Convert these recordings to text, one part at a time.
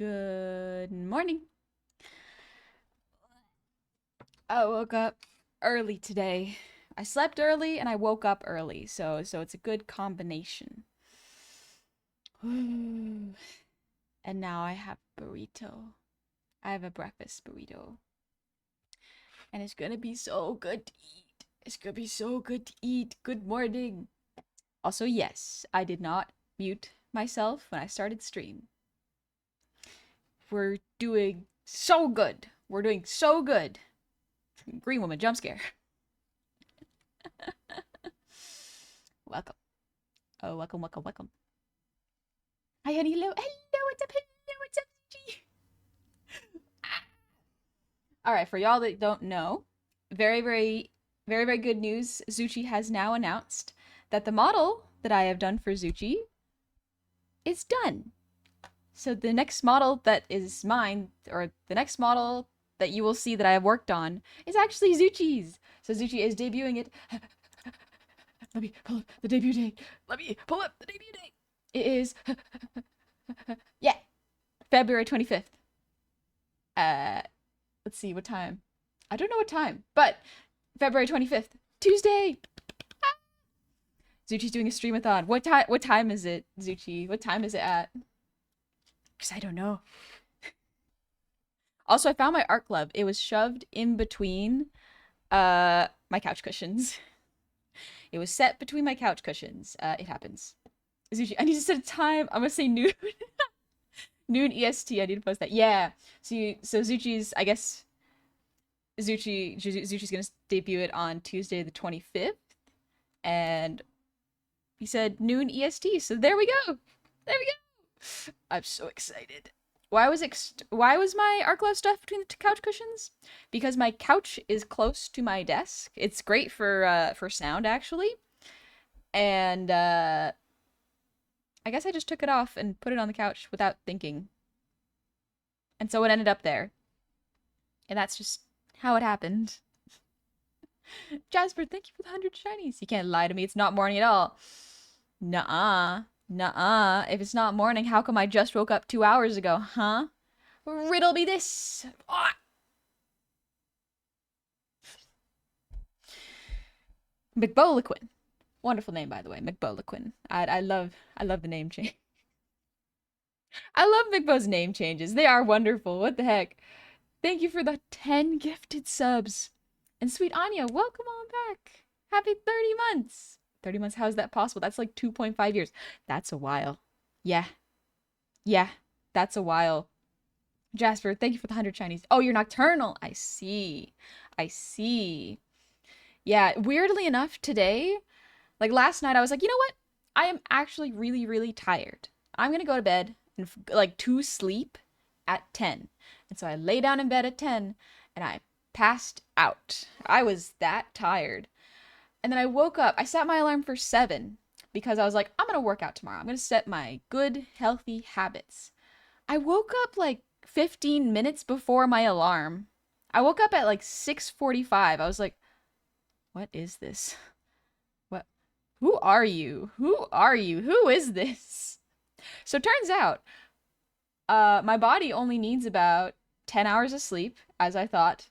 Good morning. I woke up early today. I slept early and I woke up early, so it's a good combination. And now I have burrito. I have a breakfast burrito. And it's gonna be so good to eat. It's gonna be so good to eat. Good morning. Also, yes, I did not mute myself when I started stream. We're doing so good. We're doing so good. Green woman jump scare. Welcome. Oh, welcome, welcome, welcome. Hi, honey. Hello. Hello. What's up? Hello. What's up, G? All right. For y'all that don't know, very good news. Zuchi has now announced that the model that I have done for Zuchi is done. So the next model that is mine, or the next model that you will see that I have worked on, is actually Zuchi's. So Zuchi is debuting it. Let me pull up the debut date. Let me pull up the debut date. It is, yeah, February 25th. Let's see what time. I don't know what time, but February 25th, Tuesday. Zuchi's doing a streamathon. What time is it, Zuchi? What time is it at? Because I don't know. Also, I found my art glove. It was shoved in between my couch cushions. It was set between my couch cushions. It happens. Zuchi, I need to set a time. I'm gonna say noon. Noon EST. I need to post that. Yeah. So Zuchi's, I guess Zuchi's gonna debut it on Tuesday the 25th, and he said noon EST. So there we go. There we go. I'm so excited. Why was my art glove stuff between the couch cushions? Because my couch is close to my desk. It's great for sound actually, and I guess I just took it off and put it on the couch without thinking, and so it ended up there, and that's just how it happened. Jasper, thank you for the 100 shinies. You can't lie to me. It's not morning at all. Nuh-uh. Nuh-uh. If it's not morning, how come I just woke up 2 hours ago, huh? Riddle me this. Ah! McBoliquin. Wonderful name, by the way. McBoliquin. I love the name change. I love McBo's name changes. They are wonderful. What the heck? Thank you for the 10 gifted subs. And sweet Anya, welcome on back. Happy 30 months. 30 months, how is that possible? That's like 2.5 years. That's a while. Yeah. Yeah, that's a while. Jasper, thank you for the 100 Chinese. Oh, you're nocturnal. I see. I see. Yeah, weirdly enough, today, like last night, I was like, you know what? I am actually really, really tired. I'm gonna go to bed and like to sleep at 10. And so I lay down in bed at 10 and I passed out. I was that tired. And then I woke up. I set my alarm for 7 because I was like, I'm gonna work out tomorrow. I'm gonna set my good, healthy habits. I woke up like 15 minutes before my alarm. I woke up at like 6:45. I was like, what is this? What? Who are you? Who are you? Who is this? So it turns out, my body only needs about 10 hours of sleep, as I thought.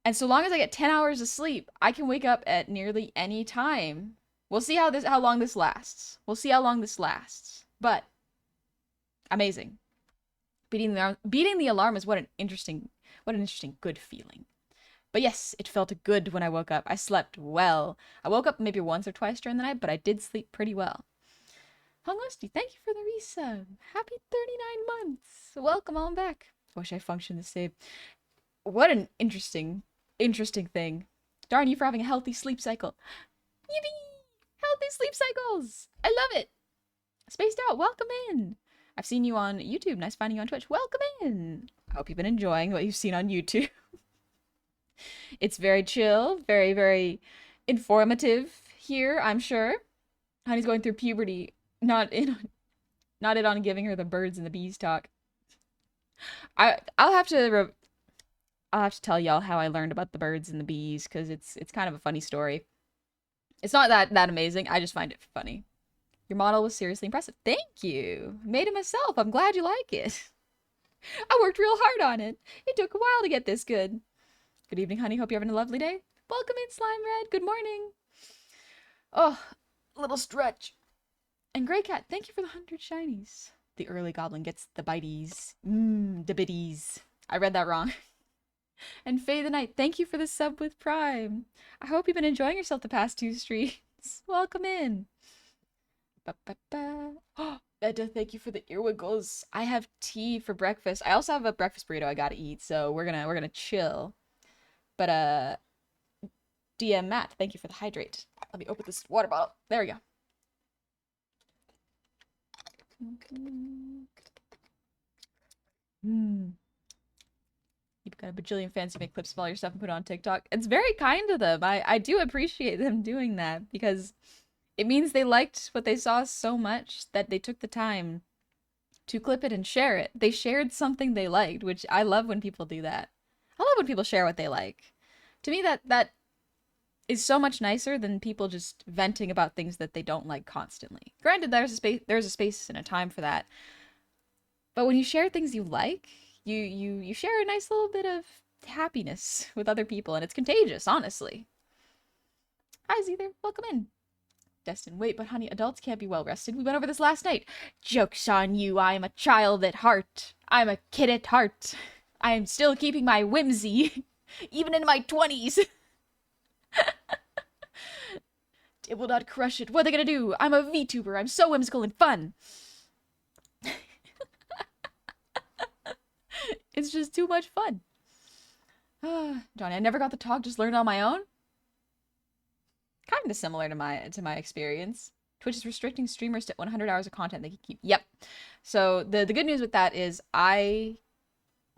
And so long as I get 10 hours of sleep, I can wake up at nearly any time. We'll see how long this lasts. We'll see how long this lasts. But amazing. Beating the alarm is what an interesting good feeling. But yes, it felt good when I woke up. I slept well. I woke up maybe once or twice during the night, but I did sleep pretty well. Hungusty, thank you for the resub. Happy 39 months. Welcome on back. Wish I functioned the same. What an interesting thing. Darn you for having a healthy sleep cycle. Yippee! Healthy sleep cycles! I love it! Spaced Out, welcome in! I've seen you on YouTube. Nice finding you on Twitch. Welcome in! I hope you've been enjoying what you've seen on YouTube. It's very chill, very, very informative here, I'm sure. Honey's going through puberty. Not in on giving her the birds and the bees talk. I'll have to tell y'all how I learned about the birds and the bees, because it's kind of a funny story. It's not that amazing. I just find it funny. Your model was seriously impressive. Thank you. Made it myself. I'm glad you like it. I worked real hard on it. It took a while to get this good. Good evening, honey. Hope you're having a lovely day. Welcome in, Slime Red. Good morning. Oh, little stretch. And Grey Cat, thank you for the 100 shinies. The early goblin gets the bites. The biddies. I read that wrong. And Faye the Knight, thank you for the sub with Prime. I hope you've been enjoying yourself the past 2 streams. Welcome in. Oh, Edda, thank you for the earwiggles. I have tea for breakfast. I also have a breakfast burrito I gotta eat, so we're gonna chill. But DM Matt, thank you for the hydrate. Let me open this water bottle. There we go. You've got a bajillion fans who make clips of all your stuff and put it on TikTok. It's very kind of them. I do appreciate them doing that because it means they liked what they saw so much that they took the time to clip it and share it. They shared something they liked, which I love when people do that. I love when people share what they like. To me, that is so much nicer than people just venting about things that they don't like constantly. Granted, there's a space and a time for that. But when you share things you like, you share a nice little bit of happiness with other people, and it's contagious, honestly. Hi, Zether. Welcome in. Destin, wait, but honey, adults can't be well rested. We went over this last night. Joke's on you. I am a child at heart. I'm a kid at heart. I am still keeping my whimsy, even in my 20s. It will not crush it. What are they gonna do? I'm a VTuber. I'm so whimsical and fun. It's just too much fun. Johnny, I never got the talk, just learned on my own. Kind of similar to my experience. Twitch is restricting streamers to 100 hours of content they can keep. Yep. So the good news with that is I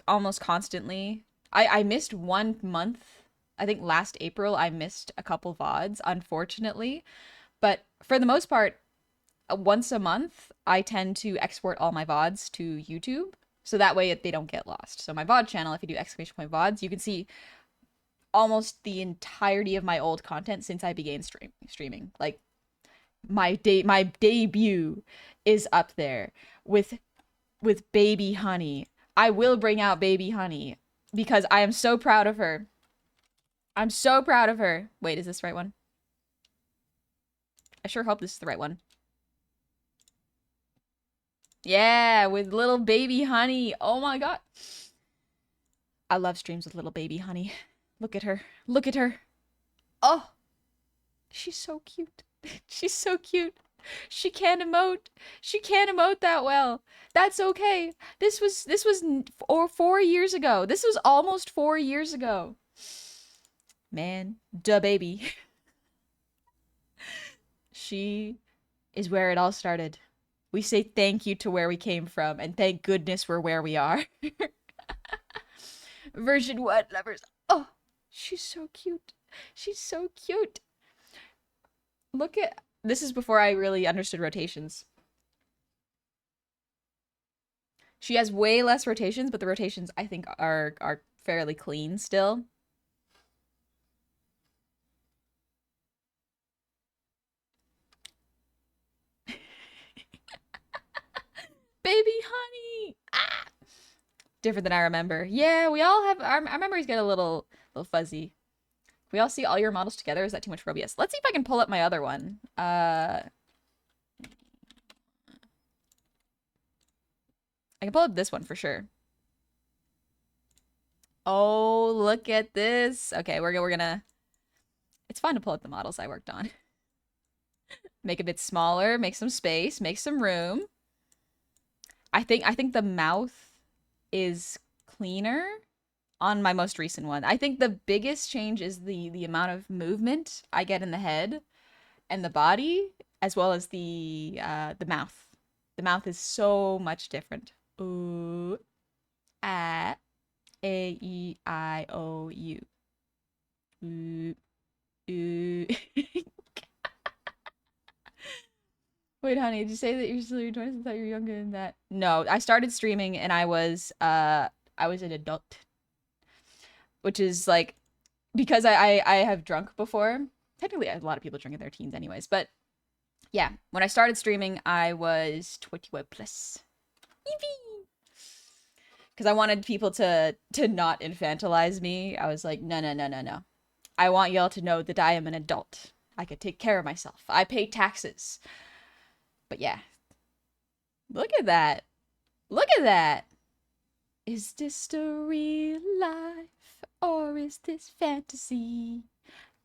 almost constantly... I missed 1 month. I think last April I missed a couple VODs, unfortunately. But for the most part, once a month, I tend to export all my VODs to YouTube. So that way they don't get lost. So my VOD channel, if you do exclamation point VODs, you can see almost the entirety of my old content since I began streaming. Like my debut is up there with Baby Honey. I will bring out Baby Honey because I am so proud of her. I'm so proud of her. Wait, is this the right one? I sure hope this is the right one. Yeah, with little Baby Honey. Oh my god. I love streams with little Baby Honey. Look at her. Look at her. Oh. She's so cute. She's so cute. She can't emote. She can't emote that well. That's okay. This was 4 years ago. This was almost 4 years ago. Man, duh baby. She is where it all started. We say thank you to where we came from, and thank goodness we're where we are. Version 1 lovers. Oh, she's so cute. She's so cute. Look at... This is before I really understood rotations. She has way less rotations, but the rotations, I think, are fairly clean still. Baby Honey! Ah! Different than I remember. Yeah, we all have... Our memories get a little fuzzy. Can we all see all your models together? Is that too much for OBS? Let's see if I can pull up my other one. I can pull up this one for sure. Oh, look at this. Okay, we're gonna... It's fun to pull up the models I worked on. Make a bit smaller, make some space, make some room. I think the mouth is cleaner on my most recent one. I think the biggest change is the amount of movement I get in the head and the body, as well as the mouth. The mouth is so much different. Ooh, A, E, I, O, U. Ooh, ooh. Wait, honey, did you say that you're still in your 20s? I thought you were younger than that. No, I started streaming and I was an adult. Which is like, because I have drunk before. Technically, a lot of people drink in their teens anyways, but yeah, when I started streaming, I was 21 plus. Eevee! because I wanted people to not infantilize me. I was like, no, no, no, no, no. I want y'all to know that I am an adult. I could take care of myself. I pay taxes. But yeah, look at that. Look at that. Is this the real life or is this fantasy?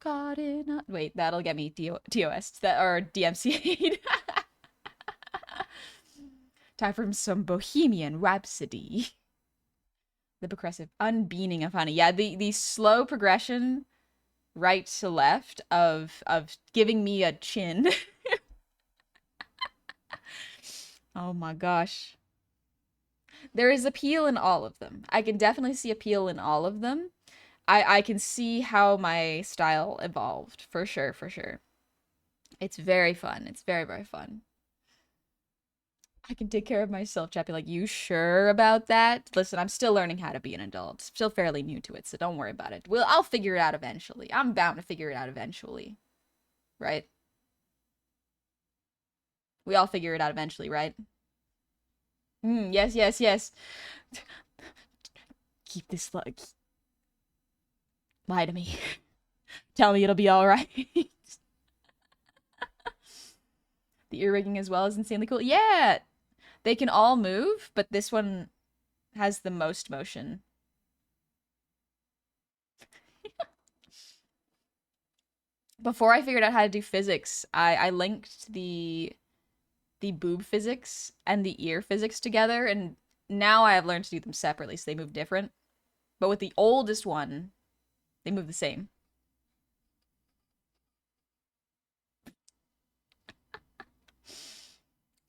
Caught in a... Wait, that'll get me TOS that or DMCA'd. Time for some Bohemian Rhapsody. The progressive unbeaning of honey. Yeah, the slow progression right to left of giving me a chin. Oh my gosh. There is appeal in all of them. I can definitely see appeal in all of them. I can see how my style evolved, for sure, for sure. It's very fun. It's very, very fun. I can take care of myself, Chappie. Like, you sure about that? Listen, I'm still learning how to be an adult. Still fairly new to it, so don't worry about it. I'll figure it out eventually. I'm bound to figure it out eventually. Right? We all figure it out eventually, right? Yes, yes, yes. Keep this like lie to me. Tell me it'll be all right. The ear rigging as well is insanely cool. Yeah, they can all move, but this one has the most motion. Before I figured out how to do physics, I linked the boob physics and the ear physics together, and now I have learned to do them separately, so they move different. But with the oldest one, they move the same.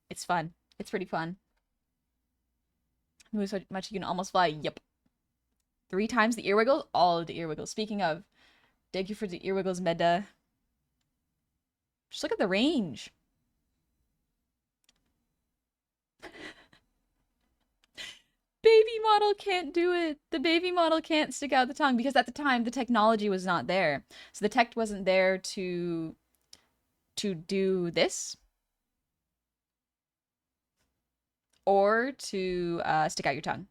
It's fun. It's pretty fun. Move so much you can almost fly. Yep. 3 times the ear wiggles? All of the ear wiggles. Speaking of, thank you for the ear wiggles, Meda. Just look at the range. Baby model can't do it. The baby model can't stick out the tongue because at the time the technology was not there. So the tech wasn't there to do this or to stick out your tongue.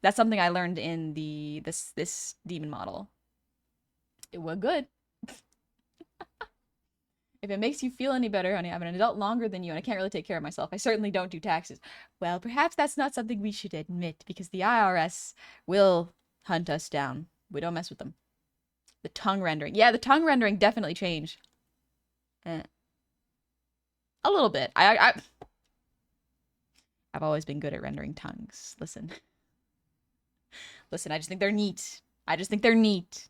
That's something I learned in this demon model. It was good. If it makes you feel any better, honey, I'm an adult longer than you and I can't really take care of myself. I certainly don't do taxes. Well, perhaps that's not something we should admit because the IRS will hunt us down. We don't mess with them. The tongue rendering. Yeah, the tongue rendering definitely changed. A little bit. I've always been good at rendering tongues. Listen. Listen, I just think they're neat. I just think they're neat.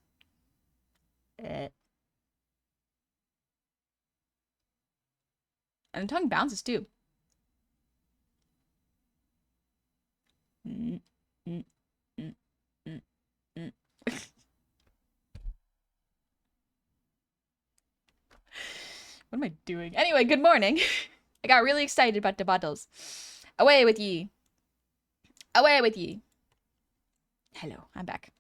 And the tongue bounces too. Mm, mm, mm, mm, mm. What am I doing? Anyway, good morning. I got really excited about the bottles. Away with ye. Away with ye. Hello, I'm back.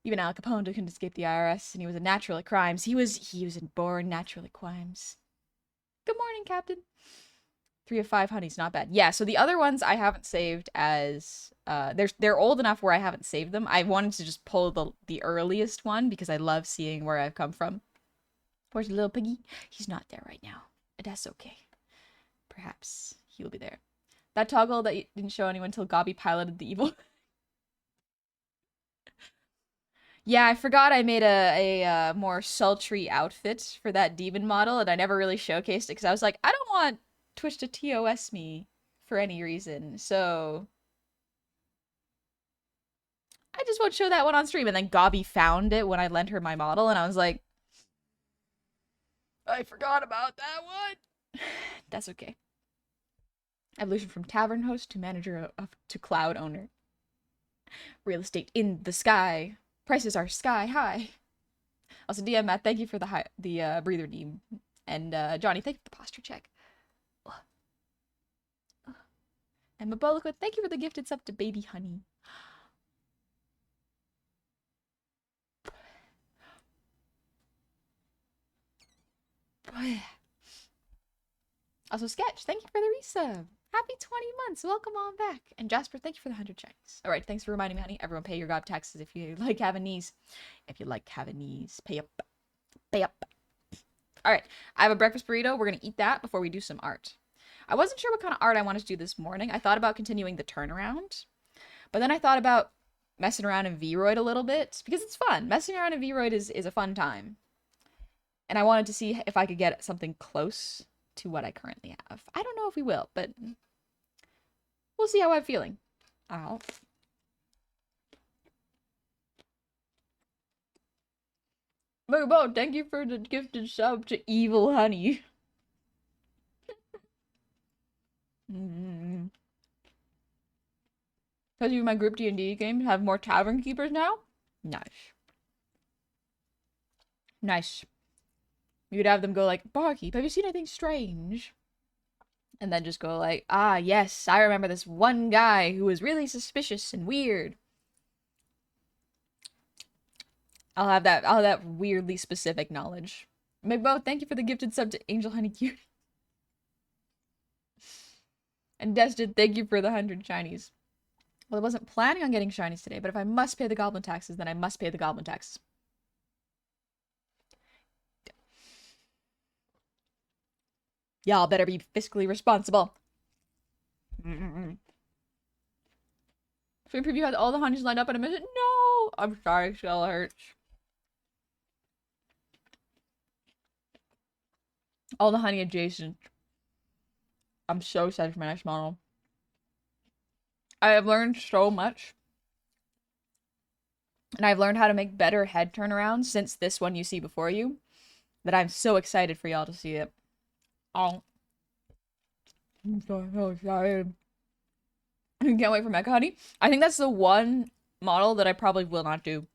Even Al Capone couldn't escape the IRS, and he was a natural at crimes. He was born natural at crimes. Good morning, Captain. 3 of 5 honeys, not bad. Yeah, so the other ones I haven't saved as they're old enough where I haven't saved them. I wanted to just pull the earliest one because I love seeing where I've come from. Where's the little piggy? He's not there right now. But that's okay. Perhaps he'll be there. That toggle that didn't show anyone until Gobby piloted the evil. Yeah, I forgot I made a more sultry outfit for that demon model, and I never really showcased it because I was like, I don't want Twitch to TOS me for any reason, so I just won't show that one on stream. And then Gobby found it when I lent her my model, and I was like, I forgot about that one. That's okay. Evolution from tavern host to manager to cloud owner. Real estate in the sky. Prices are sky high. Also, DM Matt, thank you for the breather meme. And Johnny, thank you for the posture check. And Mabolica, thank you for the gifted sub to Baby Honey. Also, Sketch, thank you for the resub. Happy 20 months. Welcome on back. And Jasper, thank you for the 100 Chinese. All right, thanks for reminding me, honey. Everyone pay your gob taxes if you like Havanese. If you like Havanese, pay up. Pay up. All right, I have a breakfast burrito. We're going to eat that before we do some art. I wasn't sure what kind of art I wanted to do this morning. I thought about continuing the turnaround. But then I thought about messing around in Vroid a little bit because it's fun. Messing around in Vroid is a fun time. And I wanted to see if I could get something close to what I currently have. I don't know if we will, but we'll see how I'm feeling. Ow. Mobo, thank you for the gifted sub to Evil Honey. Because you my group D&D games have more tavern keepers now? Nice. Nice. You could have them go like, Barkeep, have you seen anything strange? And then just go like, ah, yes, I remember this one guy who was really suspicious and weird. I'll have that weirdly specific knowledge. McBo, thank you for the gifted sub to Angel Honey Cutie. And Destin, thank you for the 100 shinies. Well, I wasn't planning on getting shinies today, but if I must pay the goblin taxes, then I must pay the goblin taxes. Y'all better be fiscally responsible. Stream preview had all the honeys lined up and I missed it. No! I'm sorry, Shell hurts. All the honey adjacent. I'm so excited for my next model. I have learned so much. And I've learned how to make better head turnarounds since this one you see before you. That I'm so excited for y'all to see it. Oh. I'm so excited. I can't wait for Mecha Honey. I think that's the one model that I probably will not do.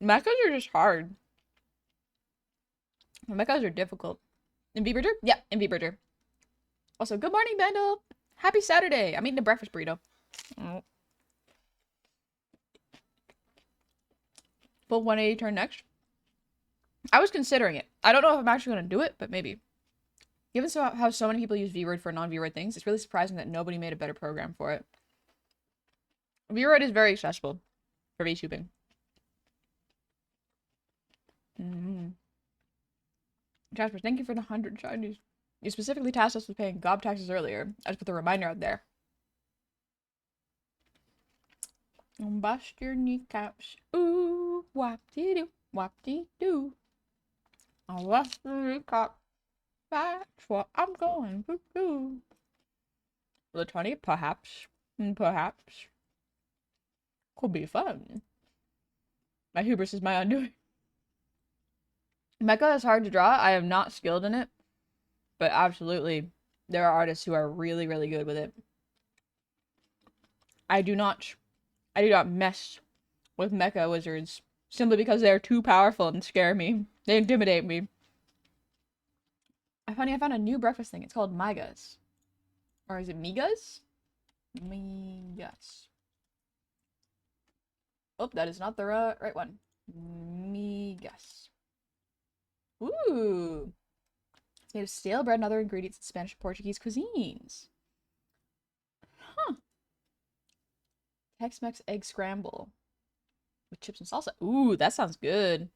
Mechas are just hard. Mechas are difficult. Invibrator? Yeah, Invibrator. Also, good morning, Bendel. Happy Saturday. I'm eating a breakfast burrito. Oh. Full 180 turn next. I was considering it. I don't know if I'm actually going to do it, but maybe. Given how so many people use Vroid for non-Vroid things, it's really surprising that nobody made a better program for it. Vroid is very accessible for VTubing. Jasper, thank you for the 100 shinies. You specifically tasked us with paying gob taxes earlier. I just put the reminder out there. Bust your kneecaps. Ooh, wap-dee-doo, wap-dee-doo. I'll bust your kneecap. That's what I'm going to do. Latoni, perhaps. Perhaps. Could be fun. My hubris is my undoing. Mecha is hard to draw. I am not skilled in it. But absolutely, there are artists who are really, really good with it. I do not mess with mecha wizards simply because they're too powerful and scare me. They intimidate me. I found a new breakfast thing. It's called Migas. Or is it Migas? Migas. Oh, that is not the right one. Migas. Ooh. It's made of stale bread and other ingredients in Spanish and Portuguese cuisines. Huh. Tex-Mex egg scramble. With chips and salsa. Ooh, that sounds good.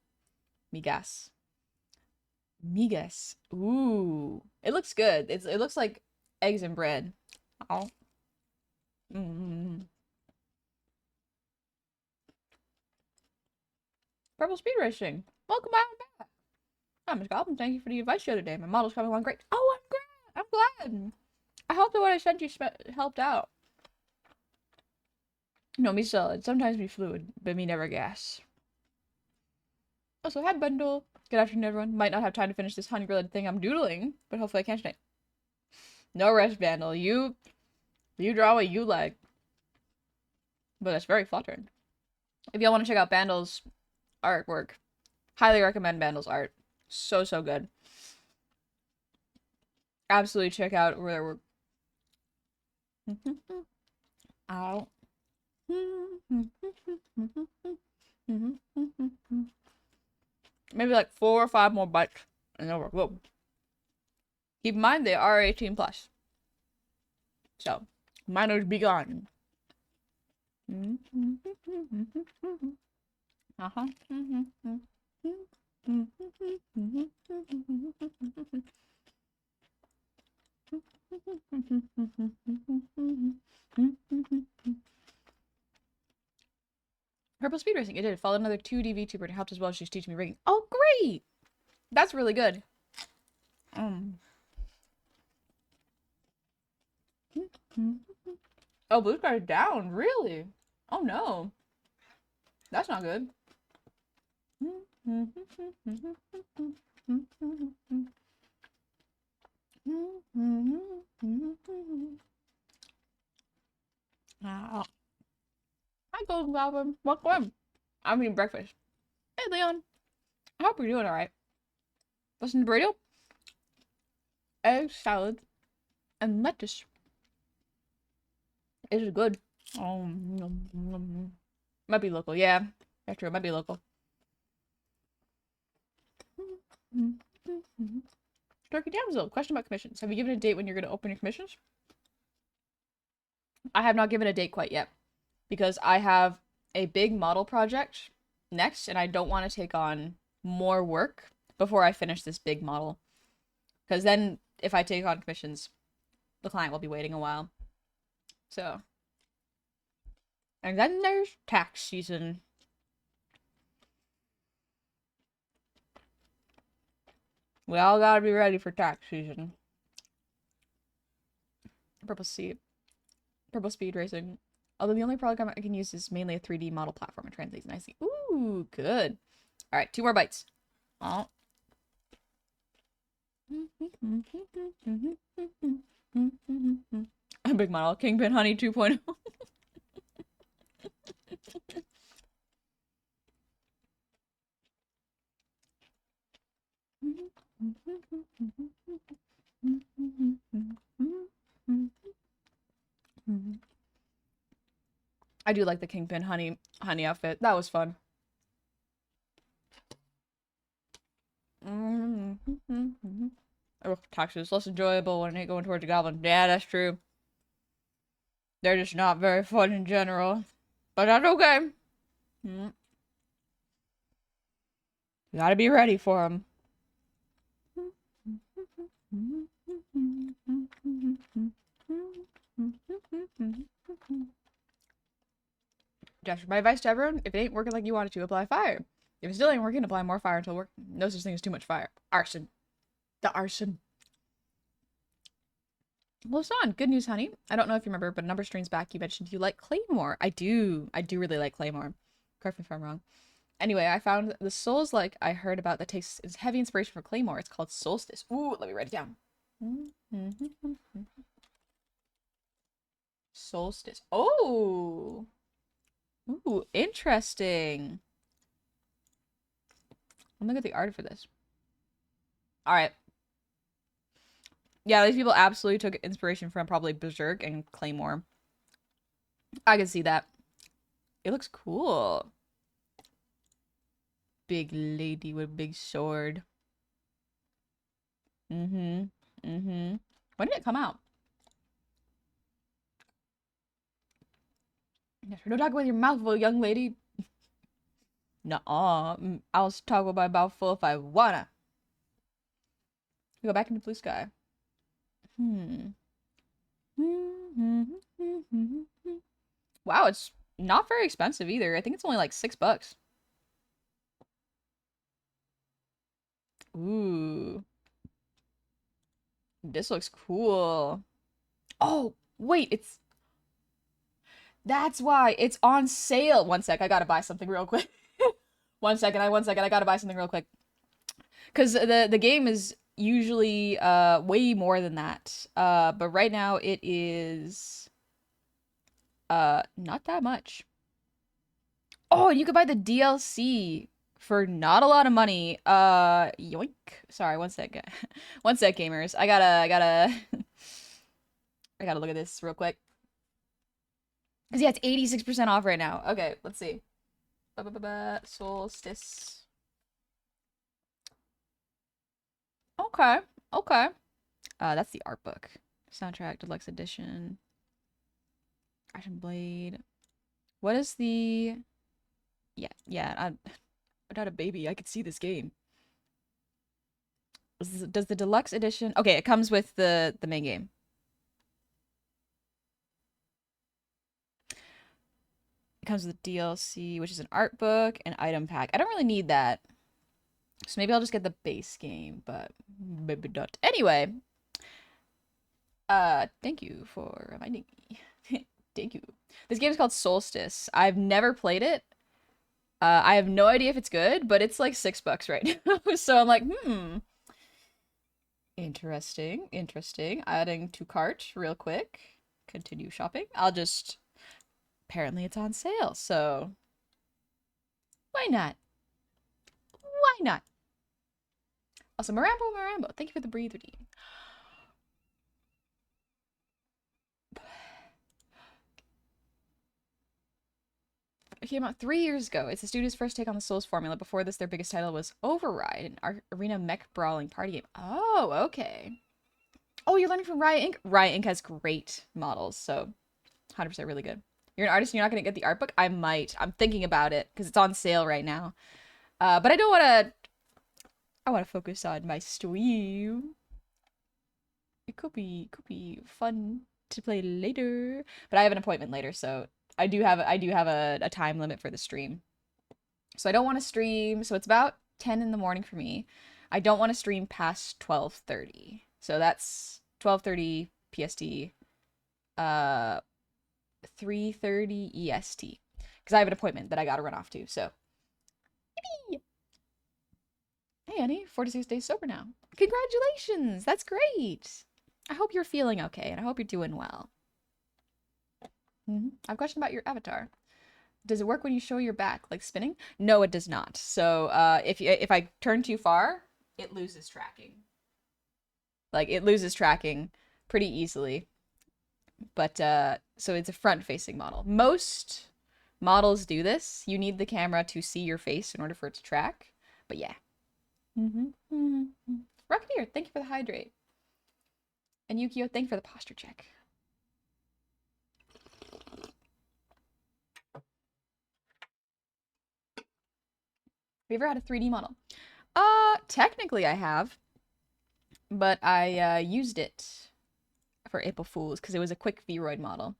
Migas. Migas. Ooh. It looks good. It looks like eggs and bread. Oh. Purple Speed Racing. Welcome back. Hi, Miss Goblin. Thank you for the advice the other day. My model's coming along great. Oh, I'm glad. I hope that what I sent you helped out. No, me solid. Sometimes me fluid, but me never gas. Also, hi, Bundle. Good afternoon, everyone. Might not have time to finish this honey-related thing I'm doodling, but hopefully I can tonight. No rush, Vandal. You draw what you like. But that's very flattering. If y'all want to check out Vandal's artwork, highly recommend Vandal's art. So good. Absolutely check out their work. Ow. Maybe like 4 or 5 more bites and then we're good. Keep in mind they are 18 plus. So, minors be gone. Uh-huh. Purple speed racing. It did. Followed another 2D VTuber and helped as well. She's teaching me rigging. Oh, great! That's really good. Oh, Blue Sky's down. Really? Oh no. That's not good. Hi, Golden Goblin. Welcome. I'm eating breakfast. Hey, Leon. I hope you're doing alright. Listen to burrito, egg salad, and lettuce. It is good. Might be local. Yeah, that's true. It might be local. Turkey Damsel. Question about commissions. Have you given a date when you're going to open your commissions? I have not given a date quite yet because I have a big model project next and I don't want to take on more work before I finish this big model. Because then if I take on commissions, the client will be waiting a while. So. And then there's tax season. We all gotta be ready for tax season. Purple speed racing. Although the only program I can use is mainly a 3D model platform and translates nicely. Ooh, good. Alright, 2 more bites. Oh. A big model. Kingpin Honey 2.0. I do like the Kingpin honey outfit. That was fun. Oh, taxes less enjoyable when they going towards the goblin. Yeah, that's true. They're just not very fun in general. But that's okay. You gotta be ready for them. Josh, my advice to everyone, if it ain't working like you want it to, apply fire. If it still ain't working, apply more fire until no such thing as too much fire. Arson. The arson. Well, Son, good news, honey. I don't know if you remember, but a number of streams back you mentioned you like Claymore. I do. I do really like Claymore. Correct me if I'm wrong. Anyway, I found the Souls-like I heard about that takes is heavy inspiration for Claymore. It's called Solstice. Ooh, let me write it down. Solstice. Oh! Ooh, interesting. I'm looking at the art for this. Alright. Yeah, these people absolutely took inspiration from probably Berserk and Claymore. I can see that. It looks cool. Big lady with a big sword. When did it come out? Don't talk with your mouth full, young lady. Nuh-uh. I'll talk with my mouth full if I wanna. Go back into blue sky. Wow, it's not very expensive either. I think it's only like $6. Ooh. This looks cool. Oh, wait, that's why it's on sale. One sec, I gotta buy something real quick. One second, I gotta buy something real quick. Cause the game is usually way more than that. But right now it is not that much. Oh, and you could buy the DLC for not a lot of money. Yoink. Sorry, one sec. One sec, gamers. I gotta I gotta look at this real quick. Cause yeah, it's 86% off right now. Okay, let's see. Solstice. Okay. Okay. That's the art book. Soundtrack Deluxe Edition. Iron Blade. What is the... Yeah, I'm not a baby. I could see this game. Does the Deluxe Edition... Okay, it comes with the main game. It comes with DLC, which is an art book and item pack. I don't really need that. So maybe I'll just get the base game, but maybe not. Anyway, thank you for reminding me. Thank you. This game is called Solstice. I've never played it. I have no idea if it's good, but it's like $6 right now. So I'm like, interesting, interesting. Adding to cart real quick. Continue shopping. Apparently it's on sale, so why not? Why not? Also, Marambo, thank you for the breathe redeem. It came out 3 years ago. It's the studio's first take on the Souls formula. Before this, their biggest title was Override, an arena mech brawling party game. Oh, okay. Oh, you're learning from Riot Inc. Riot Inc. has great models, so 100% really good. You're an artist and you're not going to get the art book? I might. I'm thinking about it because it's on sale right now. But I don't want to... I want to focus on my stream. It could be fun to play later. But I have an appointment later, so... I do have a time limit for the stream. So I don't want to stream. So it's about 10 in the morning for me. I don't want to stream past 12:30. So that's 12:30 PST, 3:30 EST. Because I have an appointment that I gotta run off to. So, yippee! Hey, Annie, 46 days sober now. Congratulations! That's great. I hope you're feeling okay, and I hope you're doing well. I have a question about your avatar. Does it work when you show your back, like spinning? No, it does not. So if I turn too far, it loses tracking. Like, it loses tracking pretty easily. But, so it's a front-facing model. Most models do this. You need the camera to see your face in order for it to track. But yeah. Rocketeer, thank you for the hydrate. And Yukio, thank you for the posture check. Have you ever had a 3D model? Technically I have. But I used it for April Fools because it was a quick Vroid model.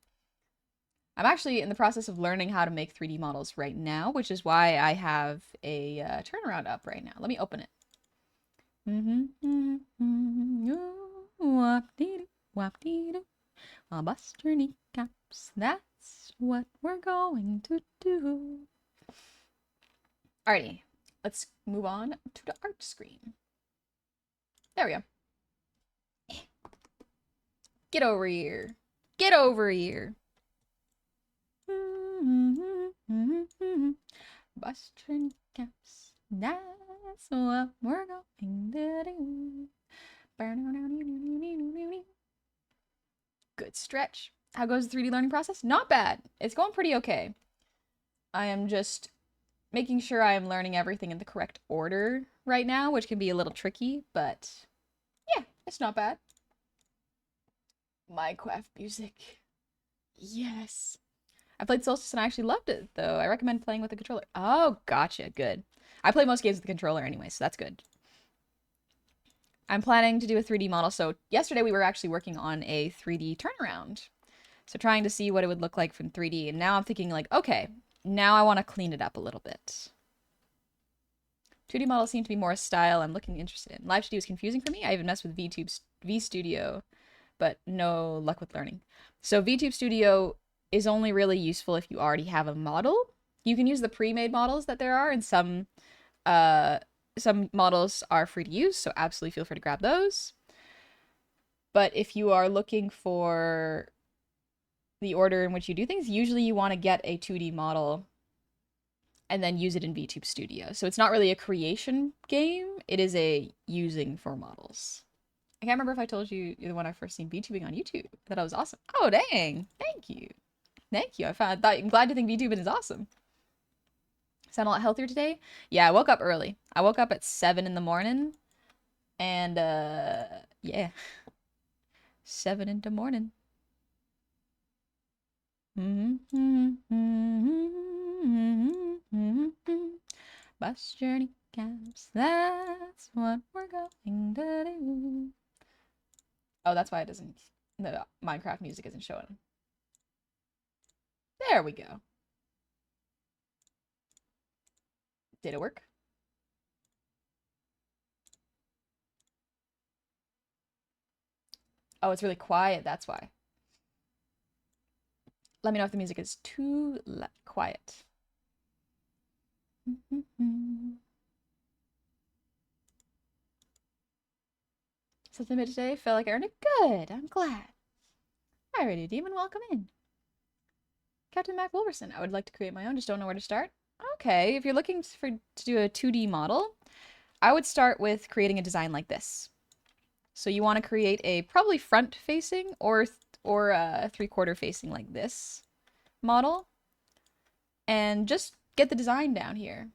I'm actually in the process of learning how to make 3D models right now, which is why I have a turnaround up right now. Let me open it. I'll bust your kneecaps. That's what we're going to do. Alrighty, let's move on to the art screen. There we go. Get over here. Get over here. Bust your kneecaps. That's what we're going to do. Good stretch. How goes the 3D learning process? Not bad. It's going pretty okay. I am just making sure I am learning everything in the correct order right now, which can be a little tricky, but yeah, it's not bad. Minecraft music. Yes. I played Solstice and I actually loved it, though. I recommend playing with a controller. Oh, gotcha. Good. I play most games with the controller anyway, so that's good. I'm planning to do a 3D model. So yesterday we were actually working on a 3D turnaround. So trying to see what it would look like from 3D. And now I'm thinking like, okay, now I want to clean it up a little bit. 2D models seem to be more style I'm looking interested in. Live Studio is confusing for me. I even messed with VStudio, but no luck with learning. So VTube Studio is only really useful if you already have a model. You can use the pre-made models that there are, and some models are free to use, so absolutely feel free to grab those. But if you are looking for the order in which you do things, usually you want to get a 2D model and then use it in VTube Studio. So it's not really a creation game, it is a using for models. I can't remember if I told you you're the one I first seen VTubing on YouTube. That was awesome. Oh, dang. Thank you. Thank you. I'm glad you think VTubing is awesome. Sound a lot healthier today? Yeah, I woke up early. I woke up at 7 in the morning. And, yeah. 7 into morning. Bus journey camps, that's what we're going to do. Oh, that's why it doesn't, the Minecraft music isn't showing. There we go. Did it work? Oh, it's really quiet, that's why. Let me know if the music is too quiet. Something bit today, felt like I earned it. Good, I'm glad. Alrighty, Demon, welcome in. Captain Mac Wolverson, I would like to create my own, just don't know where to start. Okay, if you're looking to do a 2D model, I would start with creating a design like this. So you want to create a probably front-facing or a three-quarter facing like this model. And just get the design down here.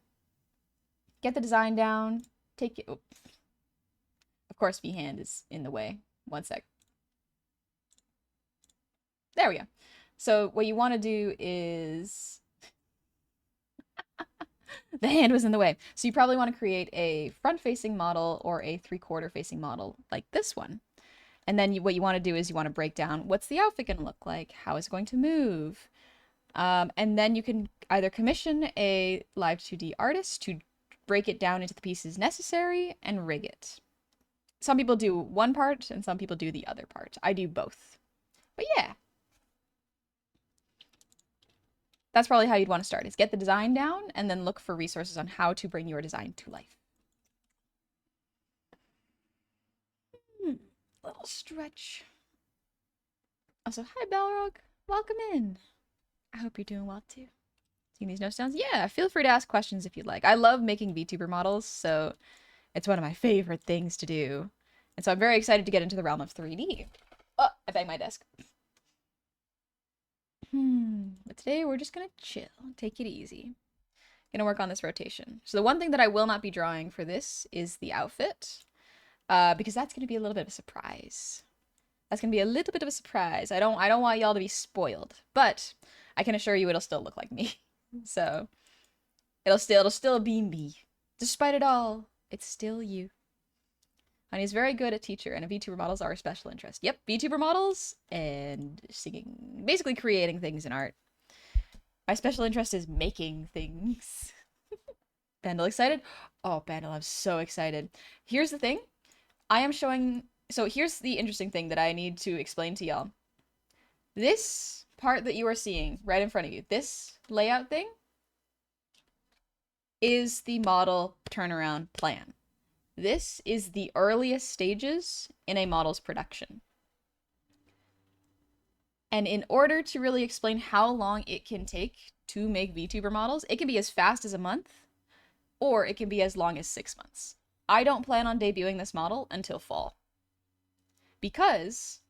Get the design down. Take it. Oh. Of course, V-hand is in the way. One sec. There we go. So what you want to do is... the hand was in the way. So you probably want to create a front-facing model or a three-quarter facing model like this one. And then what you want to do is you want to break down what's the outfit going to look like, how is it going to move. And then you can either commission a live 2D artist to break it down into the pieces necessary and rig it. Some people do one part and some people do the other part. I do both. But yeah. That's probably how you'd want to start, is get the design down and then look for resources on how to bring your design to life. Little stretch. Also, hi Balrog. Welcome in. I hope you're doing well too. Seeing these notes down? Yeah, feel free to ask questions if you'd like. I love making VTuber models, so it's one of my favorite things to do. And so I'm very excited to get into the realm of 3D. Oh, I banged my desk. But today we're just gonna chill, take it easy. Gonna work on this rotation. So the one thing that I will not be drawing for this is the outfit, because that's gonna be a little bit of a surprise. That's gonna be a little bit of a surprise. I don't want y'all to be spoiled, but I can assure you it'll still look like me. So it'll still be me. Despite it all, it's still you. Honey's very good at teacher, and VTuber models are a special interest. Yep, VTuber models and singing, basically creating things in art. My special interest is making things. Bandle excited? Oh, Bandle, I'm so excited. Here's the thing. I am showing... So here's the interesting thing that I need to explain to y'all. This part that you are seeing right in front of you, this layout thing, is the model turnaround plan. This is the earliest stages in a model's production. And in order to really explain how long it can take to make VTuber models, it can be as fast as a month, or it can be as long as 6 months. I don't plan on debuting this model until fall, because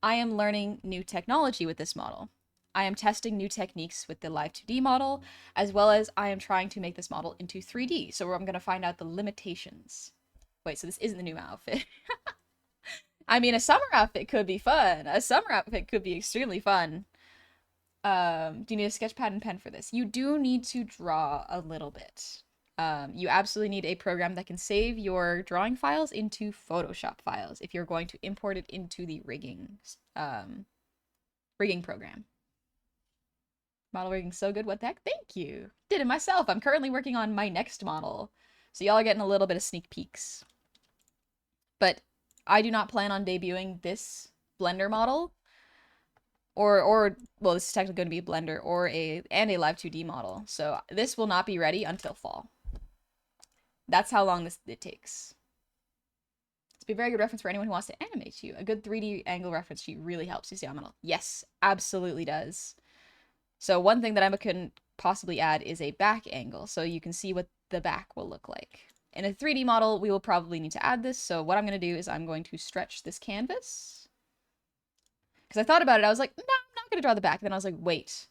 I am learning new technology with this model. I am testing new techniques with the Live 2D model, as well as I am trying to make this model into 3D. So I'm going to find out the limitations. Wait, so this isn't the new outfit. I mean, a summer outfit could be fun. A summer outfit could be extremely fun. Do you need a sketch pad and pen for this? You do need to draw a little bit. You absolutely need a program that can save your drawing files into Photoshop files if you're going to import it into the rigging program. Model rigging so good, what the heck? Thank you. Did it myself. I'm currently working on my next model. So y'all are getting a little bit of sneak peeks. But I do not plan on debuting this Blender model. Or well, this is technically going to be a Blender or a Live 2D model. So this will not be ready until fall. That's how long it takes. It's be a very good reference for anyone who wants to animate you. A good 3D angle reference sheet really helps you see model. Yes, absolutely does. So one thing that I can possibly add is a back angle, so you can see what the back will look like. In a 3D model, we will probably need to add this, so what I'm going to do is I'm going to stretch this canvas. Because I thought about it, I was like, no, I'm not going to draw the back. Then I was like, wait,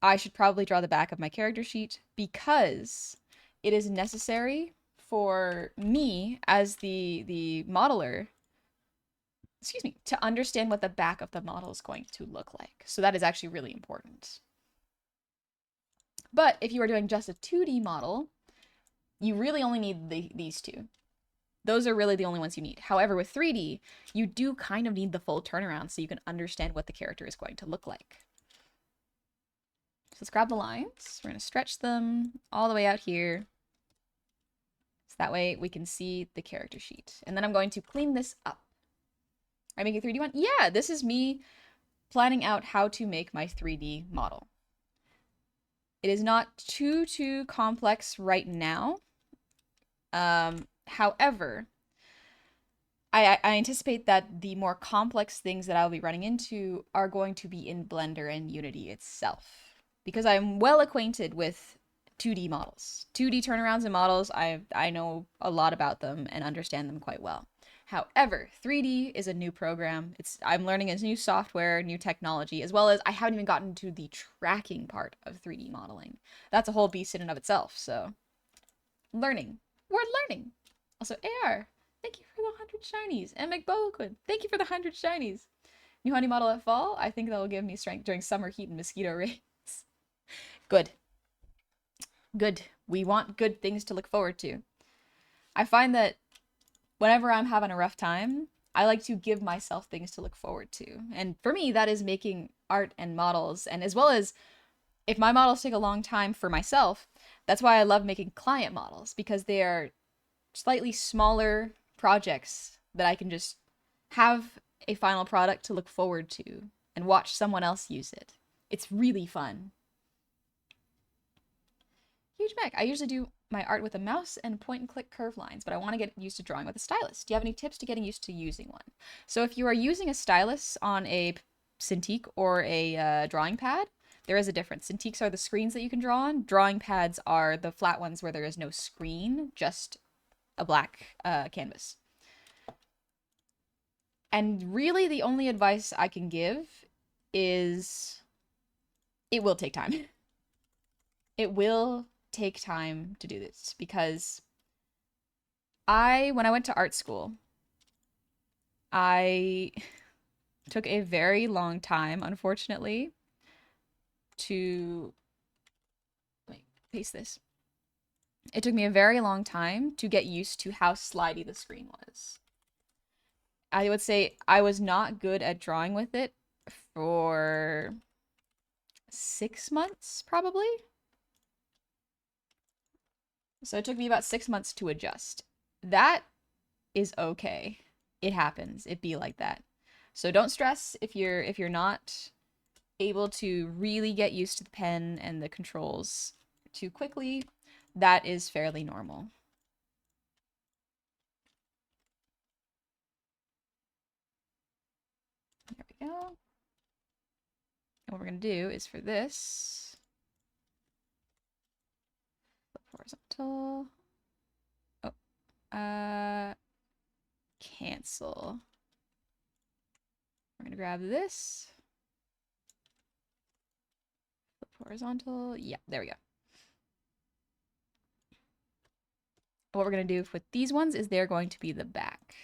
I should probably draw the back of my character sheet, because it is necessary for me as the modeler. excuse me, to understand what the back of the model is going to look like. So that is actually really important. But if you are doing just a 2D model, you really only need these two. Those are really the only ones you need. However, with 3D, you do kind of need the full turnaround so you can understand what the character is going to look like. So let's grab the lines. We're going to stretch them all the way out here. So that way we can see the character sheet. And then I'm going to clean this up. I make a 3D one? Yeah, this is me planning out how to make my 3D model. It is not too complex right now. However, I anticipate that the more complex things that I'll be running into are going to be in Blender and Unity itself. Because I'm well acquainted with 2D models. 2D turnarounds and models, I know a lot about them and understand them quite well. However, 3D is a new program. I'm learning a new software, new technology, as well as I haven't even gotten to the tracking part of 3D modeling. That's a whole beast in and of itself, so learning. We're learning. Also, AR, thank you for the 100 shinies. And McBoquin, thank you for the 100 shinies. New honey model at fall, I think that will give me strength during summer heat and mosquito raids. Good. Good. We want good things to look forward to. I find that whenever I'm having a rough time, I like to give myself things to look forward to. And for me, that is making art and models. And as well as if my models take a long time for myself, that's why I love making client models, because they are slightly smaller projects that I can just have a final product to look forward to and watch someone else use it. It's really fun. Huge Mac. I usually do my art with a mouse and point and click curve lines, but I want to get used to drawing with a stylus. Do you have any tips to getting used to using one? So if you are using a stylus on a Cintiq or a drawing pad, there is a difference. Cintiqs are the screens that you can draw on. Drawing pads are the flat ones where there is no screen, just a black canvas. And really the only advice I can give is it will take time. It will take time to do this because when I went to art school, I took a very long time, unfortunately, to paste this. It took me a very long time to get used to how slidey the screen was. I would say I was not good at drawing with it for 6 months, probably. So it took me about 6 months to adjust. That is okay. It happens. It be like that. So don't stress if you're not able to really get used to the pen and the controls too quickly. That is fairly normal. There we go. And what we're going to do is for this, flip horizontal. Oh, cancel. We're going to grab this. Flip horizontal. Yeah, there we go. What we're going to do with these ones is they're going to be the back.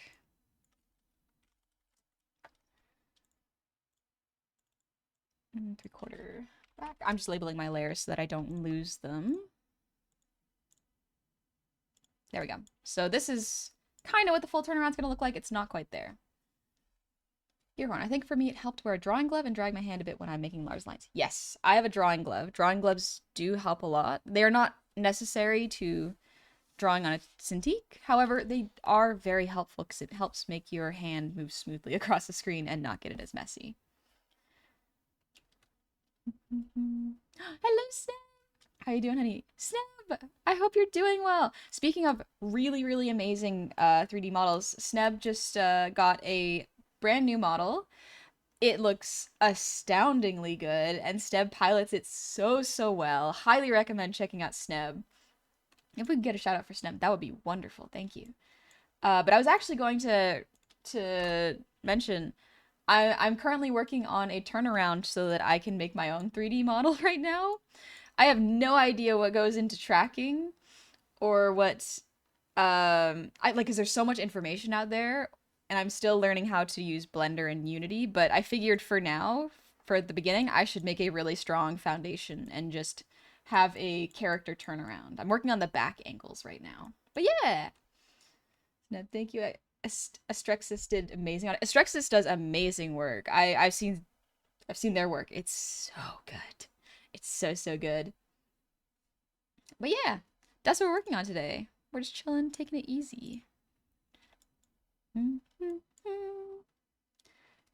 And 3/4 back. I'm just labeling my layers so that I don't lose them. There we go. So this is kind of what the full turnaround's going to look like. It's not quite there. Earhorn. I think for me it helped wear a drawing glove and drag my hand a bit when I'm making large lines. Yes, I have a drawing glove. Drawing gloves do help a lot. They are not necessary to drawing on a Cintiq. However, they are very helpful because it helps make your hand move smoothly across the screen and not get it as messy. Hello, Sneb! How you doing, honey? Sneb! I hope you're doing well! Speaking of really amazing 3D models, Sneb just got a brand new model. It looks astoundingly good, and Sneb pilots it so well. Highly recommend checking out Sneb. If we could get a shout out for Sneb, that would be wonderful. Thank you. But I was actually going to mention I'm currently working on a turnaround so that I can make my own 3D model right now. I have no idea what goes into tracking or what because there's so much information out there and I'm still learning how to use Blender and Unity, but I figured for now, for the beginning, I should make a really strong foundation and just have a character turnaround. I'm working on the back angles right now. But yeah. No, thank you. Astrexis did amazing on it. Astrexis does amazing work. I've seen their work. It's so good. It's so good. But yeah, that's what we're working on today. We're just chilling, taking it easy.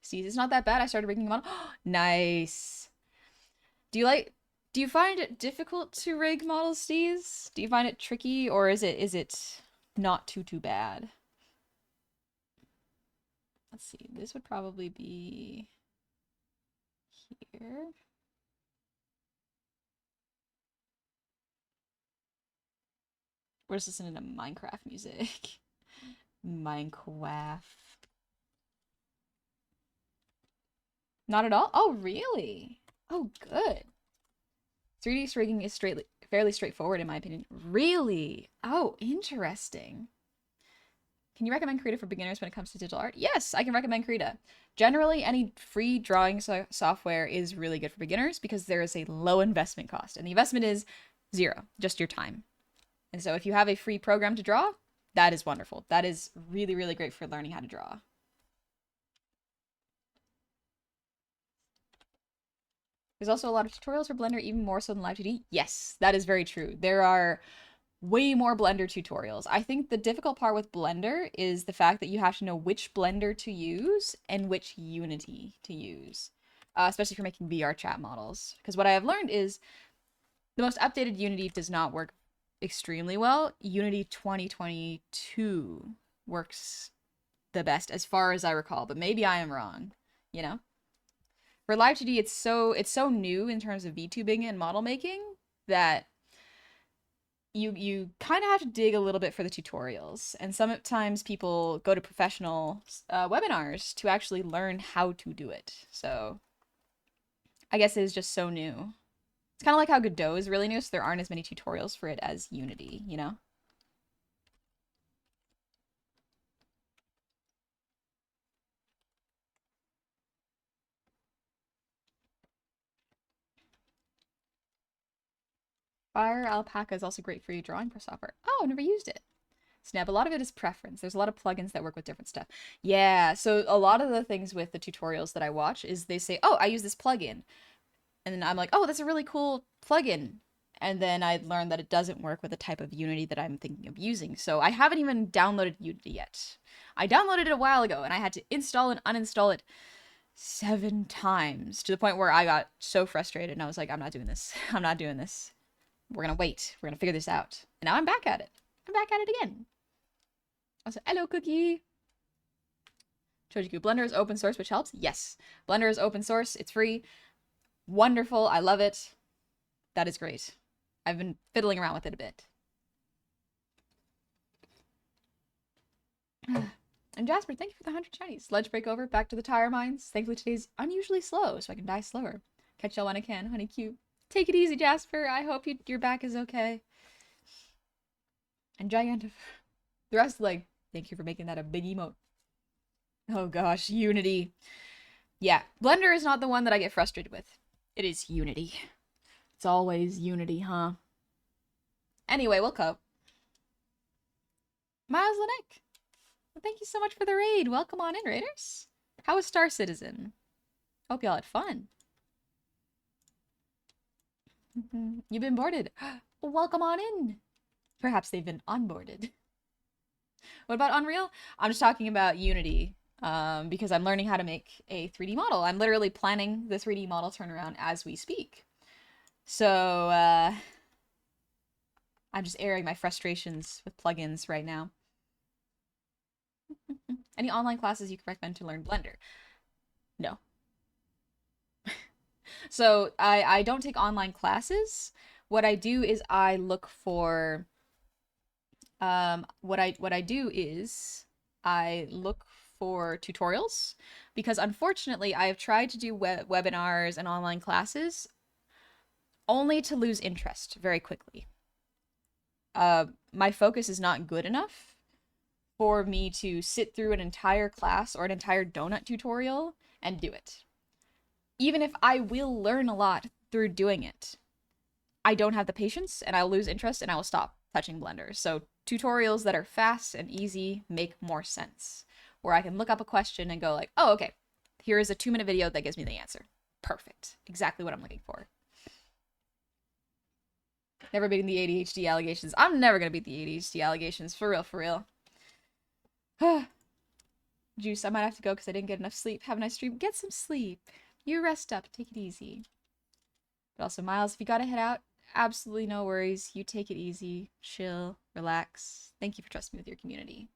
See, it's not that bad. I started making a model. Nice. Do you find it difficult to rig models, Steez? Do you find it tricky, or is it not too bad? Let's see. This would probably be here. We're just listening to Minecraft music. Minecraft. Not at all? Oh, really? Oh, good. 3D rigging is fairly straightforward in my opinion. Really? Oh, interesting. Can you recommend Krita for beginners when it comes to digital art? Yes, I can recommend Krita. Generally, any free drawing software is really good for beginners because there is a low investment cost. And the investment is zero, just your time. And so if you have a free program to draw, that is wonderful. That is really great for learning how to draw. There's also a lot of tutorials for Blender, even more so than Live 2D. Yes, that is very true. There are way more Blender tutorials. I think the difficult part with Blender is the fact that you have to know which Blender to use and which Unity to use, especially for making VR chat models. Because what I have learned is the most updated Unity does not work extremely well. Unity 2022 works the best as far as I recall, but maybe I am wrong, you know? For Live 2D, it's so new in terms of VTubing and model making that you kind of have to dig a little bit for the tutorials. And sometimes people go to professional webinars to actually learn how to do it. So I guess it is just so new. It's kind of like how Godot is really new, so there aren't as many tutorials for it as Unity, you know? Fire Alpaca is also great for your drawing pro software. Oh, I've never used it. Snap, a lot of it is preference. There's a lot of plugins that work with different stuff. Yeah, so a lot of the things with the tutorials that I watch is they say, oh, I use this plugin. And then I'm like, oh, that's a really cool plugin. And then I learned that it doesn't work with the type of Unity that I'm thinking of using. So I haven't even downloaded Unity yet. I downloaded it a while ago and I had to install and uninstall it 7 times to the point where I got so frustrated and I was like, I'm not doing this. I'm not doing this. We're gonna wait. We're gonna figure this out. And now I'm back at it. I'm back at it again. I said, hello, Cookie. Chojiku, Blender is open source, which helps. Yes, Blender is open source. It's free. Wonderful. I love it. That is great. I've been fiddling around with it a bit. And Jasper, thank you for the 100 Chinese. Lunch break over. Back to the tire mines. Thankfully today's unusually slow, so I can die slower. Catch y'all when I can. Honey cute. Take it easy, Jasper. I hope your back is okay. And Giant, the rest, like, thank you for making that a big emote. Oh gosh, Unity. Yeah, Blender is not the one that I get frustrated with. It is Unity. It's always Unity, huh? Anyway, we'll cope. Miles Lanek. Well, thank you so much for the raid. Welcome on in, raiders. How was Star Citizen? Hope y'all had fun. You've been boarded. Welcome on in. Perhaps they've been onboarded. What about Unreal? I'm just talking about Unity because I'm learning how to make a 3D model. I'm literally planning the 3D model turnaround as we speak. So I'm just airing my frustrations with plugins right now. Any online classes you could recommend to learn Blender? No. So I don't take online classes. What I do is I look for what I do is I look for tutorials because unfortunately I have tried to do webinars and online classes only to lose interest very quickly. My focus is not good enough for me to sit through an entire class or an entire donut tutorial and do it. Even if I will learn a lot through doing it, I don't have the patience and I'll lose interest and I will stop touching Blender. So tutorials that are fast and easy make more sense, where I can look up a question and go like, oh, okay, here is a 2-minute video that gives me the answer. Perfect. Exactly what I'm looking for. Never beating the ADHD allegations. I'm never gonna beat the ADHD allegations. For real, for real. Juice, I might have to go because I didn't get enough sleep. Have a nice stream. Get some sleep. You rest up. Take it easy. But also, Miles, if you gotta head out, absolutely no worries. You take it easy. Chill. Relax. Thank you for trusting me with your community.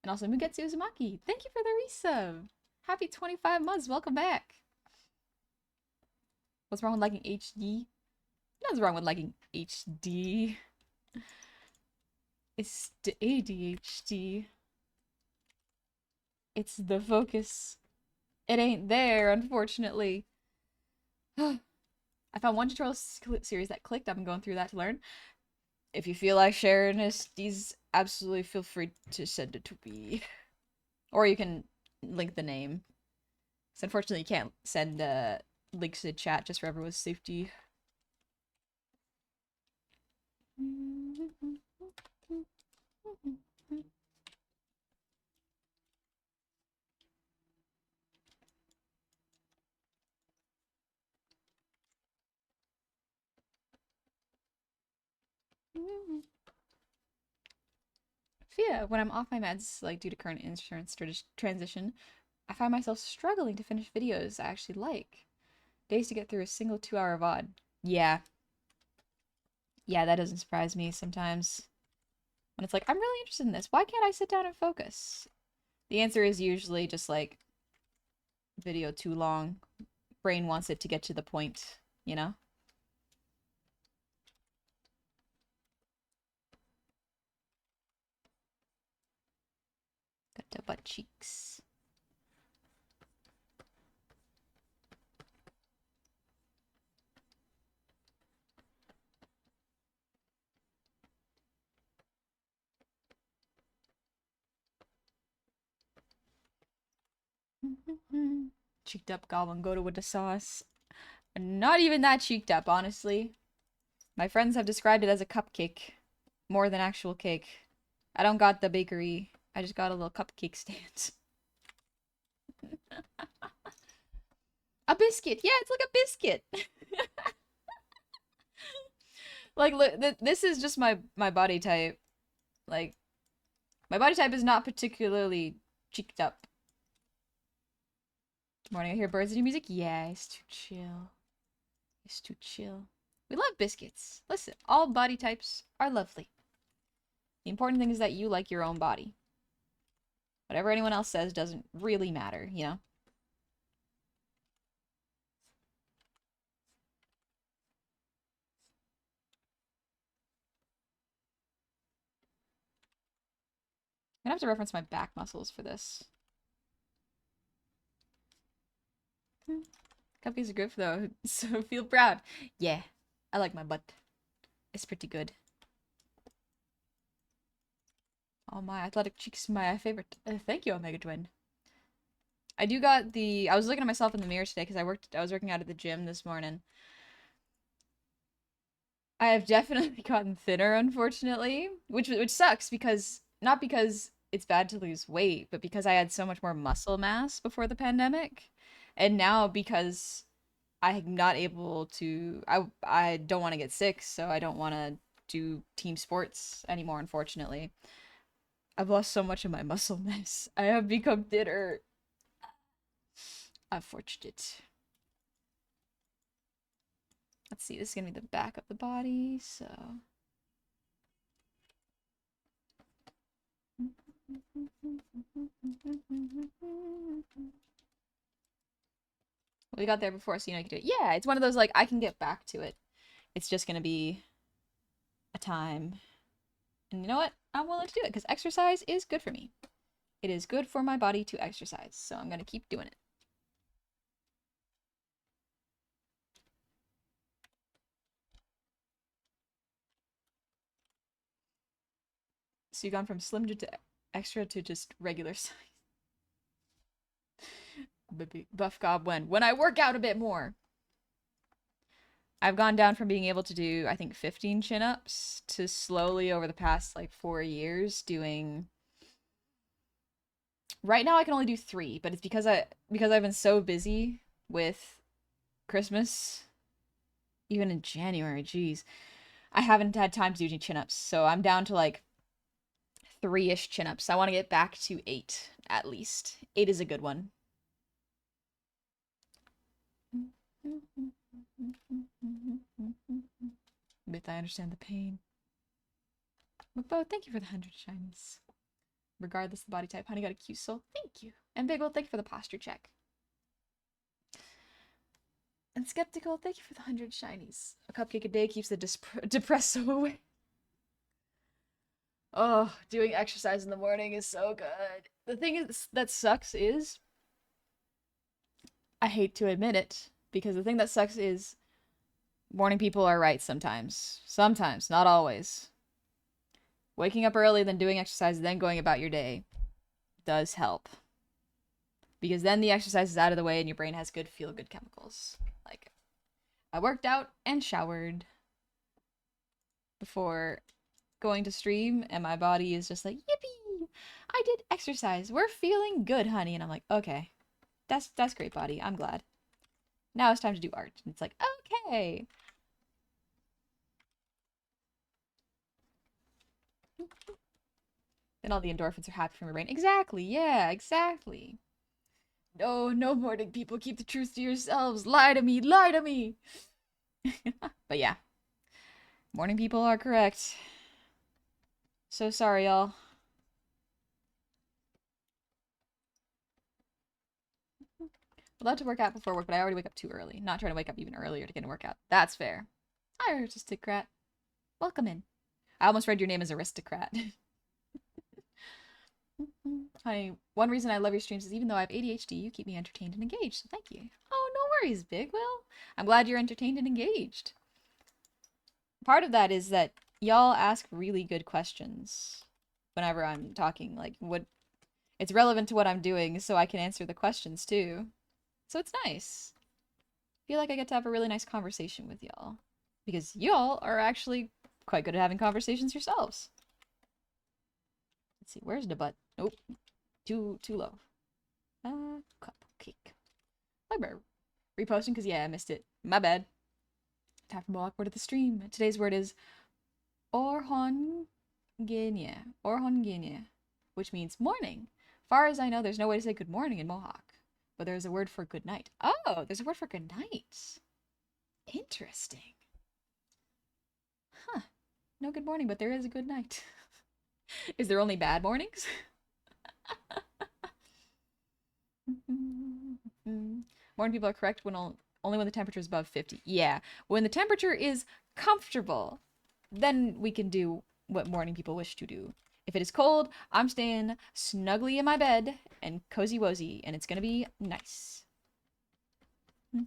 And also, Mugetsu Uzumaki, thank you for the resub. Happy 25 months. Welcome back. What's wrong with liking HD? Nothing's wrong with liking HD. It's the ADHD. It's the focus. It ain't there, unfortunately. I found one tutorial series that clicked. I've been going through that to learn. If you feel like sharing these, absolutely feel free to send it to me. Or you can link the name. Because unfortunately you can't send links to chat just for everyone's safety. Yeah, when I'm off my meds, like due to current insurance transition, I find myself struggling to finish videos I actually like. Days to get through a single 2-hour VOD. Yeah. Yeah, that doesn't surprise me sometimes. When it's like, I'm really interested in this. Why can't I sit down and focus? The answer is usually just like, video too long. Brain wants it to get to the point, you know? Got the butt cheeks. Cheeked up goblin Goda with the sauce. Not even that cheeked up, honestly. My friends have described it as a cupcake. More than actual cake. I don't got the bakery. I just got a little cupcake stand. A biscuit! Yeah, it's like a biscuit! Like, look, this is just my body type. Like, my body type is not particularly cheeked up. Good morning, I hear birds in your music. Yeah, it's too chill. It's too chill. We love biscuits. Listen, all body types are lovely. The important thing is that you like your own body. Whatever anyone else says doesn't really matter, you know? I'm gonna have to reference my back muscles for this. Cupcakes are good though, so feel proud. Yeah, I like my butt. It's pretty good. Oh, my athletic cheeks, my favorite. Thank you, Omega Twin. I do got the. I was looking at myself in the mirror today because I was working out at the gym this morning. I have definitely gotten thinner, unfortunately, which sucks because not because it's bad to lose weight, but because I had so much more muscle mass before the pandemic, and now because I'm not able to. I don't want to get sick, so I don't want to do team sports anymore. Unfortunately, I've lost so much of my muscle mass. I have become thinner. Unfortunate. Let's see, this is gonna be the back of the body, so. We got there before, so you know you can do it. Yeah, it's one of those, like, I can get back to it. It's just gonna be a time. And you know what? I'm willing to do it, because exercise is good for me. It is good for my body to exercise, so I'm gonna keep doing it. So you've gone from slim to extra to just regular size. Buff Gob when I work out a bit more. I've gone down from being able to do, I think, 15 chin-ups to slowly over the past like 4 years doing. Right now I can only do 3, but it's because I've been so busy with Christmas, even in January, geez. I haven't had time to do any chin-ups, so I'm down to like 3-ish chin-ups. I want to get back to 8 at least. 8 is a good one. Myth, I understand the pain. McBo, thank you for the 100 shinies. Regardless of the body type, honey got a cute soul. Thank you. And Big Ol, thank you for the posture check. And Skeptical, thank you for the 100 shinies. A cupcake a day keeps the depresso away. Oh, doing exercise in the morning is so good. The thing is that sucks is, I hate to admit it, because the thing that sucks is morning people are right sometimes. Sometimes, not always. Waking up early, then doing exercise, then going about your day does help. Because then the exercise is out of the way and your brain has good feel-good chemicals. Like, I worked out and showered before going to stream, and my body is just like, yippee! I did exercise. We're feeling good, honey. And I'm like, okay. That's great, body. I'm glad. Now it's time to do art. And it's like, okay. Then all the endorphins are happy from your brain. Exactly. Yeah, exactly. No, no morning people. Keep the truth to yourselves. Lie to me. Lie to me. But yeah. Morning people are correct. So sorry, y'all. I'd love to work out before work, but I already wake up too early. Not trying to wake up even earlier to get a workout. That's fair. Hi, Aristocrat. Welcome in. I almost read your name as Aristocrat. Honey, one reason I love your streams is even though I have ADHD, you keep me entertained and engaged, so thank you. Oh, no worries, Big Will. I'm glad you're entertained and engaged. Part of that is that y'all ask really good questions whenever I'm talking. Like, what... It's relevant to what I'm doing, so I can answer the questions, too. So it's nice. I feel like I get to have a really nice conversation with y'all. Because y'all are actually quite good at having conversations yourselves. Let's see, where's the butt? Nope. Too low. Cupcake. Library. Reposting because, yeah, I missed it. My bad. Time for more word of the stream. Today's word is Orhongenia. Orhongenia. Which means morning. Far as I know, there's no way to say good morning in Mohawk. But there's a word for good night. Oh, there's a word for good night. Interesting. Huh. No good morning, but there is a good night. Is there only bad mornings? Morning people are correct when only when the temperature is above 50. Yeah, when the temperature is comfortable, then we can do what morning people wish to do. If it is cold, I'm staying snugly in my bed and cozy wozy, and it's gonna be nice. There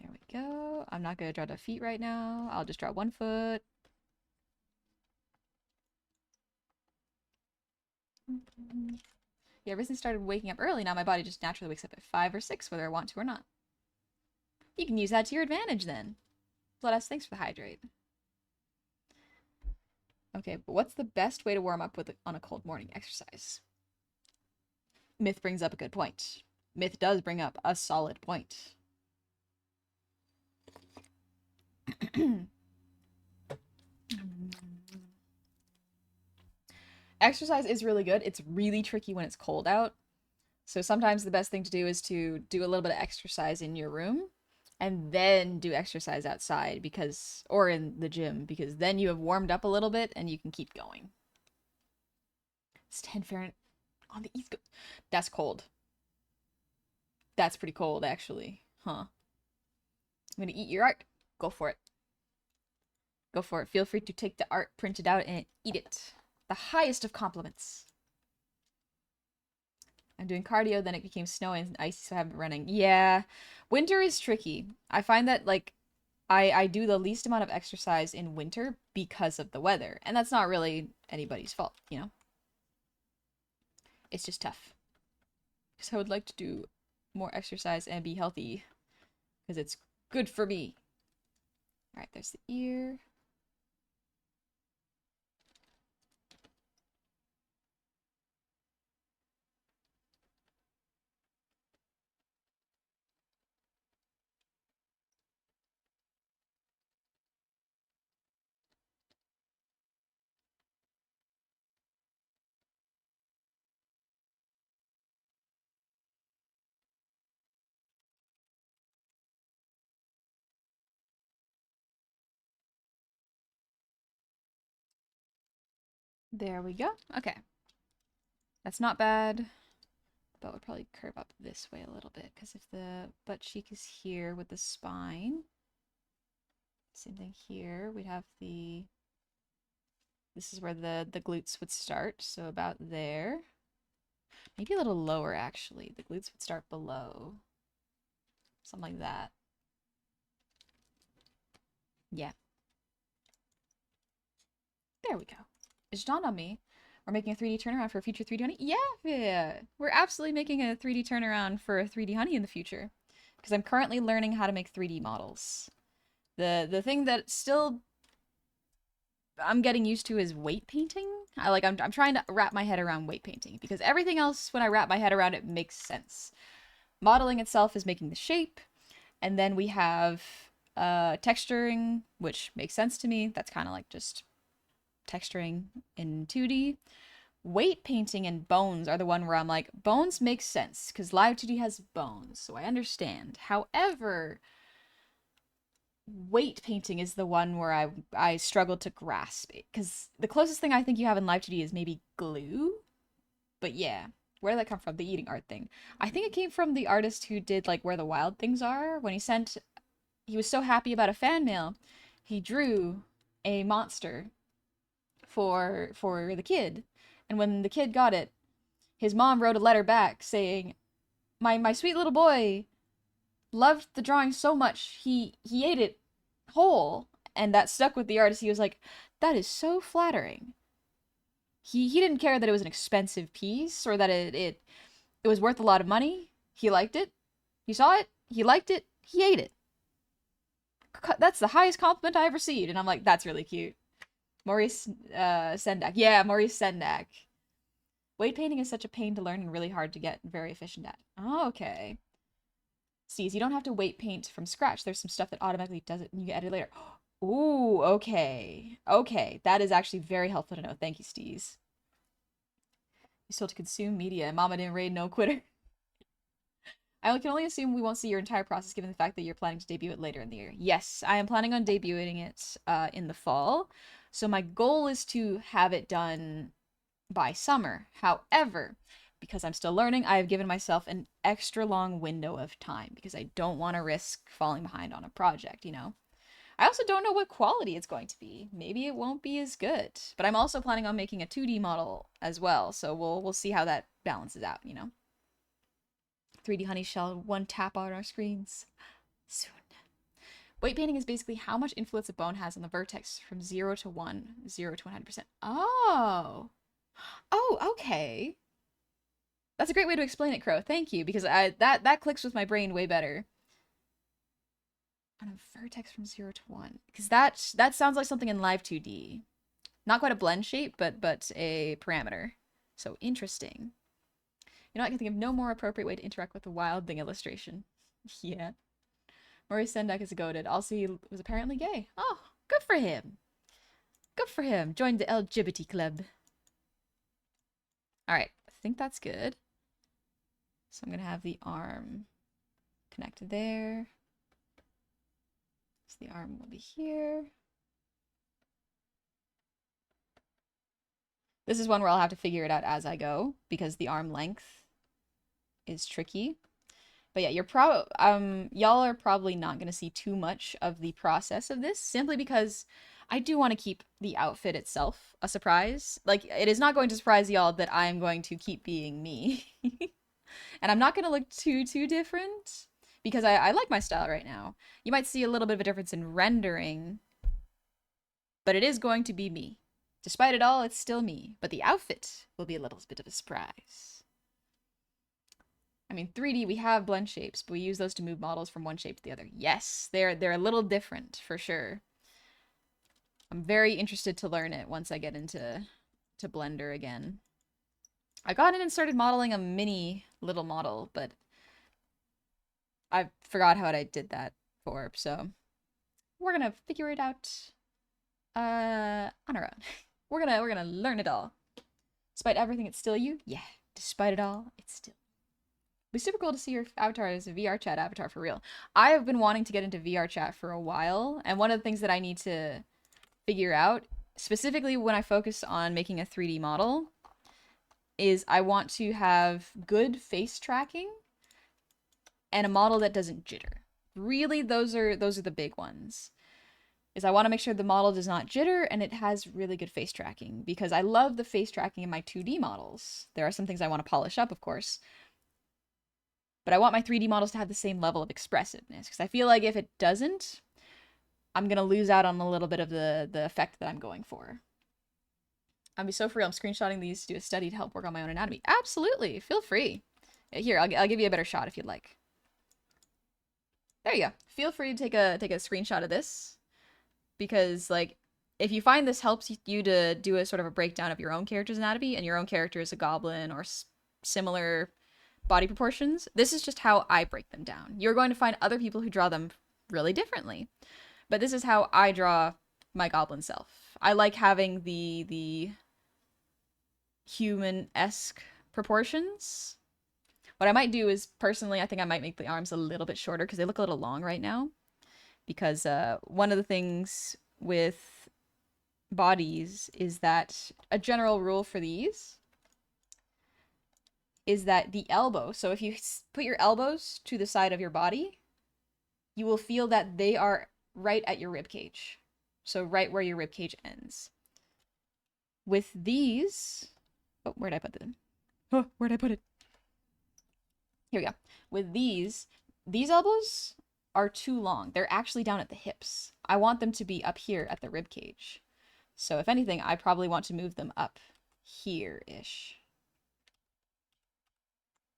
we go. I'm not gonna draw the feet right now. I'll just draw 1 foot. Yeah, ever since I started waking up early, now my body just naturally wakes up at 5 or 6, whether I want to or not. You can use that to your advantage then. Bloodhouse, thanks for the hydrate. Okay, but what's the best way to warm up on a cold morning exercise? Myth brings up a good point. Myth does bring up a solid point. Exercise is really good. It's really tricky when it's cold out. So sometimes the best thing to do is to do a little bit of exercise in your room and then do exercise outside or in the gym, because then you have warmed up a little bit and you can keep going. It's 10 Fahrenheit on the East Coast. That's cold. That's pretty cold, actually. Huh. I'm gonna eat your art. Go for it. Go for it. Feel free to take the art printed out and eat it. The highest of compliments. I'm doing cardio, then it became snowy and icy, so I haven't been running. Yeah, winter is tricky. I find that, like, I do the least amount of exercise in winter because of the weather. And that's not really anybody's fault, you know? It's just tough. Because I would like to do more exercise and be healthy because it's good for me. All right, there's the ear. There we go. Okay. That's not bad. But would probably curve up this way a little bit because if the butt cheek is here with the spine, same thing here, we'd have this is where the glutes would start, so about there. Maybe a little lower actually. The glutes would start below. Something like that. Yeah. There we go. It just dawned on me. We're making a 3D turnaround for a future 3D honey? Yeah! We're absolutely making a 3D turnaround for a 3D honey in the future. Because I'm currently learning how to make 3D models. The thing that still I'm getting used to is weight painting. I'm trying to wrap my head around weight painting because everything else when I wrap my head around it makes sense. Modeling itself is making the shape, and then we have texturing, which makes sense to me. That's kind of like just texturing in 2D. Weight painting and bones are the one where I'm like, bones makes sense because Live 2D has bones, so I understand. However, weight painting is the one where I struggle to grasp it because the closest thing I think you have in Live 2D is maybe glue. But yeah, where did that come from? The eating art thing. I think it came from the artist who did like Where the Wild Things Are. When he was so happy about a fan mail, he drew a monster for the kid, and when the kid got it, his mom wrote a letter back saying, "My sweet little boy loved the drawing so much he ate it whole," and that stuck with the artist. He was like, "That is so flattering." He didn't care that it was an expensive piece or that it was worth a lot of money. He liked it. He saw it. He liked it. He ate it. That's the highest compliment I ever received, and I'm like, that's really cute. Maurice Sendak. Yeah, Maurice Sendak. Weight painting is such a pain to learn and really hard to get very efficient at. Oh, okay. Steez, you don't have to weight paint from scratch. There's some stuff that automatically does it and you get edited later. Ooh, okay. Okay, that is actually very helpful to know. Thank you, Steez. You still to consume media. Mama didn't raid, no quitter. I can only assume we won't see your entire process given the fact that you're planning to debut it later in the year. Yes, I am planning on debuting it in the fall. So my goal is to have it done by summer. However, because I'm still learning, I have given myself an extra long window of time because I don't want to risk falling behind on a project, you know? I also don't know what quality it's going to be. Maybe it won't be as good. But I'm also planning on making a 2D model as well, so we'll see how that balances out, you know? 3D honey shell, one tap on our screens. Soon. Weight painting is basically how much influence a bone has on the vertex from 0 to 1, 0 to 100%. Oh. Oh, okay. That's a great way to explain it, Crow. Thank you, because that clicks with my brain way better. On a vertex from 0 to 1. Because that sounds like something in Live 2D. Not quite a blend shape, but a parameter. So interesting. You know, I can think of no more appropriate way to interact with the Wild Thing illustration. Yeah. Maurice Sendak is goated. Also, he was apparently gay. Oh, good for him. Good for him. Joined the LGBT club. Alright, I think that's good. So I'm going to have the arm connected there. So the arm will be here. This is one where I'll have to figure it out as I go because the arm length is tricky. But yeah, y'all are probably not going to see too much of the process of this simply because I do want to keep the outfit itself a surprise. Like, it is not going to surprise y'all that I'm going to keep being me. And I'm not going to look too different because I like my style right now. You might see a little bit of a difference in rendering, but it is going to be me. Despite it all, it's still me, but the outfit will be a little bit of a surprise. I mean, 3D, we have blend shapes, but we use those to move models from one shape to the other. Yes, they're a little different, for sure. I'm very interested to learn it once I get into Blender again. I got in and started modeling a mini little model, but I forgot how I did that for, so we're gonna figure it out on our own. we're gonna learn it all. Despite everything, it's still you? Yeah. Despite it all, it's still. It'd be super cool to see your avatar as a VR chat avatar for real. I have been wanting to get into VR chat for a while, and one of the things that I need to figure out, specifically when I focus on making a 3D model, is I want to have good face tracking and a model that doesn't jitter. Really, those are the big ones. Is I want to make sure the model does not jitter and it has really good face tracking, because I love the face tracking in my 2D models. There are some things I want to polish up, of course, but I want my 3D models to have the same level of expressiveness, because I feel like if it doesn't, I'm going to lose out on a little bit of the effect that I'm going for. I'll be so free. I'm screenshotting these to do a study to help work on my own anatomy. Absolutely. Feel free. Here, I'll give you a better shot if you'd like. There you go. Feel free to take a screenshot of this, because like if you find this helps you to do a sort of a breakdown of your own character's anatomy and your own character is a goblin or similar body proportions, this is just how I break them down. You're going to find other people who draw them really differently, but this is how I draw my goblin self. I like having the human-esque proportions. What I might do is, personally, I think I might make the arms a little bit shorter because they look a little long right now. Because one of the things with bodies is that a general rule for these is that the elbow, so if you put your elbows to the side of your body, you will feel that they are right at your rib cage. So right where your rib cage ends. With these, oh, where'd I put them? Oh, where'd I put it? Here we go. With these elbows are too long. They're actually down at the hips. I want them to be up here at the rib cage. So if anything, I probably want to move them up here-ish.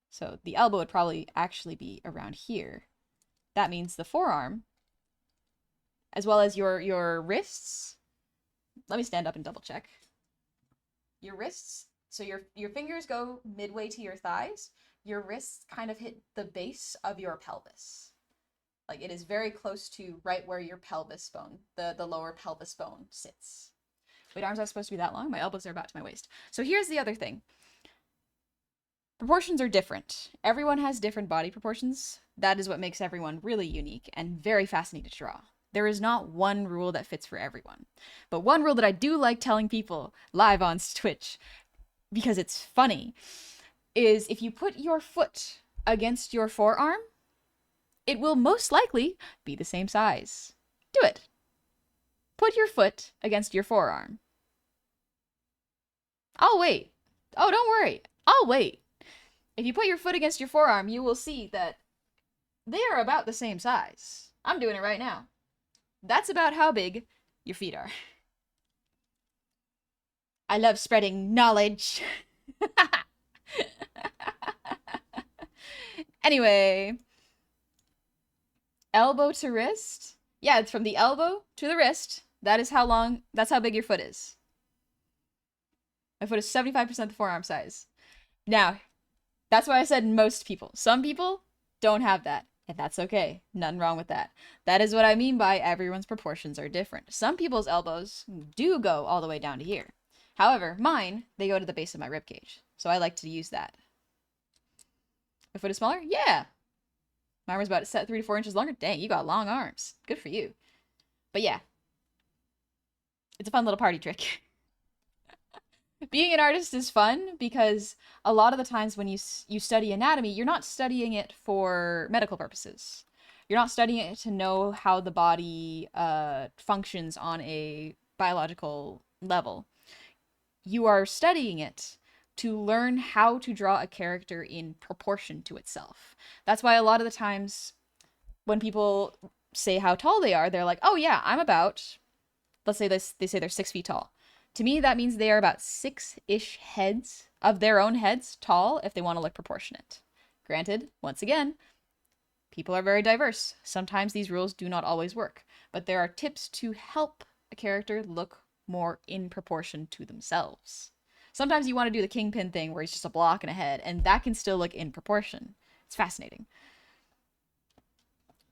So the elbow would probably actually be around here. That means the forearm, as well as your wrists. Let me stand up and double check. Your wrists, so your fingers go midway to your thighs. Your wrists kind of hit the base of your pelvis. Like it is very close to right where your pelvis bone, the lower pelvis bone sits. Wait, arms aren't supposed to be that long? My elbows are about to my waist. So here's the other thing. Proportions are different. Everyone has different body proportions. That is what makes everyone really unique and very fascinating to draw. There is not one rule that fits for everyone. But one rule that I do like telling people live on Twitch, because it's funny, is if you put your foot against your forearm, it will most likely be the same size. Do it. Put your foot against your forearm. I'll wait. Oh, don't worry. I'll wait. If you put your foot against your forearm, you will see that they are about the same size. I'm doing it right now. That's about how big your feet are. I love spreading knowledge. Anyway, elbow to wrist. Yeah, it's from the elbow to the wrist. That's how big your foot is. My foot is 75% the forearm size. Now, that's why I said most people. Some people don't have that, and that's okay. Nothing wrong with that. That is what I mean by everyone's proportions are different. Some people's elbows do go all the way down to here. However, mine, they go to the base of my ribcage. So I like to use that. My foot is smaller? Yeah. My arm is about 3 to 4 inches longer. Dang, you got long arms. Good for you. But yeah. It's a fun little party trick. Being an artist is fun because a lot of the times when you study anatomy, you're not studying it for medical purposes. You're not studying it to know how the body functions on a biological level. You are studying it to learn how to draw a character in proportion to itself. That's why a lot of the times when people say how tall they are, they're like, oh yeah, I'm about, let's say this, they say they're 6 feet tall. To me, that means they are about 6-ish heads of their own heads tall if they want to look proportionate. Granted, once again, people are very diverse. Sometimes these rules do not always work, but there are tips to help a character look more in proportion to themselves. Sometimes you want to do the kingpin thing where he's just a block and a head, and that can still look in proportion. It's fascinating.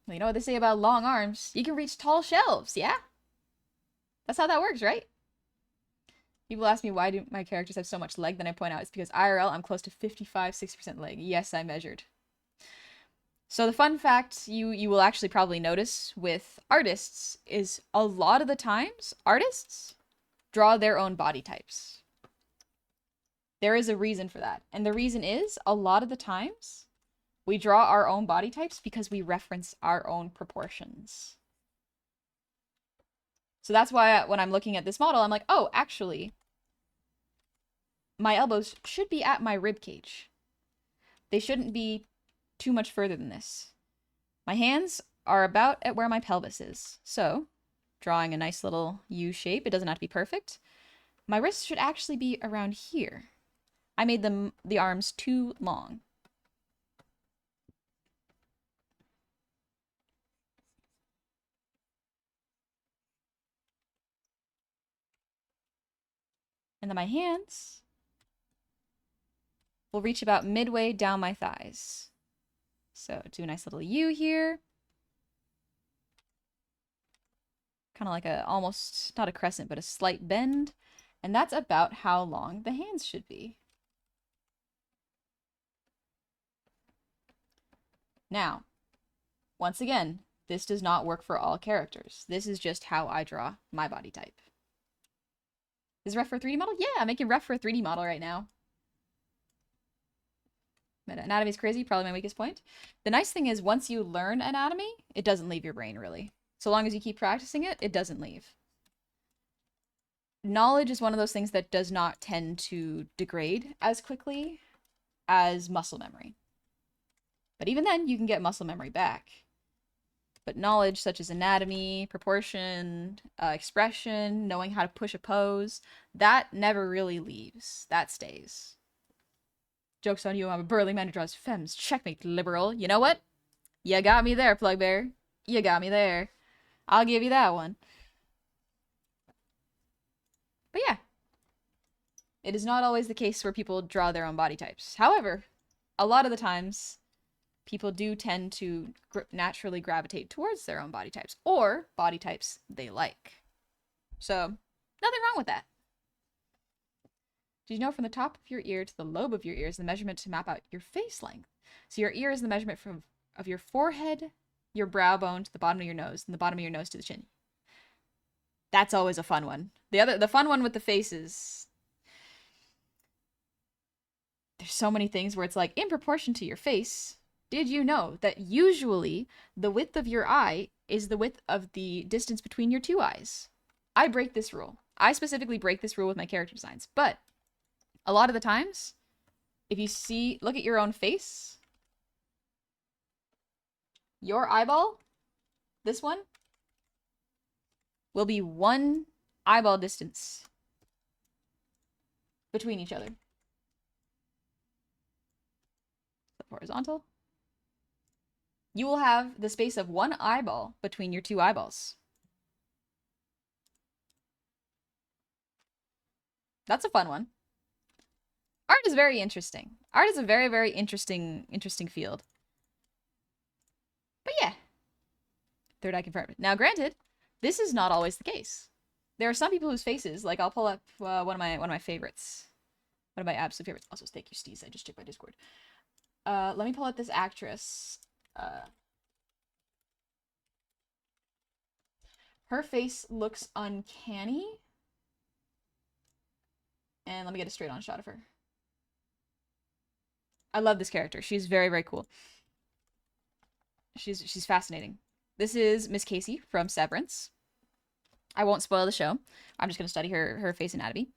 Well, you know what they say about long arms? You can reach tall shelves, yeah? That's how that works, right? People ask me why do my characters have so much leg, then I point out it's because IRL I'm close to 55-60% leg. Yes, I measured. So the fun fact you will actually probably notice with artists is a lot of the times artists draw their own body types. There is a reason for that. And the reason is a lot of the times we draw our own body types because we reference our own proportions. So that's why when I'm looking at this model, I'm like, oh, actually, my elbows should be at my rib cage. They shouldn't be too much further than this. My hands are about at where my pelvis is. So, drawing a nice little U shape, it doesn't have to be perfect. My wrists should actually be around here. I made the arms too long. And then my hands will reach about midway down my thighs. So do a nice little U here. Kind of like a, almost, not a crescent, but a slight bend. And that's about how long the hands should be. Now, once again, this does not work for all characters. This is just how I draw my body type. Is ref for a 3D model? Yeah, I'm making ref for a 3D model right now. Anatomy is crazy, probably my weakest point. The nice thing is once you learn anatomy, it doesn't leave your brain, really. So long as you keep practicing it, it doesn't leave. Knowledge is one of those things that does not tend to degrade as quickly as muscle memory. But even then, you can get muscle memory back. But knowledge such as anatomy, proportion, expression, knowing how to push a pose, that never really leaves. That stays. Joke's on you, I'm a burly man who draws femmes. Checkmate, liberal. You know what? You got me there, Plugbear. You got me there. I'll give you that one. But yeah. It is not always the case where people draw their own body types. However, a lot of the times, people do tend to naturally gravitate towards their own body types, or body types they like. So, nothing wrong with that. Did you know from the top of your ear to the lobe of your ear is the measurement to map out your face length? So your ear is the measurement of your forehead, your brow bone to the bottom of your nose, and the bottom of your nose to the chin. That's always a fun one. The fun one with the faces. There's so many things where it's like, in proportion to your face, did you know that usually the width of your eye is the width of the distance between your two eyes? I break this rule. I specifically break this rule with my character designs, but a lot of the times, if you see, look at your own face, your eyeball, this one, will be one eyeball distance between each other. Horizontal. You will have the space of one eyeball between your two eyeballs. That's a fun one. Art is very interesting. Art is a very, very interesting field. But yeah. Third eye confirmed. Now, granted, this is not always the case. There are some people whose faces, like I'll pull up one of my favorites. One of my absolute favorites. Also, thank you, Steez. I just checked my Discord. Let me pull out this actress. Her face looks uncanny. And let me get a straight on shot of her. I love this character. She's very, very cool. She's fascinating. This is Miss Casey from Severance. I won't spoil the show. I'm just going to study her face anatomy.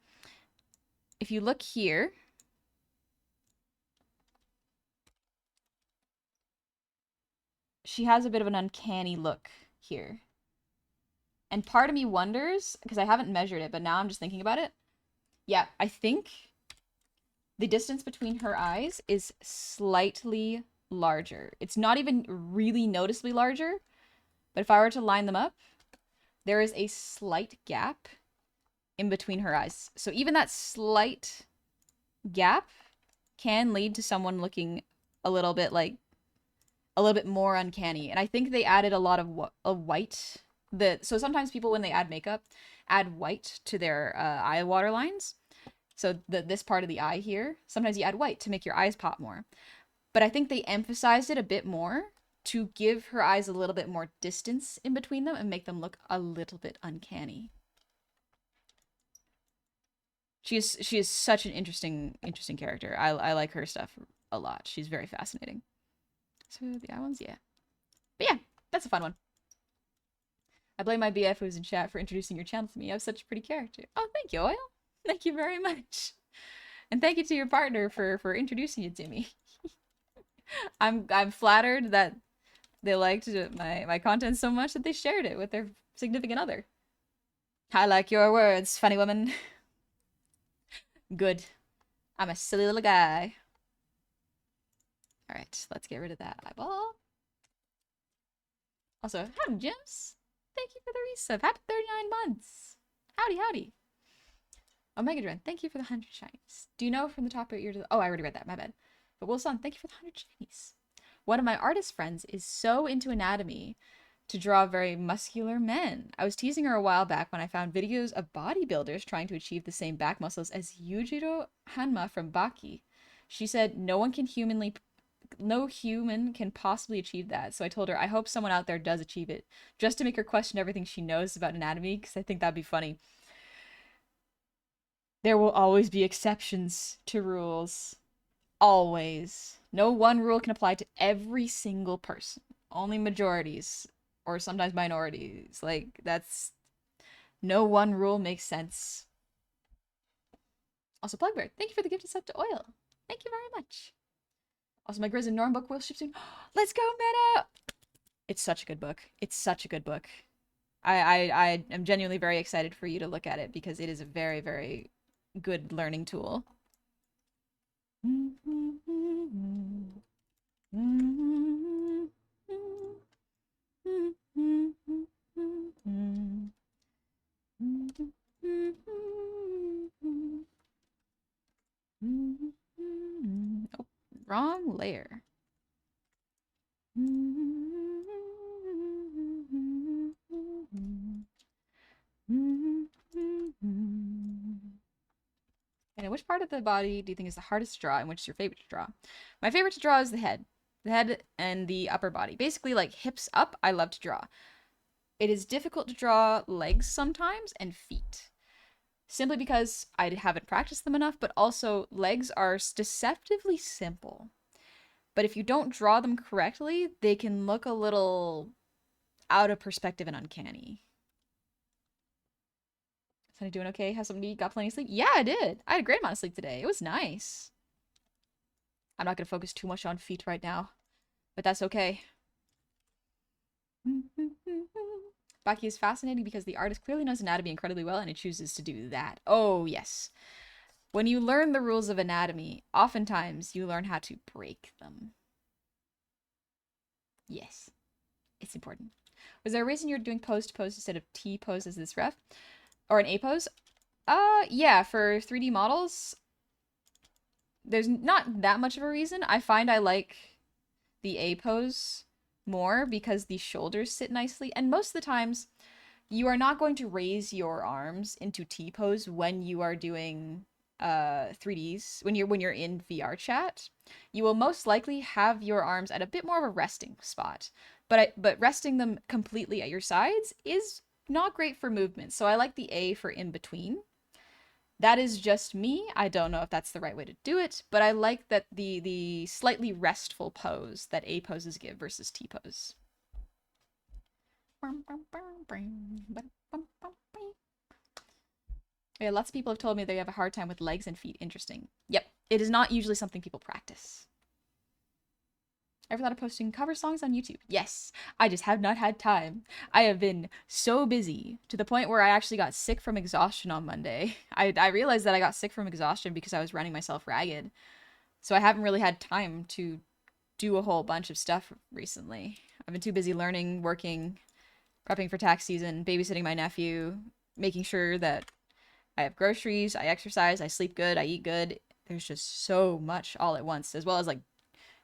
If you look here, she has a bit of an uncanny look here. And part of me wonders, because I haven't measured it, but now I'm just thinking about it. Yeah, I think the distance between her eyes is slightly larger. It's not even really noticeably larger, but if I were to line them up, there is a slight gap in between her eyes. So even that slight gap can lead to someone looking a little bit more uncanny. And I think they added a lot of white. So sometimes people, when they add makeup, add white to their eye water lines. So this part of the eye here, sometimes you add white to make your eyes pop more. But I think they emphasized it a bit more to give her eyes a little bit more distance in between them and make them look a little bit uncanny. She is such an interesting character. I like her stuff a lot. She's very fascinating. So the eye ones, yeah. But yeah, that's a fun one. I blame my BF who was in chat for introducing your channel to me. I have such a pretty character. Oh, thank you, Oil. Thank you very much. And thank you to your partner for introducing it to me. I'm flattered that they liked my content so much that they shared it with their significant other. I like your words, funny woman. Good. I'm a silly little guy. Alright, let's get rid of that eyeball. Also, howdy, Gems. Thank you for the resub. Happy 39 months. Howdy, howdy. Omega Dren, thank you for the 100 shinies. Do you know from the top of your... Oh, I already read that. My bad. But Wilson, thank you for the 100 shinies. One of my artist friends is so into anatomy to draw very muscular men. I was teasing her a while back when I found videos of bodybuilders trying to achieve the same back muscles as Yujiro Hanma from Baki. She said no human can possibly achieve that. So I told her I hope someone out there does achieve it, just to make her question everything she knows about anatomy, because I think that'd be funny. There will always be exceptions to rules. Always. No one rule can apply to every single person. Only majorities, or sometimes minorities. Like, that's... No one rule makes sense. Also, Plugbird, thank you for the gift of sub to Oil. Thank you very much. Also, my Grizz and Norm book will ship soon. Let's go, Meta! It's such a good book. It's such a good book. I am genuinely very excited for you to look at it because it is a very, very good learning tool. Oh, wrong layer. And which part of the body do you think is the hardest to draw and which is your favorite to draw? My favorite to draw is the head. The head and the upper body. Basically, like, hips up, I love to draw. It is difficult to draw legs sometimes and feet. Simply because I haven't practiced them enough, but also legs are deceptively simple. But if you don't draw them correctly, they can look a little out of perspective and uncanny. Sunny doing okay? Have something to eat? Got plenty of sleep? Yeah, I did. I had a great amount of sleep today. It was nice. I'm not going to focus too much on feet right now, but that's okay. Baki is fascinating because the artist clearly knows anatomy incredibly well and it chooses to do that. Oh, yes. When you learn the rules of anatomy, oftentimes you learn how to break them. Yes. It's important. Was there a reason you're doing pose to pose instead of T pose as this ref? Or an A pose? Yeah, for 3D models, there's not that much of a reason. I find I like the A pose more because the shoulders sit nicely. And most of the times, you are not going to raise your arms into T pose when you are doing 3Ds, when you're in VR chat. You will most likely have your arms at a bit more of a resting spot. But resting them completely at your sides is not great for movement. So I like the A for in between. That is just me. I don't know if that's the right way to do it, but I like that the slightly restful pose that A poses give versus T pose. Yeah, lots of people have told me they have a hard time with legs and feet. Interesting. Yep. It is not usually something people practice. Ever thought of posting cover songs on YouTube? Yes, I just have not had time. I have been so busy to the point where I actually got sick from exhaustion on Monday. I realized that I got sick from exhaustion because I was running myself ragged. So I haven't really had time to do a whole bunch of stuff recently. I've been too busy learning, working, prepping for tax season, babysitting my nephew, making sure that I have groceries, I exercise, I sleep good, I eat good. There's just so much all at once, as well as like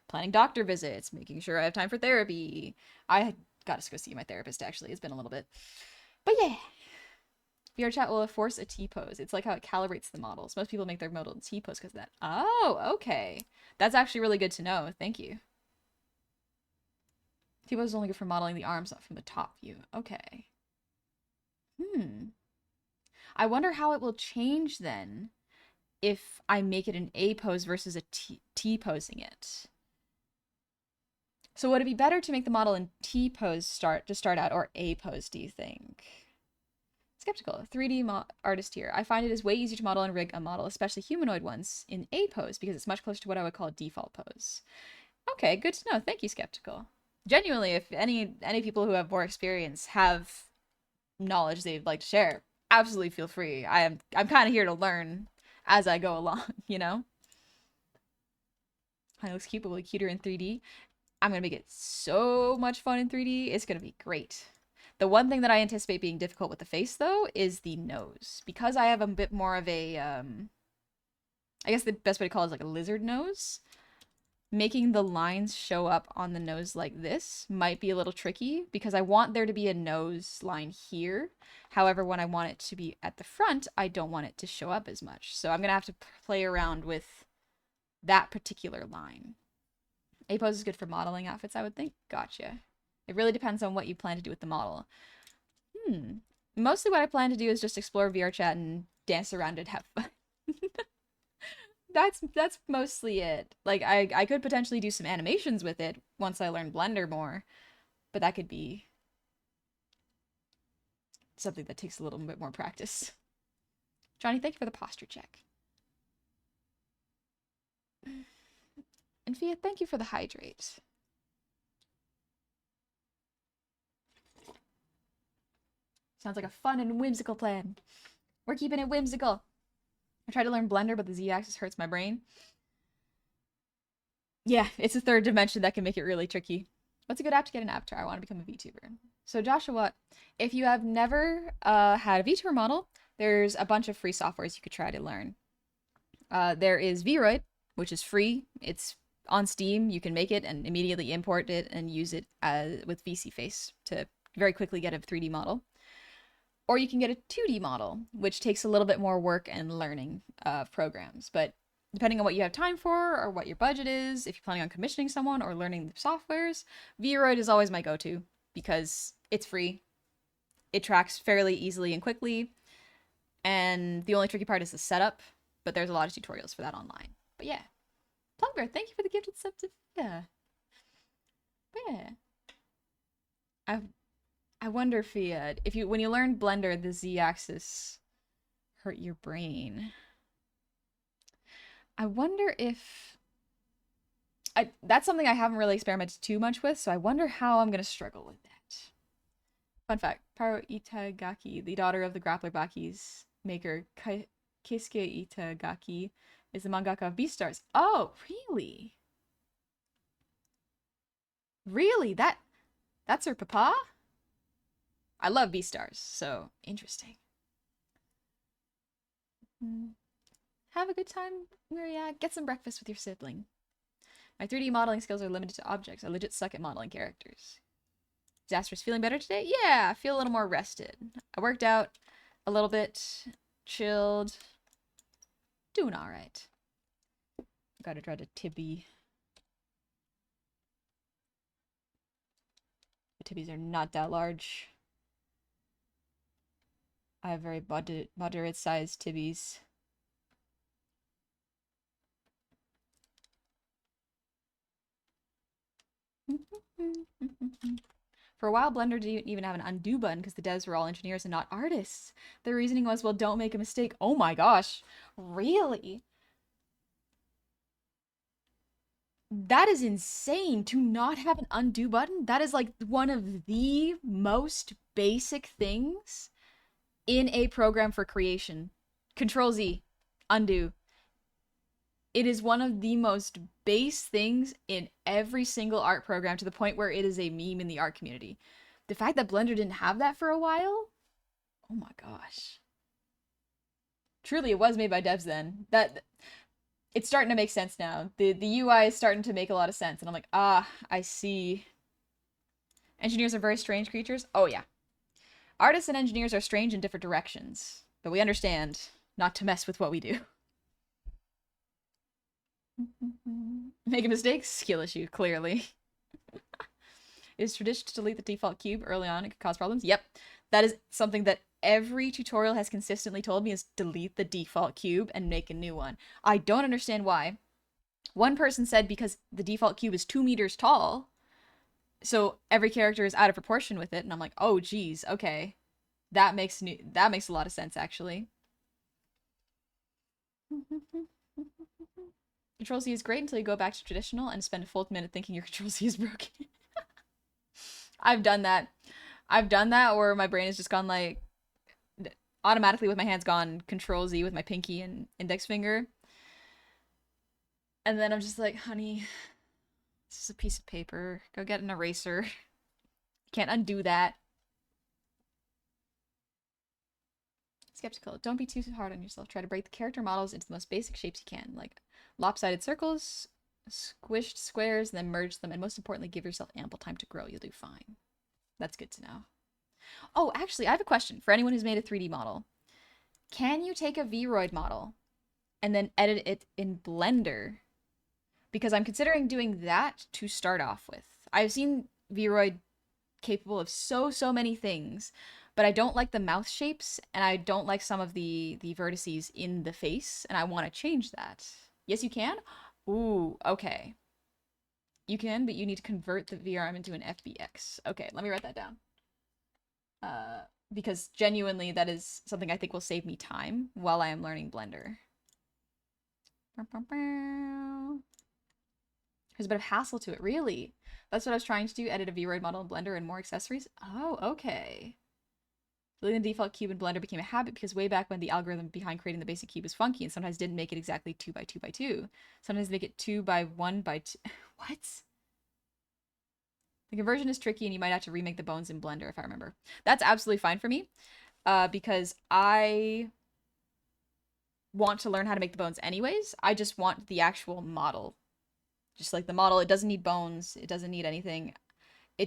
planning doctor visits, making sure I have time for therapy. I got to go see my therapist actually. It's been a little bit. But yeah. VR chat will force a T-pose. It's like how it calibrates the models. Most people make their model T-pose because of that. Oh, okay. That's actually really good to know. Thank you. T-pose is only good for modeling the arms, not from the top view. Okay. I wonder how it will change then if I make it an A pose versus a T-posing it. So would it be better to make the model in T pose to start out or A pose, do you think? Skeptical. 3D artist here. I find it is way easier to model and rig a model, especially humanoid ones, in A pose because it's much closer to what I would call a default pose. Okay, good to know. Thank you, Skeptical. Genuinely, if any people who have more experience have knowledge they'd like to share, absolutely feel free. I'm kind of here to learn as I go along, you know? It looks cute, but will be cuter in 3D. I'm gonna make it so much fun in 3D. It's gonna be great. The one thing that I anticipate being difficult with the face, though, is the nose. Because I have a bit more of a, I guess the best way to call it is like a lizard nose. Making the lines show up on the nose like this might be a little tricky because I want there to be a nose line here. However, when I want it to be at the front, I don't want it to show up as much. So I'm gonna have to play around with that particular line. A pose is good for modeling outfits, I would think. Gotcha. It really depends on what you plan to do with the model. Mostly what I plan to do is just explore VR chat and dance around it, have fun. That's mostly it. Like, I could potentially do some animations with it once I learn Blender more, but that could be something that takes a little bit more practice. Johnny, thank you for the posture check. And Fia, thank you for the hydrate. Sounds like a fun and whimsical plan. We're keeping it whimsical. I tried to learn Blender, but the Z-axis hurts my brain. Yeah, it's a third dimension that can make it really tricky. What's a good app to get an avatar? I want to become a VTuber. So Joshua, if you have never had a VTuber model, there's a bunch of free softwares you could try to learn. There is Vroid, which is free. It's on Steam. You can make it and immediately import it and use it with VSeeFace to very quickly get a 3D model. Or you can get a 2D model, which takes a little bit more work and learning of programs. But depending on what you have time for or what your budget is, if you're planning on commissioning someone or learning the softwares, Vroid is always my go-to because it's free. It tracks fairly easily and quickly. And the only tricky part is the setup, but there's a lot of tutorials for that online. But yeah. Plumbear, thank you for the gifted sub to yeah. But yeah. I wonder, Fia, if when you learn Blender, the Z-axis hurt your brain. I wonder if that's something I haven't really experimented too much with, so I wonder how I'm gonna struggle with that. Fun fact: Paro Itagaki, the daughter of the Grappler Baki's maker Keisuke Itagaki, is the mangaka of Beastars. Oh, really? Really? That's her papa? I love Beastars, so interesting. Have a good time where you at. Get some breakfast with your sibling. My 3D modeling skills are limited to objects. I legit suck at modeling characters. Disastrous, feeling better today? Yeah, I feel a little more rested. I worked out a little bit, chilled, doing all right. Gotta try to tibby. The tibbies are not that large. I have very moderate sized tibbies. For a while, Blender didn't even have an undo button because the devs were all engineers and not artists. The reasoning was, well, don't make a mistake. Oh my gosh. Really? That is insane to not have an undo button. That is like one of the most basic things in a program for creation. Control Z, undo. It is one of the most base things in every single art program to the point where it is a meme in the art community. The fact that Blender didn't have that for a while, oh my gosh. Truly, it was made by devs then. That it's starting to make sense now. The UI is starting to make a lot of sense, and I'm like, ah, I see. Engineers are very strange creatures. Oh yeah, artists and engineers are strange in different directions, but we understand not to mess with what we do. Make a mistake, skill issue, clearly. Is tradition to delete the default cube early on, it could cause problems? Yep. That is something that every tutorial has consistently told me, is delete the default cube and make a new one. I don't understand why. One person said because the default cube is 2 meters tall, so every character is out of proportion with it, and I'm like, oh geez, okay. That makes a lot of sense, actually. Control Z is great until you go back to traditional and spend a full minute thinking your Control Z is broken. I've done that. I've done that where my brain has just gone like automatically with my hands gone Control Z with my pinky and index finger. And then I'm just like, honey, this is a piece of paper. Go get an eraser. You can't undo that. Skeptical. Don't be too hard on yourself. Try to break the character models into the most basic shapes you can, like lopsided circles, squished squares, and then merge them. And most importantly, give yourself ample time to grow. You'll do fine. That's good to know. Oh, actually, I have a question for anyone who's made a 3D model. Can you take a Vroid model and then edit it in Blender? Because I'm considering doing that to start off with. I've seen Vroid capable of so many things, but I don't like the mouth shapes, and I don't like some of the vertices in the face, and I want to change that. Yes, you can? Ooh, okay. You can, but you need to convert the VRM into an FBX. Okay, let me write that down. Because genuinely, that is something I think will save me time while I am learning Blender. There's a bit of hassle to it, really. That's what I was trying to do, edit a Vroid model in Blender and more accessories. Oh, okay. Deleting the default cube in Blender became a habit because way back when the algorithm behind creating the basic cube was funky and sometimes didn't make it exactly 2 by 2 by 2. Sometimes make it 2 by 1 by 2. What? The conversion is tricky and you might have to remake the bones in Blender if I remember. That's absolutely fine for me because I want to learn how to make the bones anyways. I just want the actual model. Just like the model, it doesn't need bones. It doesn't need anything.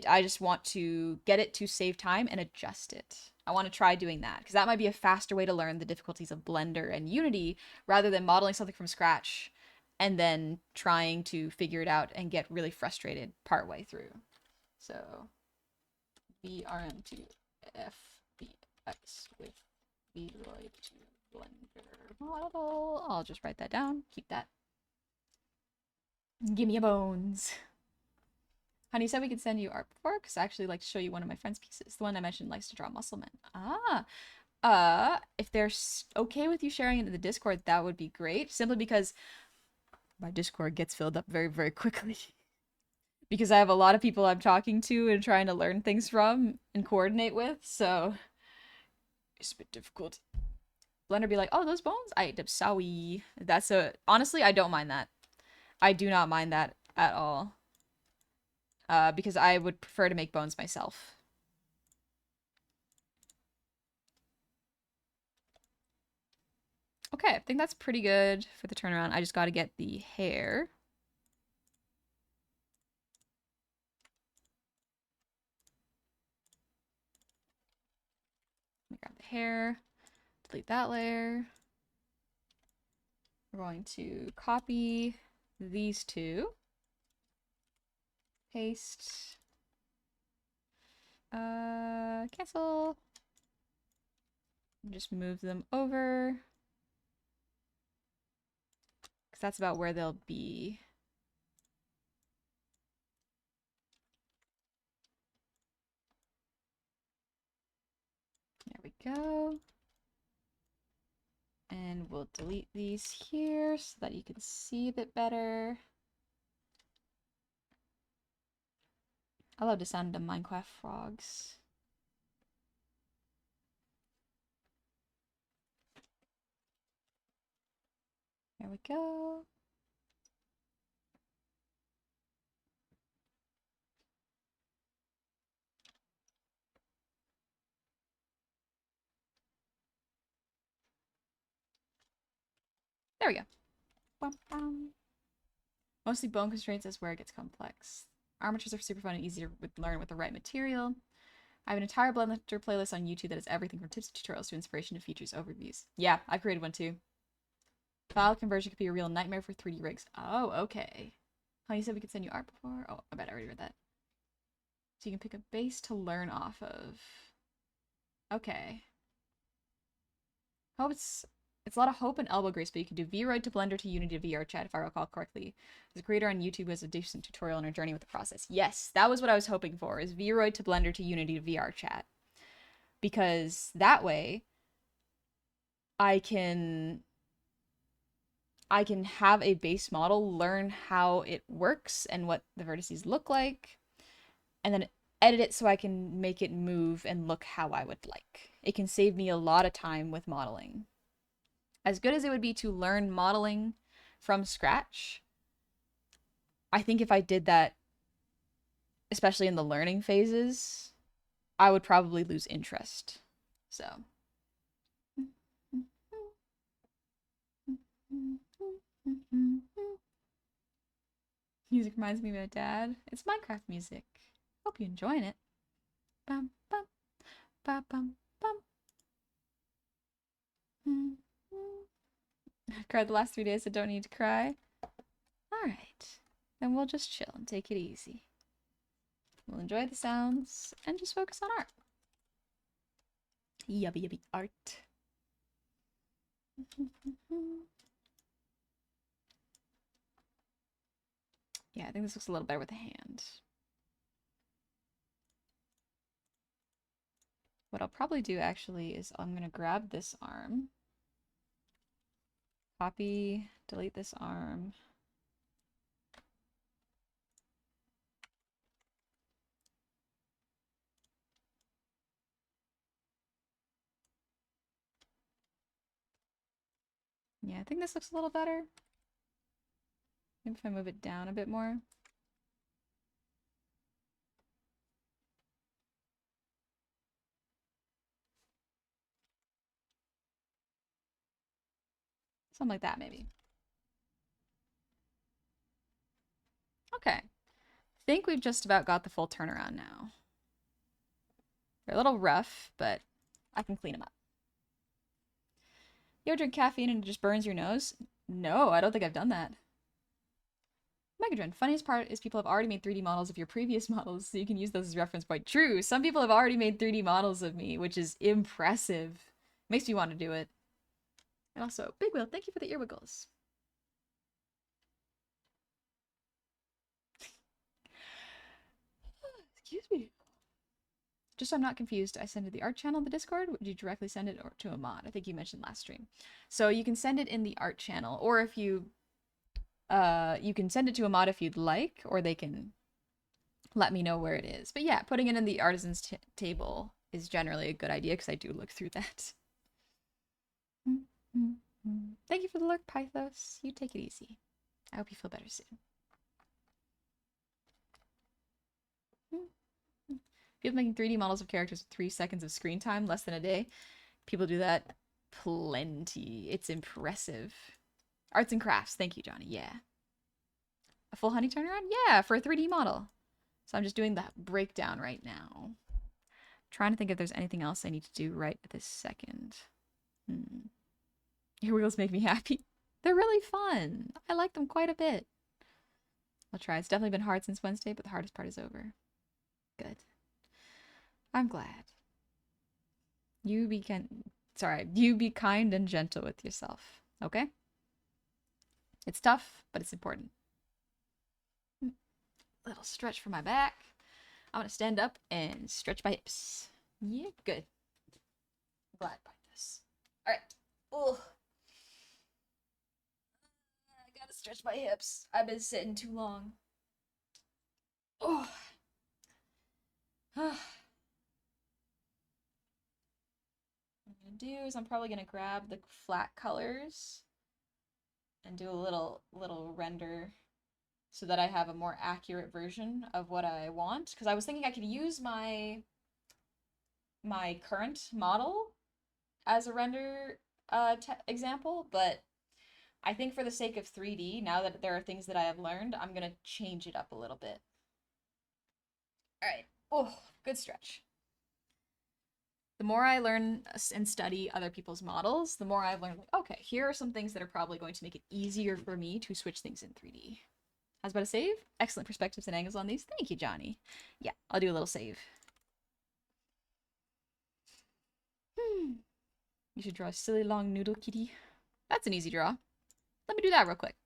I just want to get it to save time and adjust it. I want to try doing that because that might be a faster way to learn the difficulties of Blender and Unity rather than modeling something from scratch and then trying to figure it out and get really frustrated partway through. So VRM to FBX with Vroid to Blender model. I'll just write that down. Keep that. Give me a bones. Honey said we could send you art before because I actually like to show you one of my friend's pieces. The one I mentioned likes to draw muscle men. If they're okay with you sharing it in the Discord, that would be great. Simply because my Discord gets filled up very, very quickly. Because I have a lot of people I'm talking to and trying to learn things from and coordinate with, so it's a bit difficult. Blender be like, oh, those bones? I ate sorry. Honestly, I don't mind that. I do not mind that at all. Because I would prefer to make bones myself. Okay, I think that's pretty good for the turnaround. I just got to get the hair. Let me grab the hair, delete that layer. We're going to copy these two. Paste. Cancel. Just move them over. Because that's about where they'll be. There we go. And we'll delete these here so that you can see a bit better. I love the sound of Minecraft frogs. There we go. There we go. Bum, bum. Mostly bone constraints is where it gets complex. Armatures are super fun and easy to learn with the right material. I have an entire Blender playlist on YouTube that has everything from tips to tutorials to inspiration to features overviews. Yeah, I created one too. File conversion could be a real nightmare for 3D rigs. Oh, okay. Oh, you said we could send you art before? Oh, I bet I already read that. So you can pick a base to learn off of. Okay. Hope it's a lot of hope and elbow grease, but you can do VRoid to Blender to Unity to VRChat if I recall correctly. There's a creator on YouTube who has a decent tutorial on her journey with the process. Yes, that was what I was hoping for, is VRoid to Blender to Unity to VRChat. Because that way I can have a base model, learn how it works and what the vertices look like, and then edit it so I can make it move and look how I would like. It can save me a lot of time with modeling. As good as it would be to learn modeling from scratch, I think if I did that, especially in the learning phases, I would probably lose interest. So. Music reminds me of my dad. It's Minecraft music. Hope you're enjoying it. Bum, bum, ba, bum, bum. I cried the last 3 days, so don't need to cry. Alright. Then we'll just chill and take it easy. We'll enjoy the sounds and just focus on art. Yubby yubby art. Yeah, I think this looks a little better with the hand. What I'll probably do actually is I'm going to grab this arm, copy, delete this arm. Yeah, I think this looks a little better. Maybe if I move it down a bit more. Something like that, maybe. Okay. I think we've just about got the full turnaround now. They're a little rough, but I can clean them up. You ever drink caffeine and it just burns your nose? No, I don't think I've done that. Megadren, funniest part is people have already made 3D models of your previous models, so you can use those as reference point. True, some people have already made 3D models of me, which is impressive. Makes me want to do it. And also, Big Wheel, thank you for the earwiggles. Excuse me. Just so I'm not confused, I send it to the art channel, the Discord. Would you directly send it to a mod? I think you mentioned last stream. So you can send it in the art channel, or if you can send it to a mod if you'd like, or they can let me know where it is. But yeah, putting it in the artisans table is generally a good idea because I do look through that. Thank you for the lurk, Pythos. You take it easy. I hope you feel better soon. People making 3D models of characters with 3 seconds of screen time, less than a day. People do that plenty. It's impressive. Arts and crafts. Thank you, Johnny. Yeah. A full honey turnaround? Yeah, for a 3D model. So I'm just doing that breakdown right now. Trying to think if there's anything else I need to do right at this second. Your wheels make me happy. They're really fun. I like them quite a bit. I'll try. It's definitely been hard since Wednesday, but the hardest part is over. Good. I'm glad. You be kind and gentle with yourself, okay? It's tough, but it's important. Little stretch for my back. I'm gonna stand up and stretch my hips. Yeah, good. Glad about this. All right. Oh, I gotta stretch my hips. I've been sitting too long. Oh. do is I'm probably gonna grab the flat colors and do a little render so that I have a more accurate version of what I want. Because I was thinking I could use my current model as a render example, but I think for the sake of 3D, now that there are things that I have learned, I'm gonna change it up a little bit. All right. Oh, good stretch. The more I learn and study other people's models, the more I've learned, like, okay, here are some things that are probably going to make it easier for me to switch things in 3D. I was about to save. Excellent perspectives and angles on these. Thank you, Johnny. Yeah, I'll do a little save. You should draw a silly long noodle kitty. That's an easy draw. Let me do that real quick.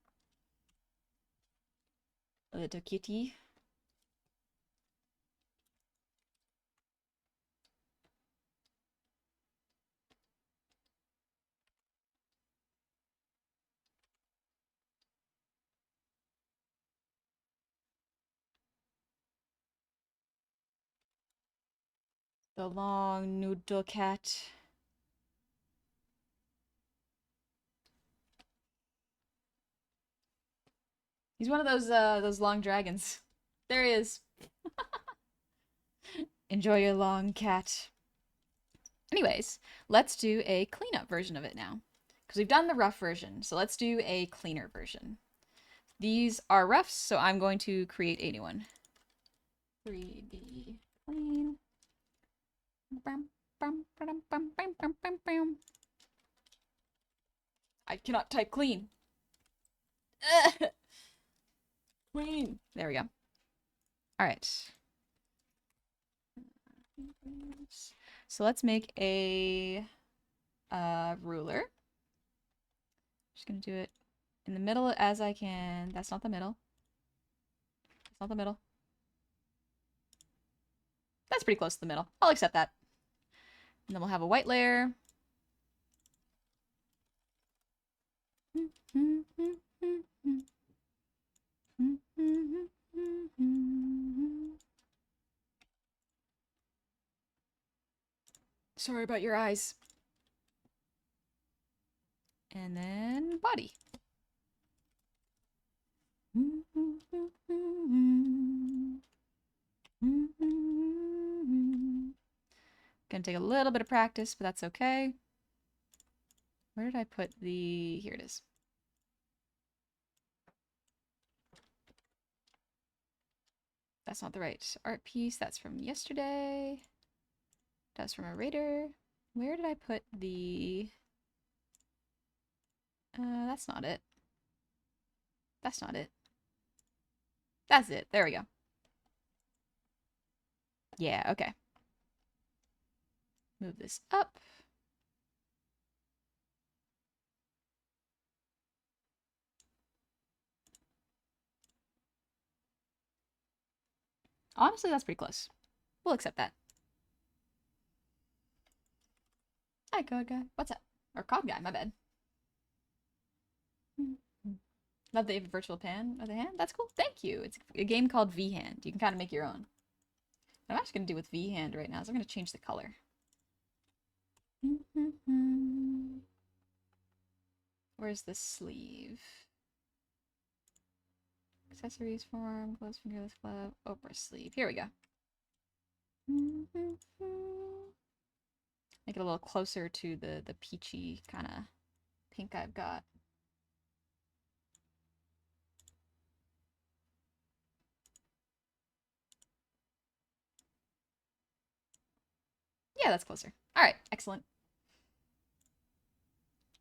A little kitty. The long noodle cat. He's one of those long dragons. There he is. Enjoy your long cat. Anyways, let's do a cleanup version of it now. Because we've done the rough version, so let's do a cleaner version. These are roughs, so I'm going to create a new one. 3D clean. I cannot type clean. Clean. There we go. All right. So let's make a ruler. Just gonna do it in the middle as I can. That's not the middle. That's not the middle. That's pretty close to the middle. I'll accept that. And then we'll have a white layer. Sorry about your eyes. And then body. Gonna take a little bit of practice, but that's okay. Where did I put the... Here it is. That's not the right art piece. That's from yesterday. That's from a raider. Where did I put the... that's not it. That's not it. That's it. There we go. Yeah, okay. Move this up. Honestly, that's pretty close. We'll accept that. Hi, code guy. What's up? Or cod guy, my bad. Love the virtual pan of the hand. That's cool. Thank you. It's a game called V-Hand. You can kind of make your own. What I'm actually going to do with V-Hand right now is I'm going to change the color. Where's the sleeve? Accessories, form, clothes, fingerless glove, Oprah sleeve. Here we go. Make it a little closer to the peachy kind of pink I've got. Yeah, that's closer. All right, excellent.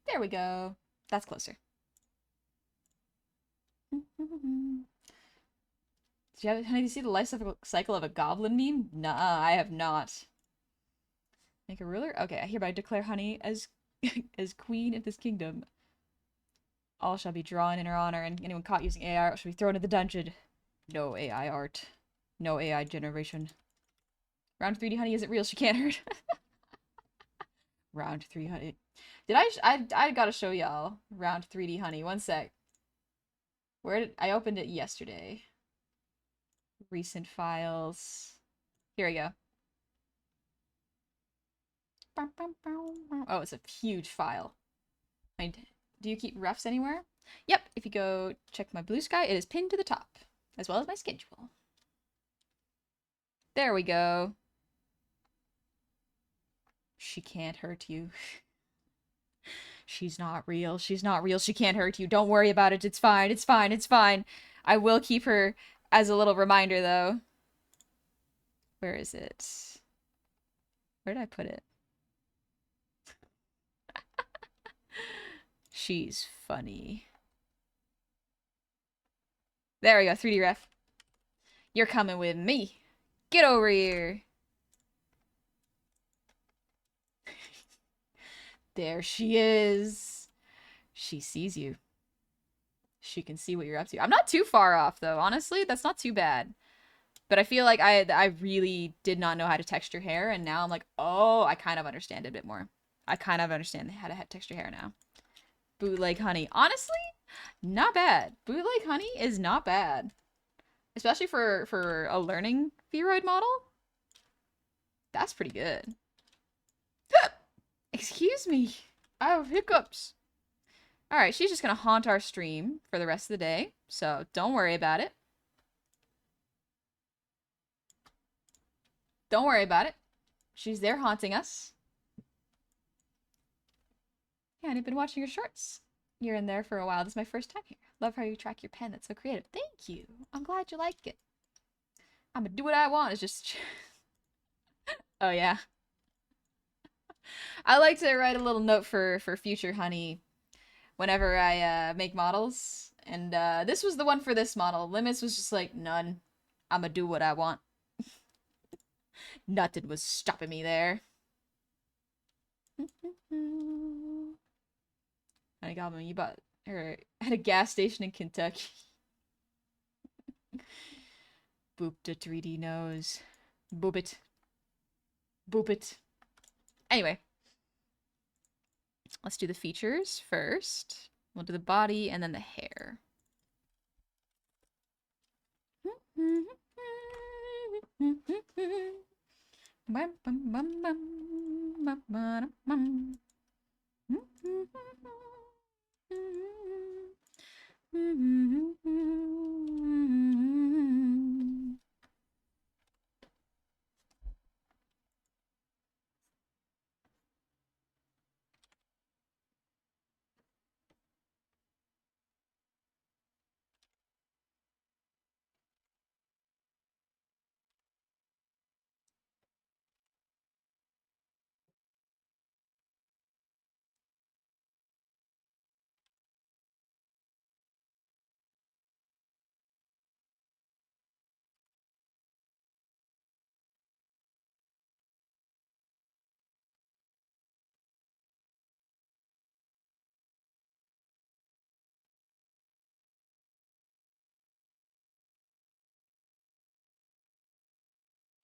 There we go. That's closer. Have you seen the life cycle of a goblin meme? Nah, I have not. Make a ruler? Okay, I hereby declare Honey as as queen of this kingdom. All shall be drawn in her honor, and anyone caught using AI art shall be thrown into the dungeon. No AI art. No AI generation. Round 3D Honey isn't real, she can't hurt. Round 3 Honey. Did I gotta show y'all Round 3D Honey. One sec. Where did I opened it yesterday? Recent files. Here we go. Oh, it's a huge file. Do you keep refs anywhere? Yep, if you go check my blue sky, it is pinned to the top, as well as my schedule. There we go. She can't hurt you. She's not real. She's not real. She can't hurt you. Don't worry about it. It's fine. It's fine. It's fine. I will keep her as a little reminder, though. Where is it? Where did I put it? She's funny. There we go. 3D ref. You're coming with me. Get over here. There she is. She sees you. She can see what you're up to. I'm not too far off, though. Honestly, that's not too bad. But I feel like I really did not know how to texture hair, and now I'm like, oh, I kind of understand it a bit more. I kind of understand how to texture hair now. Bootleg honey. Honestly, not bad. Bootleg honey is not bad. Especially for a learning Fearoid model. That's pretty good. Excuse me. I have hiccups. Alright, she's just gonna haunt our stream for the rest of the day. So don't worry about it. Don't worry about it. She's there haunting us. Yeah, and I've been watching your shorts. You're in there for a while. This is my first time here. Love how you track your pen. That's so creative. Thank you. I'm glad you like it. I'm gonna do what I want. It's just... Oh, yeah. I like to write a little note for future honey whenever I make models. And this was the one for this model. Limits was just like, none. I'm gonna do what I want. Nothing was stopping me there. Honey Goblin, you bought her at a gas station in Kentucky. Boop the 3D nose. Boop it. Boop it. Anyway. Let's do the features first. We'll do the body and then the hair.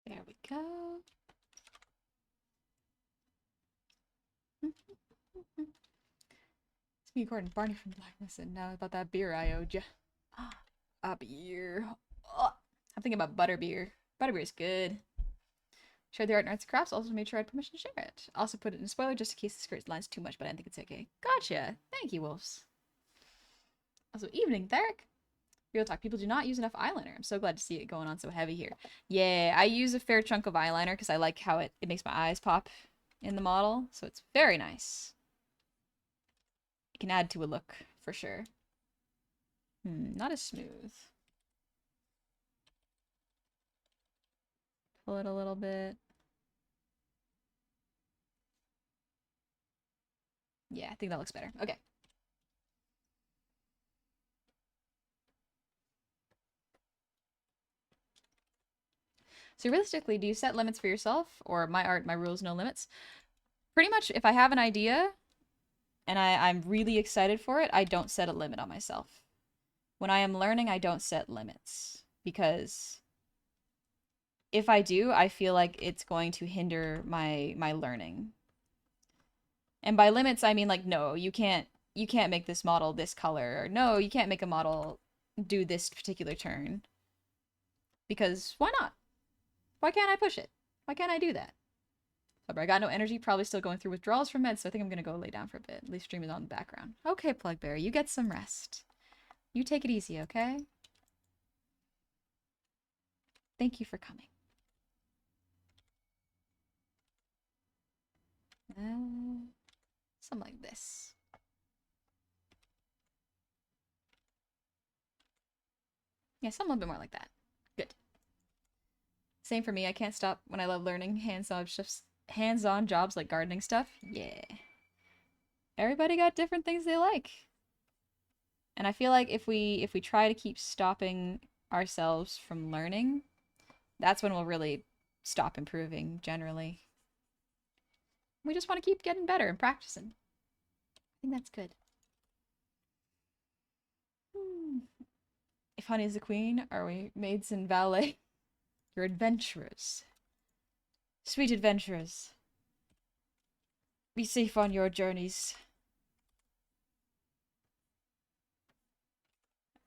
There we go. It's me, Gordon Barney from Blackness, and now about that beer I owed you. A beer. Oh, I'm thinking about butterbeer. Butterbeer is good. Shared the art and arts and crafts. Also made sure I had permission to share it. Also put it in a spoiler just in case the skirt lines too much, but I think it's okay. Gotcha. Thank you, Wolves. Also, evening, Theric. Real talk. People do not use enough eyeliner. I'm so glad to see it going on so heavy here. Yeah, I use a fair chunk of eyeliner because I like how it makes my eyes pop in the model. So it's very nice. It can add to a look for sure. Not as smooth. Pull it a little bit. Yeah, I think that looks better. Okay. So realistically, do you set limits for yourself? Or my art, my rules, no limits? Pretty much, if I have an idea and I'm really excited for it, I don't set a limit on myself. When I am learning, I don't set limits. Because if I do, I feel like it's going to hinder my learning. And by limits, I mean like, no, you can't make this model this color. Or no, you can't make a model do this particular turn. Because why not? Why can't I push it? Why can't I do that? But I got no energy, probably still going through withdrawals from meds, so I think I'm gonna go lay down for a bit. At least stream is on the background. Okay, Plugberry, you get some rest. You take it easy, okay? Thank you for coming. Something like this. Yeah, something a little bit more like that. Good. Same for me. I can't stop when I love learning hands-on jobs like gardening stuff. Yeah. Everybody got different things they like. And I feel like if we try to keep stopping ourselves from learning, that's when we'll really stop improving generally. We just want to keep getting better and practicing. I think that's good. If honey is the queen, are we maids and valet? You're adventurers. Sweet adventurers. Be safe on your journeys.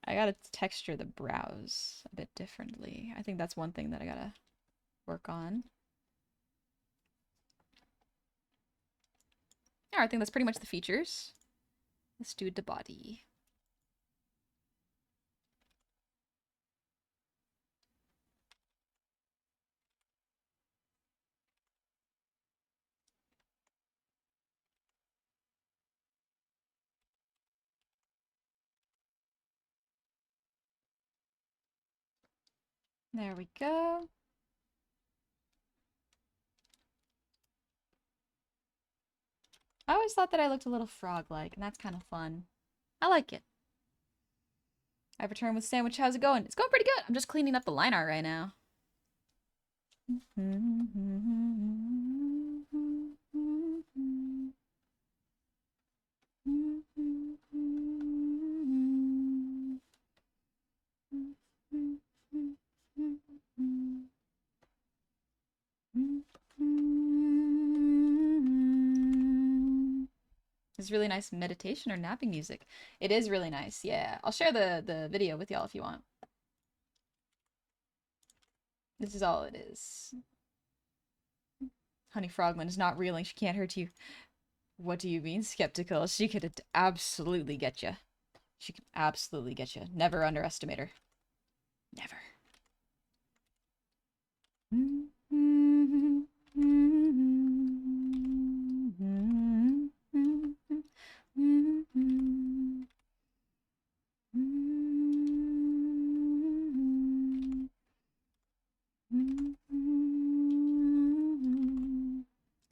I gotta texture the brows a bit differently. I think that's one thing that I gotta work on. Yeah, I think that's pretty much the features. Let's do the body. There we go. I always thought that I looked a little frog-like, and that's kind of fun. I like it. I've returned with sandwich. How's it going? It's going pretty good. I'm just cleaning up the line art right now. It's really nice meditation or napping music. It is really nice, yeah. I'll share the video with y'all if you want. This is all it is. Honey Frogman is not reeling. She can't hurt you. What do you mean, skeptical? She could absolutely get you. She could absolutely get you. Never underestimate her. Never.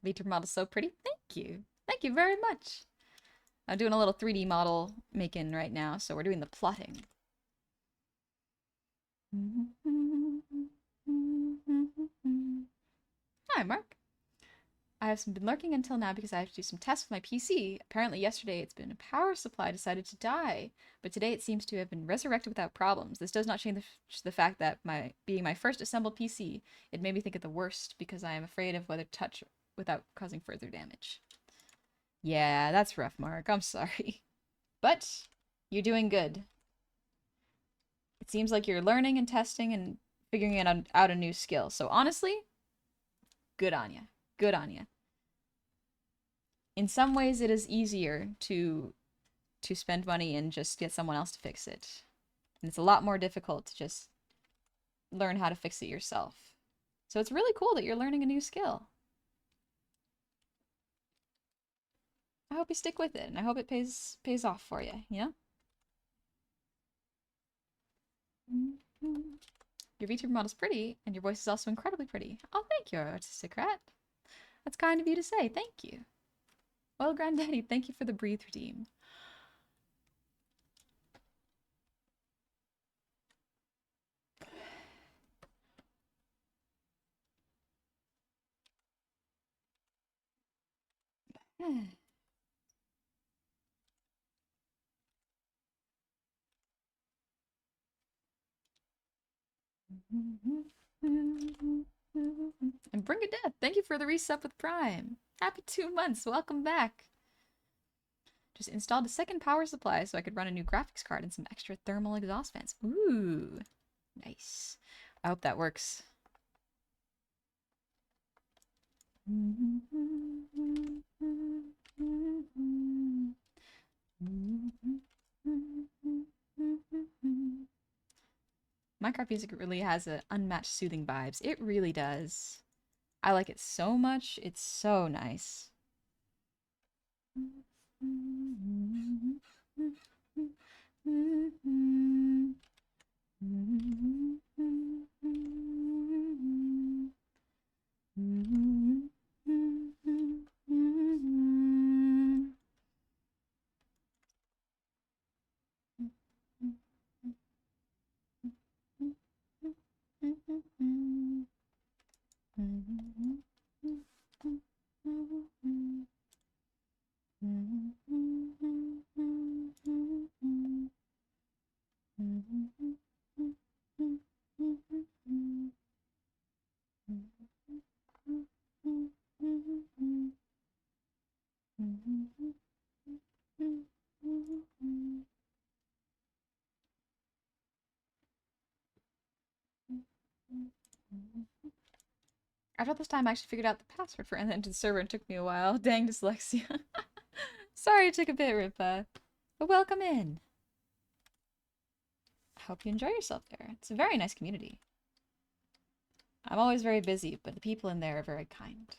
VTuber model's so pretty. Thank you. Thank you very much. I'm doing a little 3D model making right now, so we're doing the plotting. Hi, Mark. I have been lurking until now because I have to do some tests with my PC. Apparently yesterday its been a power supply decided to die, but today it seems to have been resurrected without problems. This does not change the fact that being my first assembled PC, it made me think of the worst because I am afraid of whether to touch without causing further damage. Yeah, that's rough, Mark. I'm sorry. But you're doing good. It seems like you're learning and testing and figuring out a new skill. So honestly, good on you. Good on you. In some ways, it is easier to spend money and just get someone else to fix it. And it's a lot more difficult to just learn how to fix it yourself. So it's really cool that you're learning a new skill. I hope you stick with it, and I hope it pays off for you, you know? Your VTuber model's pretty, and your voice is also incredibly pretty. Oh, thank you, Artistic Rat. That's kind of you to say. Thank you. Well, Granddaddy, thank you for the breathe redeem. And Bring It Death, thank you for the resub with Prime. Happy 2 months, welcome back. Just installed a second power supply so I could run a new graphics card and some extra thermal exhaust fans. Ooh, nice. I hope that works. Minecraft music really has a unmatched soothing vibes. It really does. I like it so much. It's so nice. After this time, I actually figured out the password for and into the server and took me a while. Dang dyslexia. Sorry it took a bit, Ripa. But welcome in. I hope you enjoy yourself there. It's a very nice community. I'm always very busy, but the people in there are very kind.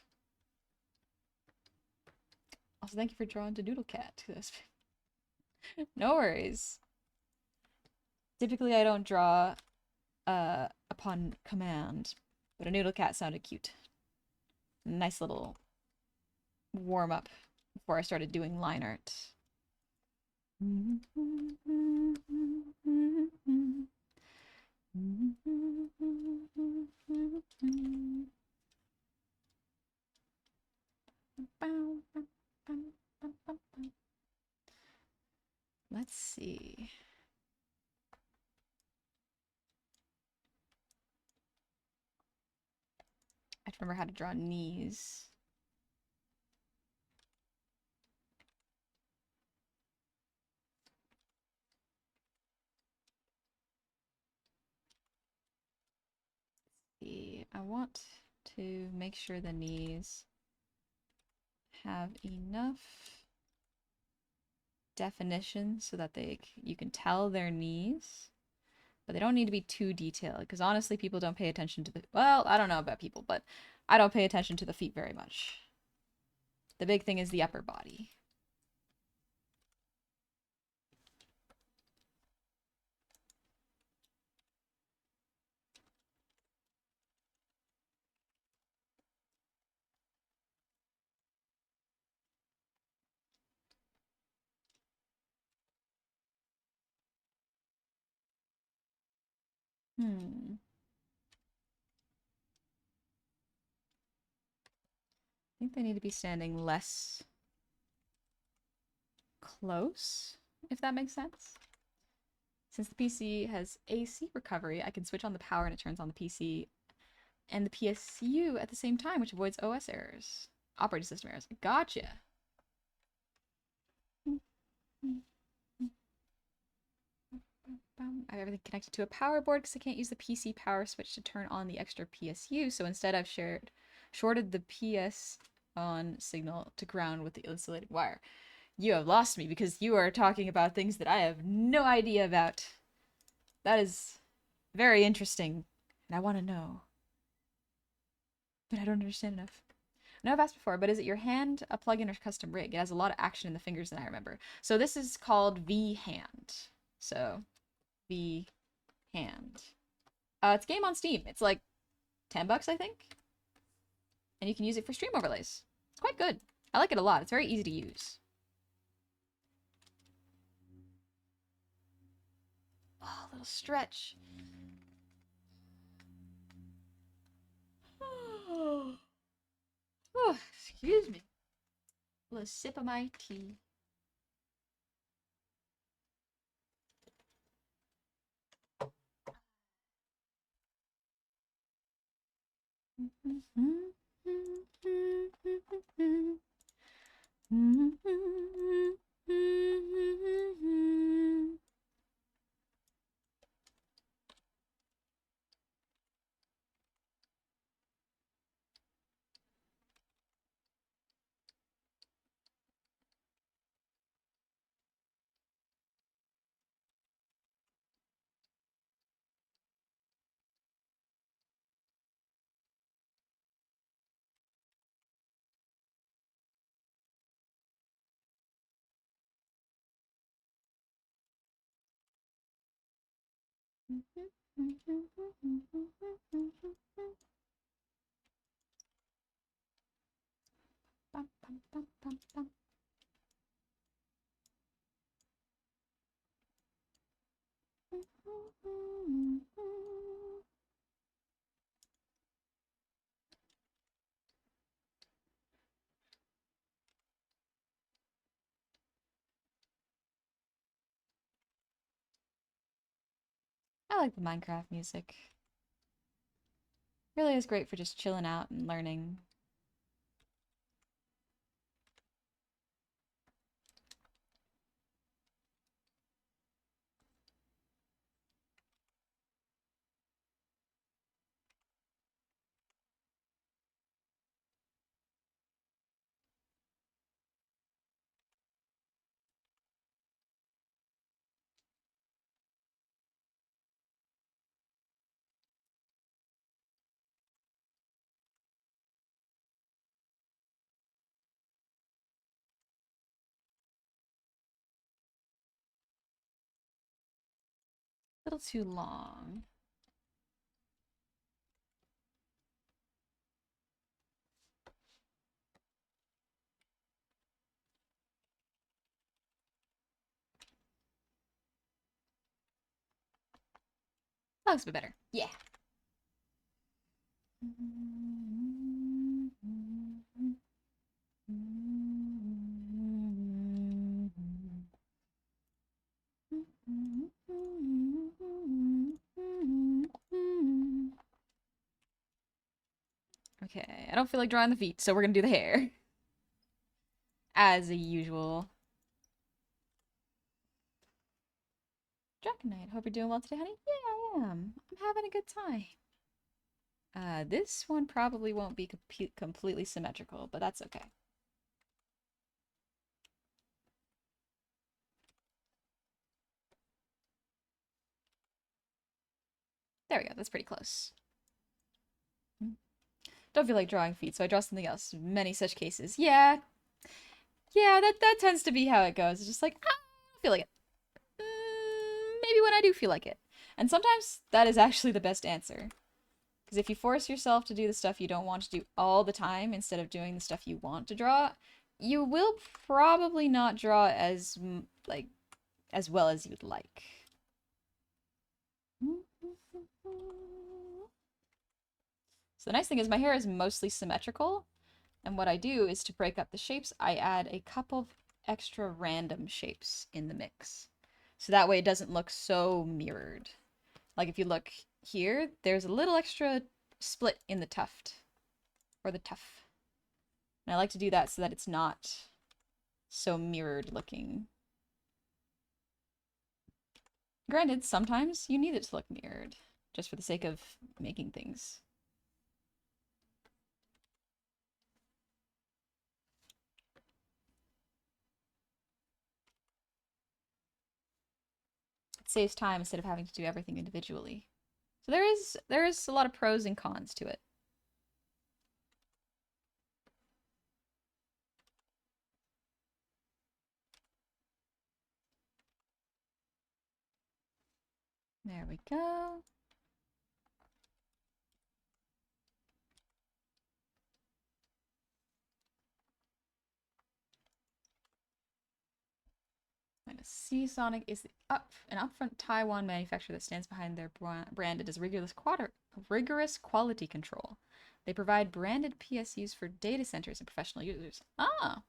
Also, thank you for drawing to Doodle Cat. No worries. Typically, I don't draw upon command, but a Noodle Cat sounded cute. Nice little warm-up before I started doing line art. Let's see. I have to remember how to draw knees. See, I want to make sure the knees have enough definition so that you can tell their knees, but they don't need to be too detailed because honestly people don't pay attention to the, well, I don't know about people, but I don't pay attention to the feet very much. The big thing is the upper body. I think they need to be standing less close, if that makes sense. Since the PC has AC recovery, I can switch on the power and it turns on the PC and the PSU at the same time, which avoids OS errors. Operating system errors. Gotcha. I have everything connected to a power board because I can't use the PC power switch to turn on the extra PSU, so instead I've shorted the PS on signal to ground with the insulated wire. You have lost me because you are talking about things that I have no idea about. That is very interesting, and I want to know. But I don't understand enough. I know I've asked before, but is it your hand, a plugin, or custom rig? It has a lot of action in the fingers than I remember. So this is called V-Hand. So, V-Hand. It's a game on Steam. It's like $10, I think. And you can use it for stream overlays. It's quite good. I like it a lot. It's very easy to use. Oh, a little stretch. Oh, excuse me. A little sip of my tea. I like the Minecraft music. Really is great for just chilling out and learning. A little too long. That looks a bit better. Yeah. Okay, I don't feel like drawing the feet, so we're gonna do the hair. As usual. Dragonite, hope you're doing well today, honey. Yeah, I am. I'm having a good time. This one probably won't be completely symmetrical, but that's okay. There we go, that's pretty close. Don't feel like drawing feet, so I draw something else. Many such cases. Yeah. Yeah, that tends to be how it goes. It's just like, I don't feel like it. Maybe when I do feel like it. And sometimes that is actually the best answer. Because if you force yourself to do the stuff you don't want to do all the time instead of doing the stuff you want to draw, you will probably not draw as as well as you'd like. So the nice thing is my hair is mostly symmetrical, and what I do is to break up the shapes, I add a couple of extra random shapes in the mix. So that way it doesn't look so mirrored. Like if you look here, there's a little extra split in the tuft, or the tuft. And I like to do that so that it's not so mirrored looking. Granted, sometimes you need it to look mirrored, just for the sake of making things. It saves time instead of having to do everything individually. So there is a lot of pros and cons to it. There we go. Seasonic is an upfront Taiwan manufacturer that stands behind their brand and does rigorous quality control. They provide branded PSUs for data centers and professional users. Ah,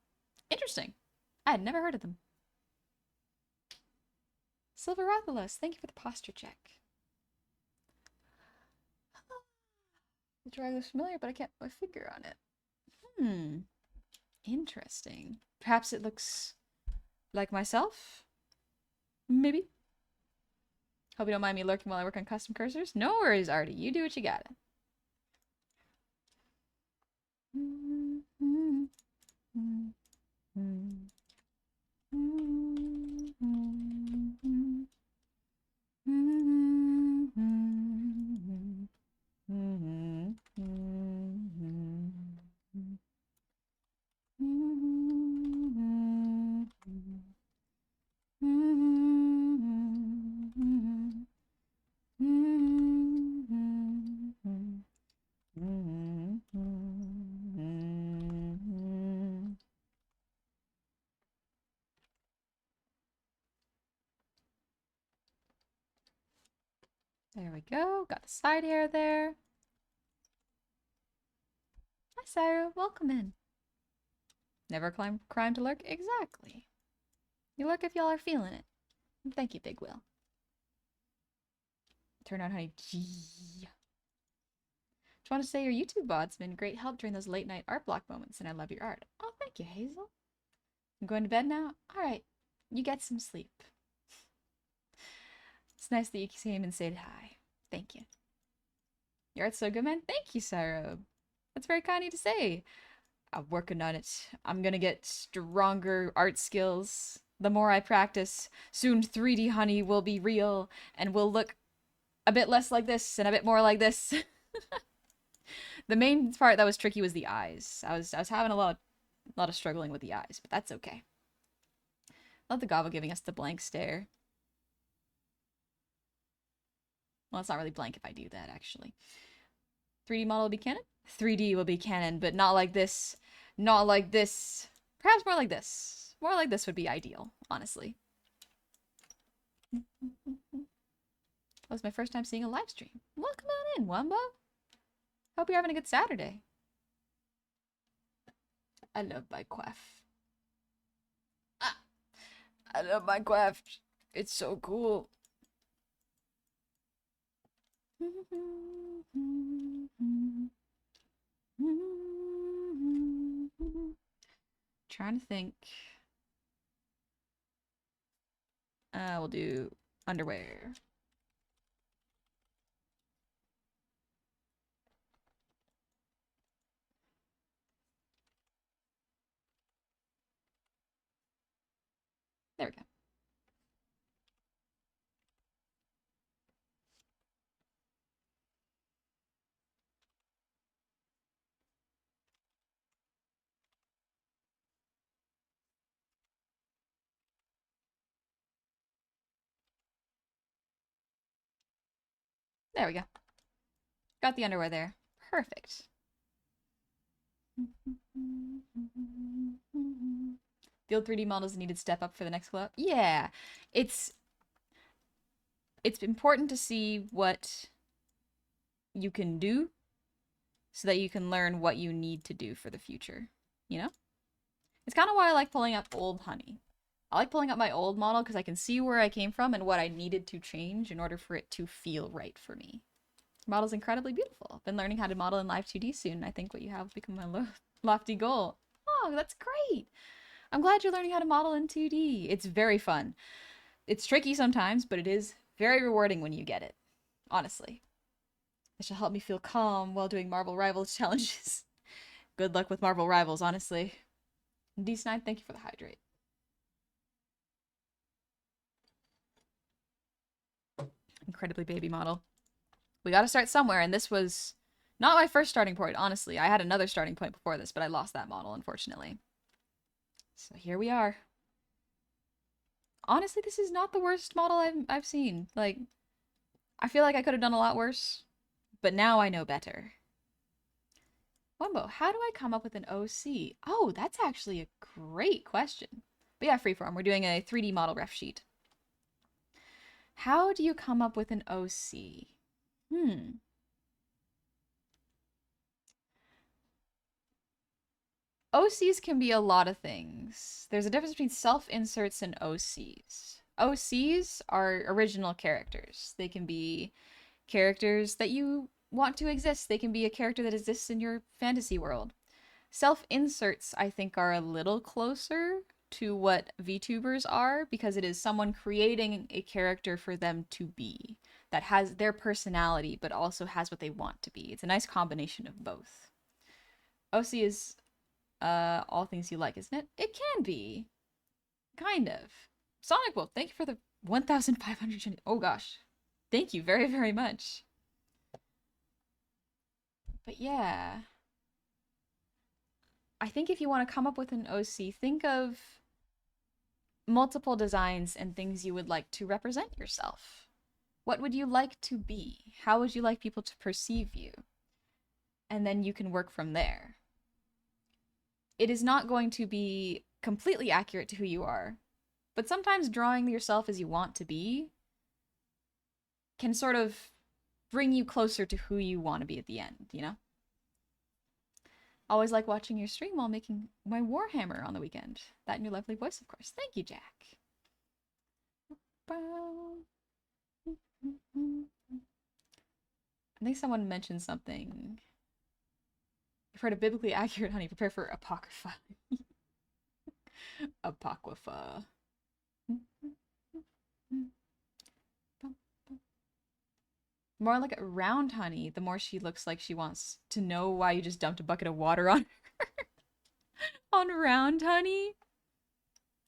interesting. I had never heard of them. Silverathalos, thank you for the posture check. The drawing looks familiar, but I can't put my finger on it. Interesting. Perhaps it looks like myself? Maybe. Hope you don't mind me lurking while I work on custom cursors. No worries, Artie. You do what you gotta. There we go. Got the side hair there. Hi, Sarah. Welcome in. Never crime to lurk? Exactly. You lurk if y'all are feeling it. Thank you, Big Will. Turn on honey. Gee. Just want to say your YouTube bod's been great help during those late night art block moments, and I love your art. Oh, thank you, Hazel. I'm going to bed now? Alright. You get some sleep. It's nice that you came and said hi. Thank you. Your art's so good, man. Thank you, Sarah. That's very kind of you to say. I'm working on it. I'm gonna get stronger art skills. The more I practice, soon 3D honey will be real and will look a bit less like this and a bit more like this. The main part that was tricky was the eyes. I was having a lot of struggling with the eyes, but that's okay. Love the Gobble giving us the blank stare. Well, it's not really blank if I do that, actually. 3D model will be canon? 3D will be canon, but not like this. Not like this. Perhaps more like this. More like this would be ideal, honestly. That was my first time seeing a live stream. Welcome on in, Wumbo. Hope you're having a good Saturday. I love my quaff. Ah, I love my quaff. It's so cool. Trying to think. We'll do underwear. There we go. There we go. Got the underwear there. Perfect. The old 3D models needed step up for the next club. Yeah, it's important to see what you can do so that you can learn what you need to do for the future, you know? It's kind of why I like pulling up old honey. I like pulling up my old model because I can see where I came from and what I needed to change in order for it to feel right for me. The model's incredibly beautiful. I've been learning how to model in Live 2D soon. I think what you have will become my lofty goal. Oh, that's great! I'm glad you're learning how to model in 2D. It's very fun. It's tricky sometimes, but it is very rewarding when you get it. Honestly. It shall help me feel calm while doing Marvel Rivals challenges. Good luck with Marvel Rivals, honestly. D9, thank you for the hydrate. Incredibly baby model. We gotta start somewhere, and this was not my first starting point, honestly. I had another starting point before this, but I lost that model, unfortunately. So here we are. Honestly, this is not the worst model I've seen. Like, I feel like I could have done a lot worse, but now I know better. Wumbo, how do I come up with an OC? Oh, that's actually a great question. But yeah, Freeform, we're doing a 3D model ref sheet. How do you come up with an OC? OCs can be a lot of things. There's a difference between self-inserts and OCs. OCs are original characters. They can be characters that you want to exist. They can be a character that exists in your fantasy world. Self-inserts, I think, are a little closer to what VTubers are because it is someone creating a character for them to be that has their personality but also has what they want to be. It's a nice combination of both. OC is all things you like, isn't it? It can be. Kind of. Sonic Wolf, thank you for the 1,500. Oh gosh. Thank you very, very much. But yeah. I think if you want to come up with an OC, think of multiple designs and things you would like to represent yourself. What would you like to be? How would you like people to perceive you? And then you can work from there. It is not going to be completely accurate to who you are, but sometimes drawing yourself as you want to be can sort of bring you closer to who you want to be at the end, you know? Always like watching your stream while making my Warhammer on the weekend. That and your lovely voice, of course. Thank you, Jack. I think someone mentioned something. You've heard of biblically accurate honey. Prepare for Apocrypha. Apocrypha. More like a round honey, the more she looks like she wants to know why you just dumped a bucket of water on her. On round honey?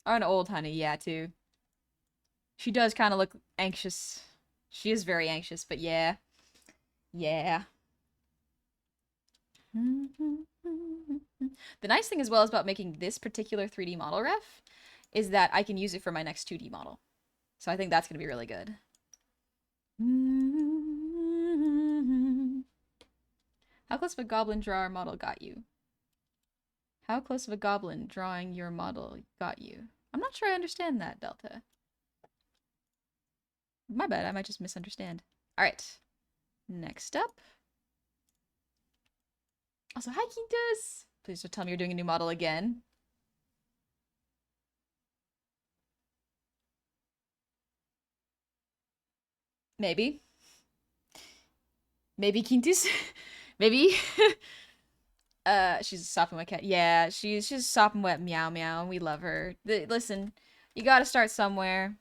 Or an old honey, yeah, too. She does kind of look anxious. She is very anxious, but yeah. Yeah. The nice thing as well is about making this particular 3D model ref is that I can use it for my next 2D model. So I think that's going to be really good. How close of a goblin drawer model got you? How close of a goblin drawing your model got you? I'm not sure I understand that, Delta. My bad, I might just misunderstand. Alright. Next up. Also, hi, Quintus! Please don't tell me you're doing a new model again. Maybe. Maybe, Quintus? Maybe. She's sopping wet cat. Yeah, she's just sopping wet meow meow, and we love her. Listen, you gotta start somewhere.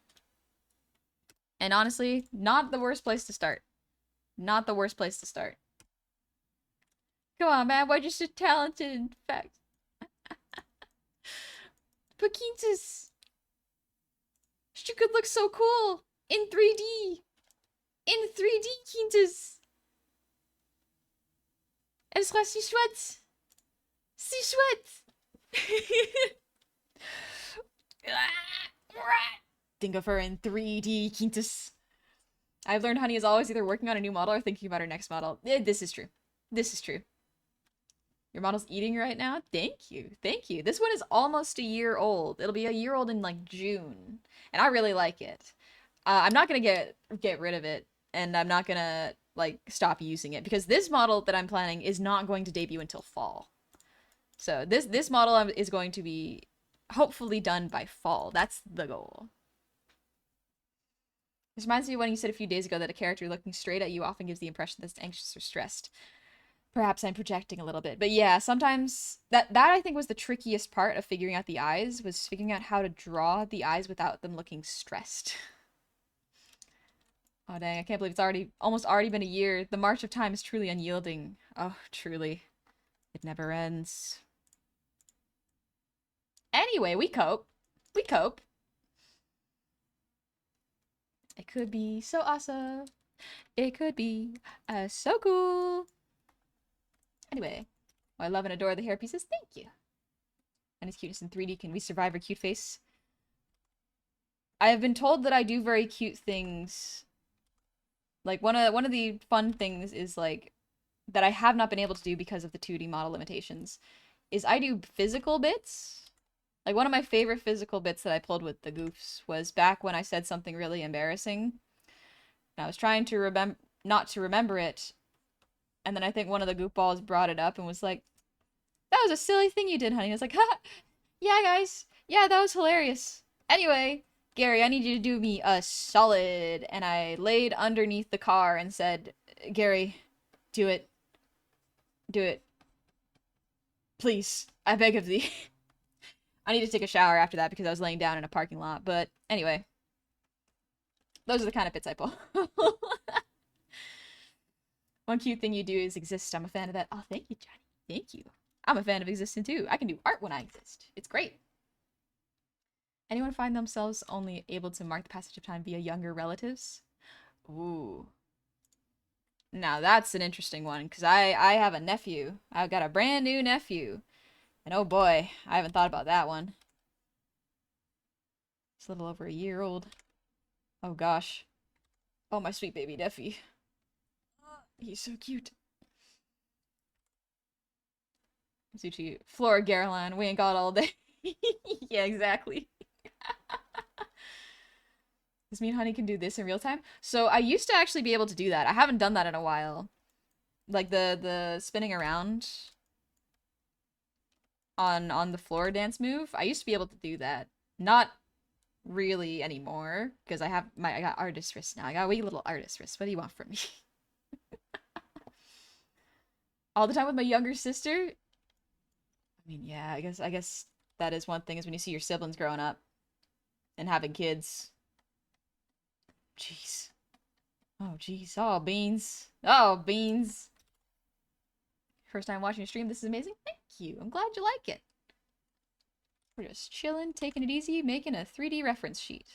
And honestly, not the worst place to start. Not the worst place to start. Come on, man, why are you so talented, in fact? But Quintus, she could look so cool in 3D. In 3D, Quintus. Elle sera si chouette. Si chouette. Think of her in 3D, Quintus. I've learned Honey is always either working on a new model or thinking about her next model. This is true. This is true. Your model's eating right now? Thank you. Thank you. This one is almost a year old. It'll be a year old in, like, June. And I really like it. I'm not gonna get rid of it. And I'm not gonna, like, stop using it. Because this model that I'm planning is not going to debut until fall. So this model is going to be hopefully done by fall. That's the goal. This reminds me of when you said a few days ago that a character looking straight at you often gives the impression that it's anxious or stressed. Perhaps I'm projecting a little bit. But yeah, sometimes that I think was the trickiest part of figuring out the eyes, was figuring out how to draw the eyes without them looking stressed. Oh dang, I can't believe it's almost already been a year. The march of time is truly unyielding. Oh, truly. It never ends. Anyway, we cope. We cope. It could be so awesome. It could be so cool. Anyway, I love and adore the hair pieces. Thank you. And his cuteness in 3D. Can we survive her cute face? I have been told that I do very cute things. Like, one of the fun things is, like, that I have not been able to do because of the 2D model limitations, is I do physical bits. Like, one of my favorite physical bits that I pulled with the Goofs was back when I said something really embarrassing. And I was trying to not to remember it. And then I think one of the goofballs brought it up and was like, that was a silly thing you did, honey. I was like, ha! Yeah, guys. Yeah, that was hilarious. Anyway, Gary, I need you to do me a solid. And I laid underneath the car and said, Gary, do it. Do it. Please. I beg of thee. I need to take a shower after that because I was laying down in a parking lot. But anyway. Those are the kind of bits I pull. One cute thing you do is exist. I'm a fan of that. Oh, thank you, Johnny. Thank you. I'm a fan of existing too. I can do art when I exist. It's great. Anyone find themselves only able to mark the passage of time via younger relatives? Ooh. Now that's an interesting one, because I have a nephew. I've got a brand new nephew. And oh boy, I haven't thought about that one. It's a little over a year old. Oh gosh. Oh, my sweet baby nephew. He's so cute. Zuchi, Flora Garland, we ain't got all day. Yeah, exactly. Does mean Honey can do this in real time? So I used to actually be able to do that. I haven't done that in a while. Like the spinning around on the floor dance move. I used to be able to do that. Not really anymore because I got artist wrist now. I got a wee little artist wrist. What do you want from me? All the time with my younger sister. I mean, yeah, I guess that is one thing is when you see your siblings growing up and having kids. Jeez. Oh, jeez. Oh, beans. Oh, beans. First time watching your stream. This is amazing. Thank you. I'm glad you like it. We're just chilling, taking it easy, making a 3D reference sheet.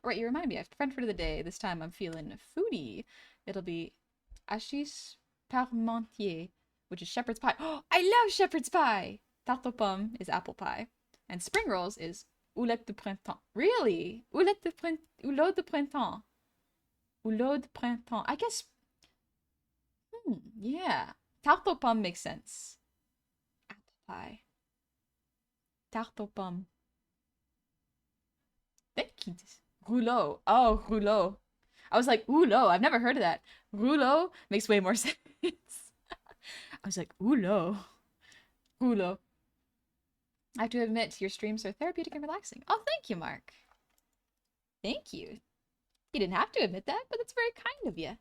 Right, you remind me. I have friend for the day. This time I'm feeling foodie. It'll be Hachis Parmentier, which is shepherd's pie. Oh, I love shepherd's pie! Tarte aux pommes is apple pie. And spring rolls is Oulette de printemps. Really? Oulette de printemps. Oulot de printemps. Oulot de printemps. I guess. Yeah. Tarte aux pommes makes sense. Apple pie. Tarte aux pommes. Thank you. Rouleau. Oh, rouleau. I was like, rouleau. I've never heard of that. Rouleau makes way more sense. I was like, rouleau. Rouleau. I have to admit, your streams are therapeutic and relaxing. Oh, thank you, Mark. Thank you. You didn't have to admit that, but that's very kind of you.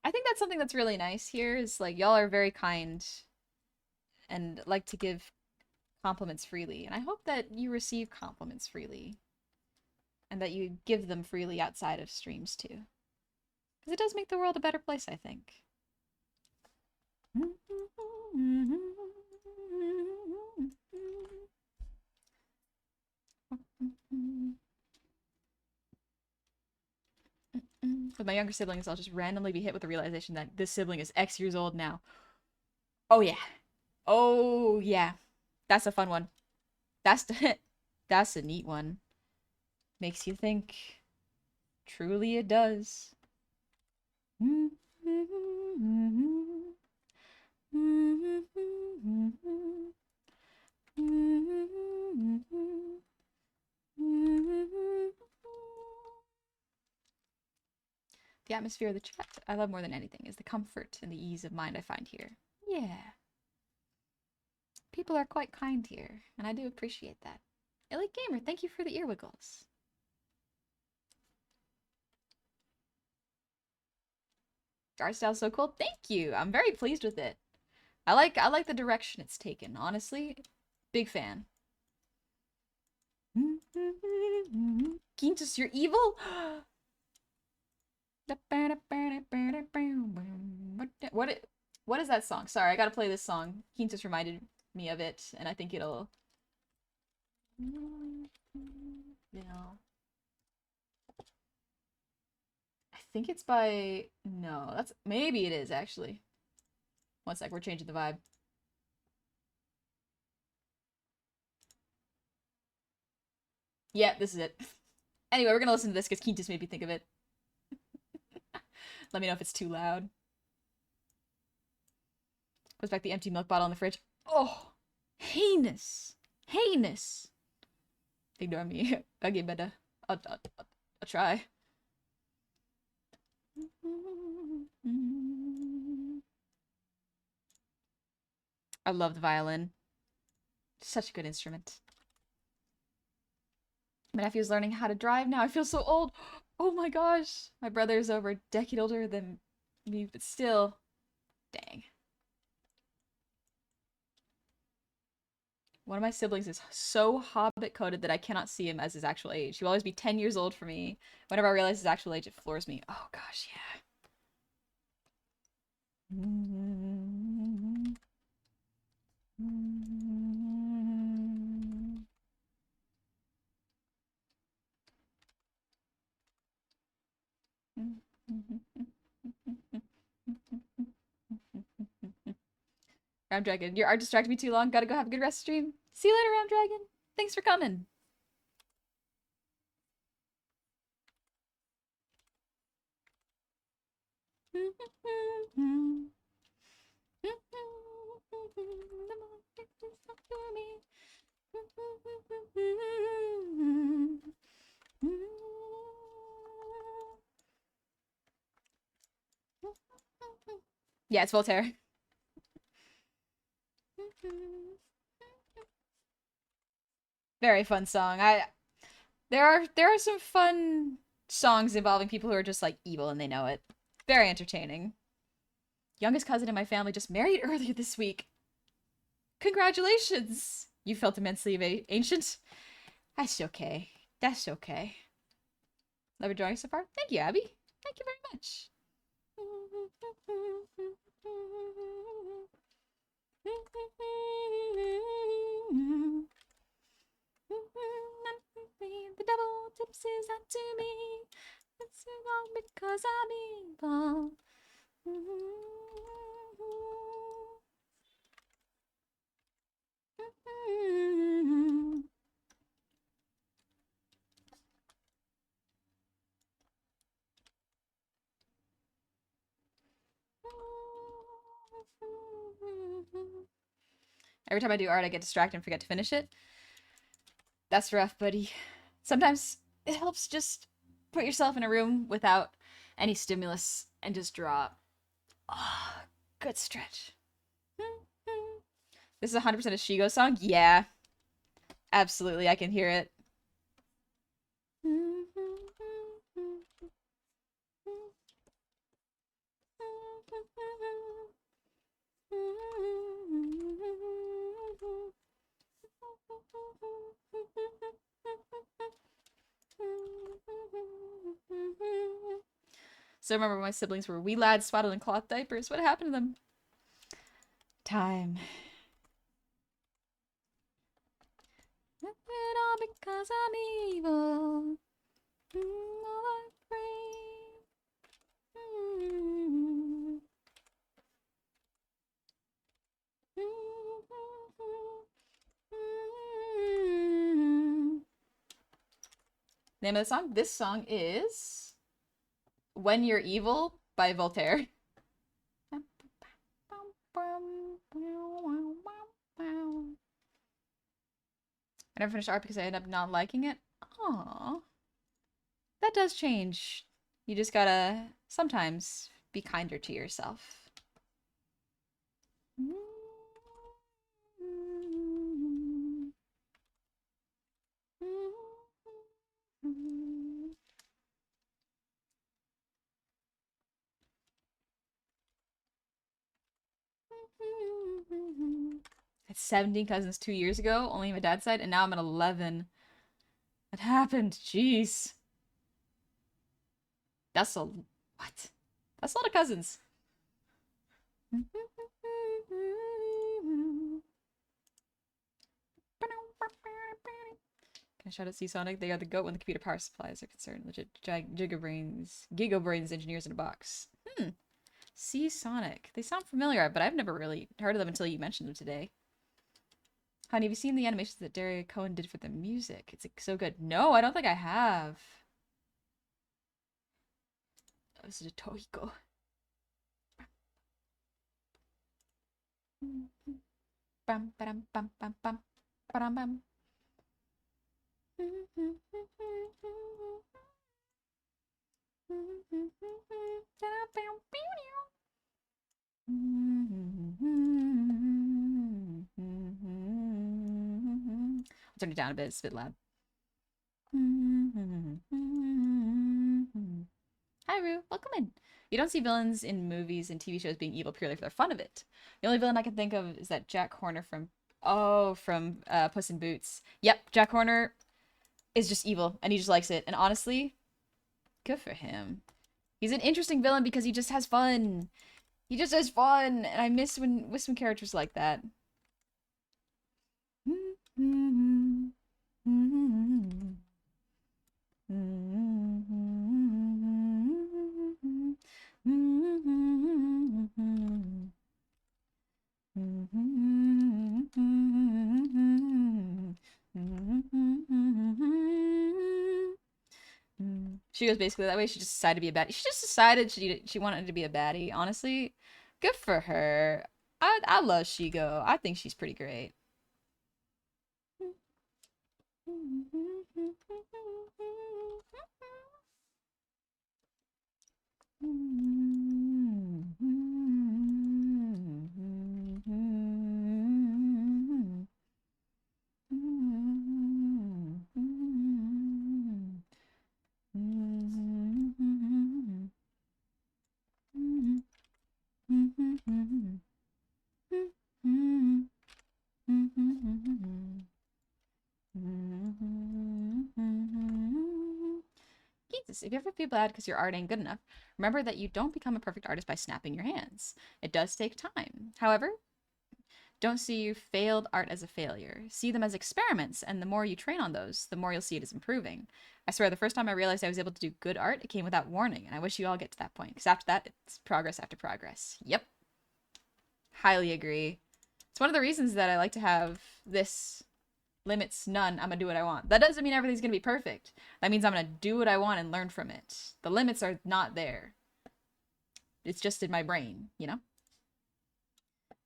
I think that's something that's really nice here is like y'all are very kind and like to give compliments freely. And I hope that you receive compliments freely and that you give them freely outside of streams too. Because it does make the world a better place, I think. With my younger siblings, I'll just randomly be hit with the realization that this sibling is X years old now. Oh yeah. Oh yeah. That's a fun one. That's that's a neat one. Makes you think. Truly it does. The atmosphere of the chat I love more than anything is the comfort and the ease of mind I find here. Yeah. People are quite kind here, and I do appreciate that. Elite Gamer, thank you for the earwiggles. Art style's so cool. Thank you. I'm very pleased with it. I like the direction it's taken, honestly. Big fan. Quintus, you're evil? What is that song? Sorry, I gotta play this song. Quintus reminded me of it, and I think it'll... You know... I think it's by... No, that's... Maybe it is, actually. One sec, we're changing the vibe. Yeah, this is it. Anyway, we're gonna listen to this because Quintus made me think of it. Let me know if it's too loud. Puts back the empty milk bottle in the fridge. Oh! Heinous! Heinous! Ignore me. I'll get better. I'll try. I love the violin. Such a good instrument. My nephew's learning how to drive now. I feel so old. Oh my gosh. My brother is over a decade older than me, but still. Dang. One of my siblings is so hobbit coded that I cannot see him as his actual age. He will always be 10 years old for me. Whenever I realize his actual age, it floors me. Oh gosh, yeah. Round Dragon, your art distracted me too long. Gotta go have a good rest stream. See you later, Round Dragon. Thanks for coming. Yeah, it's Voltaire. Very fun song. There are some fun songs involving people who are just like evil and they know it. Very entertaining. Youngest cousin in my family just married earlier this week. Congratulations! You felt immensely ancient. That's okay. That's okay. Love your drawing so far. Thank you, Abby. Thank you very much. The devil tips his hat to me. It's all because I'm evil. Every time I do art, I get distracted and forget to finish it. That's rough, buddy. Sometimes it helps just put yourself in a room without any stimulus and just draw. Oh, good stretch. This is 100% a Shigo song? Yeah. Absolutely, I can hear it. So remember when my siblings were wee lads swaddled in cloth diapers? What happened to them? Time. It all because I'm evil. All afraid. Name of the song? This song is When You're Evil by Voltaire. I never finished art because I ended up not liking it. Aww. That does change. You just gotta sometimes be kinder to yourself. I had 17 cousins 2 years ago, only my dad's side, and now I'm at 11. What happened? Jeez. That's a... What? That's a lot of cousins. Can I shout out Seasonic? They are the goat when the computer power supplies are concerned. Legit Gigabrains engineers in a box. Seasonic. They sound familiar, but I've never really heard of them until you mentioned them today. Honey, have you seen the animations that Dario Cohen did for the music? It's like, so good. No, I don't think I have. Oh, this is a Tohiko. Bam, bam, bam, bam, bam, bam, bam. I'll turn it down a bit, it's a bit loud. Hi, Rue. Welcome in. You don't see villains in movies and TV shows being evil purely for the fun of it. The only villain I can think of is that Jack Horner from Puss in Boots. Yep, Jack Horner is just evil and he just likes it. And honestly, good for him. He's an interesting villain because he just has fun. He just has fun, and I miss when with some characters like that. She was basically that way. She just decided to be a baddie. She just decided she wanted to be a baddie. Honestly, good for her. I love Shigo. I think she's pretty great. Jesus, if you ever feel bad because your art ain't good enough, remember that you don't become a perfect artist by snapping your hands. It does take time. However, don't see your failed art as a failure. See them as experiments, and the more you train on those, the more you'll see it as improving. I swear, the first time I realized I was able to do good art, it came without warning, and I wish you all get to that point, because after that, it's progress after progress. Yep. Highly agree. It's one of the reasons that I like to have this limits none. I'm gonna do what I want. That doesn't mean everything's gonna be perfect. That means I'm gonna do what I want and learn from it. The limits are not there. It's just in my brain, you know?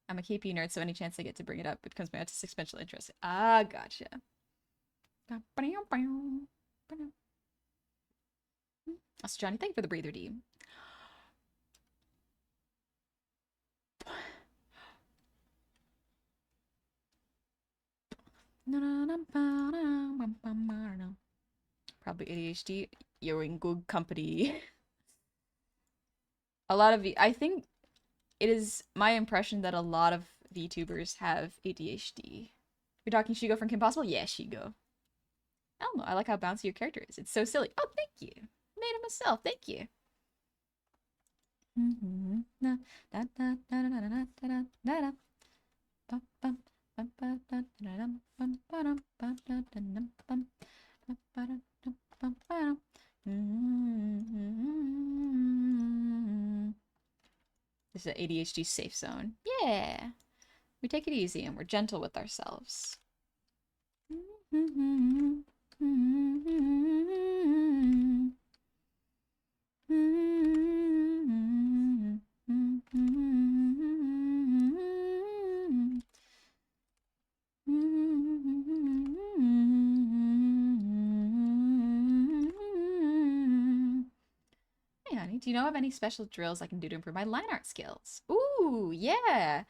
I'm a KP nerd, so any chance I get to bring it up, it becomes my artistic special interest. Ah, gotcha. Also, Johnny, thank you for the breather, D. Probably ADHD. You're in good company. A lot of I think it is my impression that a lot of VTubers have ADHD. You're talking Shigo from Kim Possible? Yeah, Shigo. I don't know. I like how bouncy your character is. It's so silly. Oh, thank you. Made it myself. Thank you. This is an ADHD safe zone. Yeah. We take it easy and we're gentle with ourselves. Hey, honey, do you know of any special drills I can do to improve my line art skills? Ooh, yeah.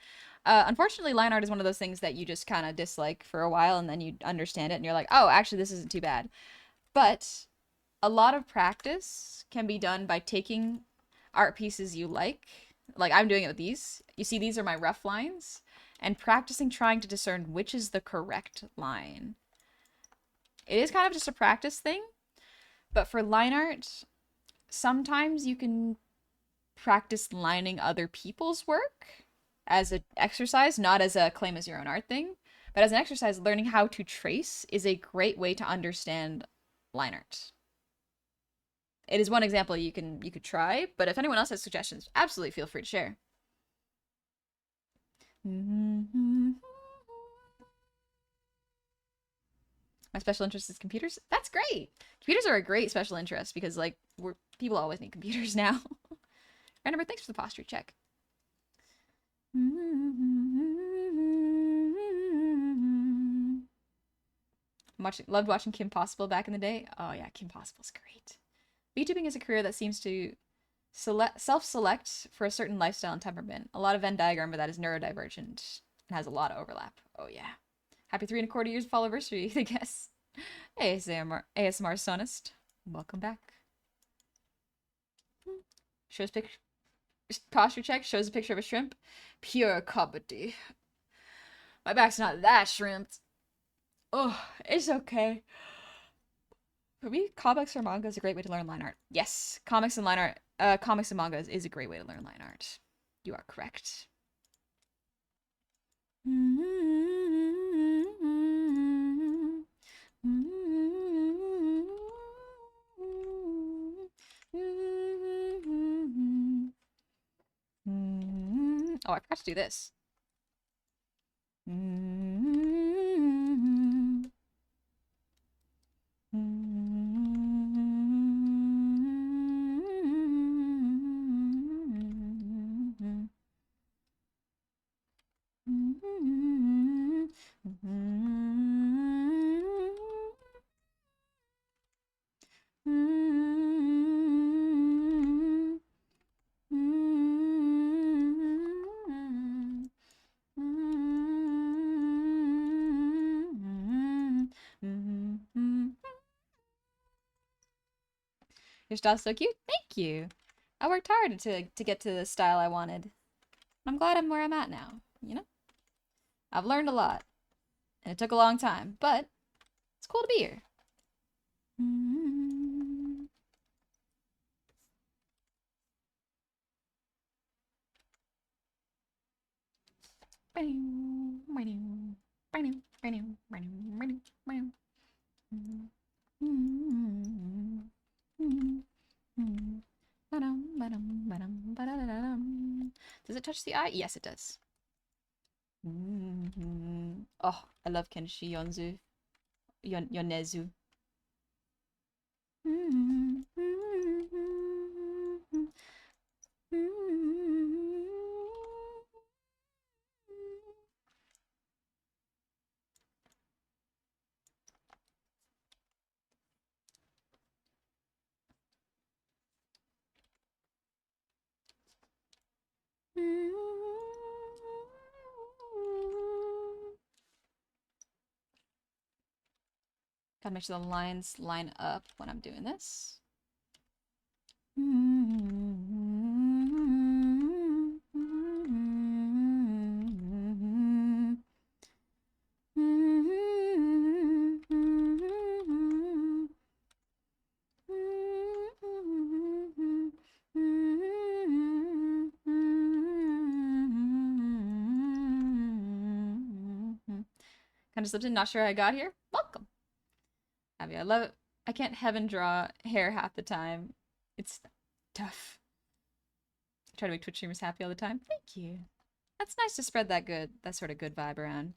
Unfortunately, line art is one of those things that you just kind of dislike for a while and then you understand it and you're like, oh, actually, this isn't too bad. But a lot of practice can be done by taking art pieces you like I'm doing it with these. You see, these are my rough lines, and practicing trying to discern which is the correct line. It is kind of just a practice thing, but for line art, sometimes you can practice lining other people's work as an exercise, not as a claim as your own art thing, but as an exercise. Learning how to trace is a great way to understand line art. It is one example you could try, but if anyone else has suggestions, absolutely feel free to share. My special interest is computers. That's great. Computers are a great special interest because like people always need computers now. Remember, thanks for the posture check. Loved watching Kim Possible back in the day. Oh yeah, Kim Possible's great. VTubing is a career that seems to self-select for a certain lifestyle and temperament. A lot of Venn diagram, but that is neurodivergent and has a lot of overlap. Oh yeah. Happy 3¼ years of anniversary, I guess. ASMR Sonist. Welcome back. Shows posture check, shows a picture of a shrimp. Pure comedy. My back's not that shrimped. Oh, it's okay. For me, comics or manga is a great way to learn line art. Yes, comics and mangas is a great way to learn line art. You are correct. Oh, I forgot to do this. Your style's so cute. Thank you. I worked hard to get to the style I wanted. I'm glad I'm where I'm at now, you know? I've learned a lot, and it took a long time, but it's cool to be here. Does it touch the eye? Yes, it does. Oh, I love Kenshi Yonzu. Yonezu. Gotta make sure the lines line up when I'm doing this. Kind of slipped in, not sure how I got here. Welcome. Abby, I love it. I can't heaven draw hair half the time. It's tough. I try to make Twitch streamers happy all the time. Thank you. That's nice to spread that sort of good vibe around.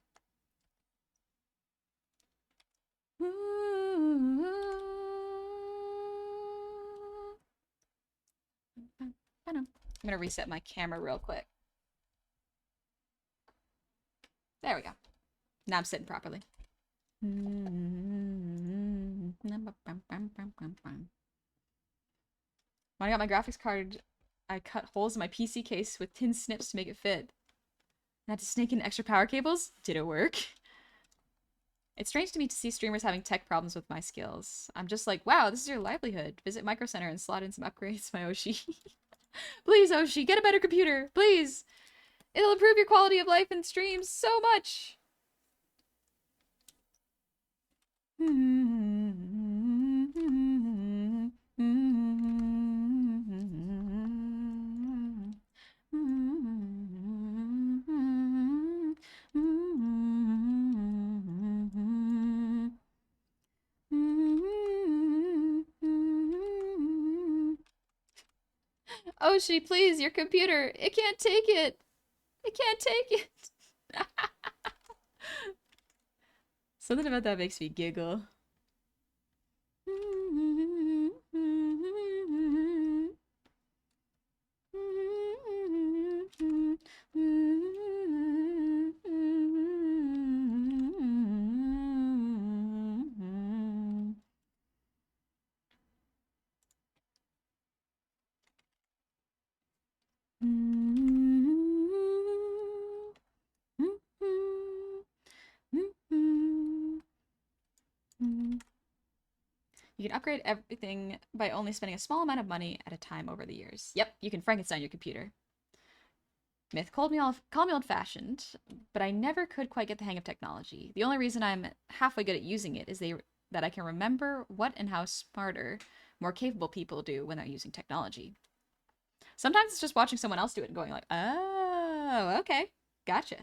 I'm gonna reset my camera real quick. There we go. Now I'm sitting properly. When I got my graphics card, I cut holes in my PC case with tin snips to make it fit. I had to snake in extra power cables. Did it work? It's strange to me to see streamers having tech problems with my skills. I'm just like, wow, this is your livelihood. Visit Micro Center and slot in some upgrades, my Oshi. Please, Oshi, get a better computer. Please. It'll improve your quality of life in streams so much. Oshi, please, your computer. It can't take it. It can't take it. Something about that makes me giggle. You can upgrade everything by only spending a small amount of money at a time over the years. Yep, you can Frankenstein your computer. Myth called me old-fashioned, but I never could quite get the hang of technology. The only reason I'm halfway good at using it is that I can remember what and how smarter, more capable people do when they're using technology. Sometimes it's just watching someone else do it and going like, oh, okay, gotcha.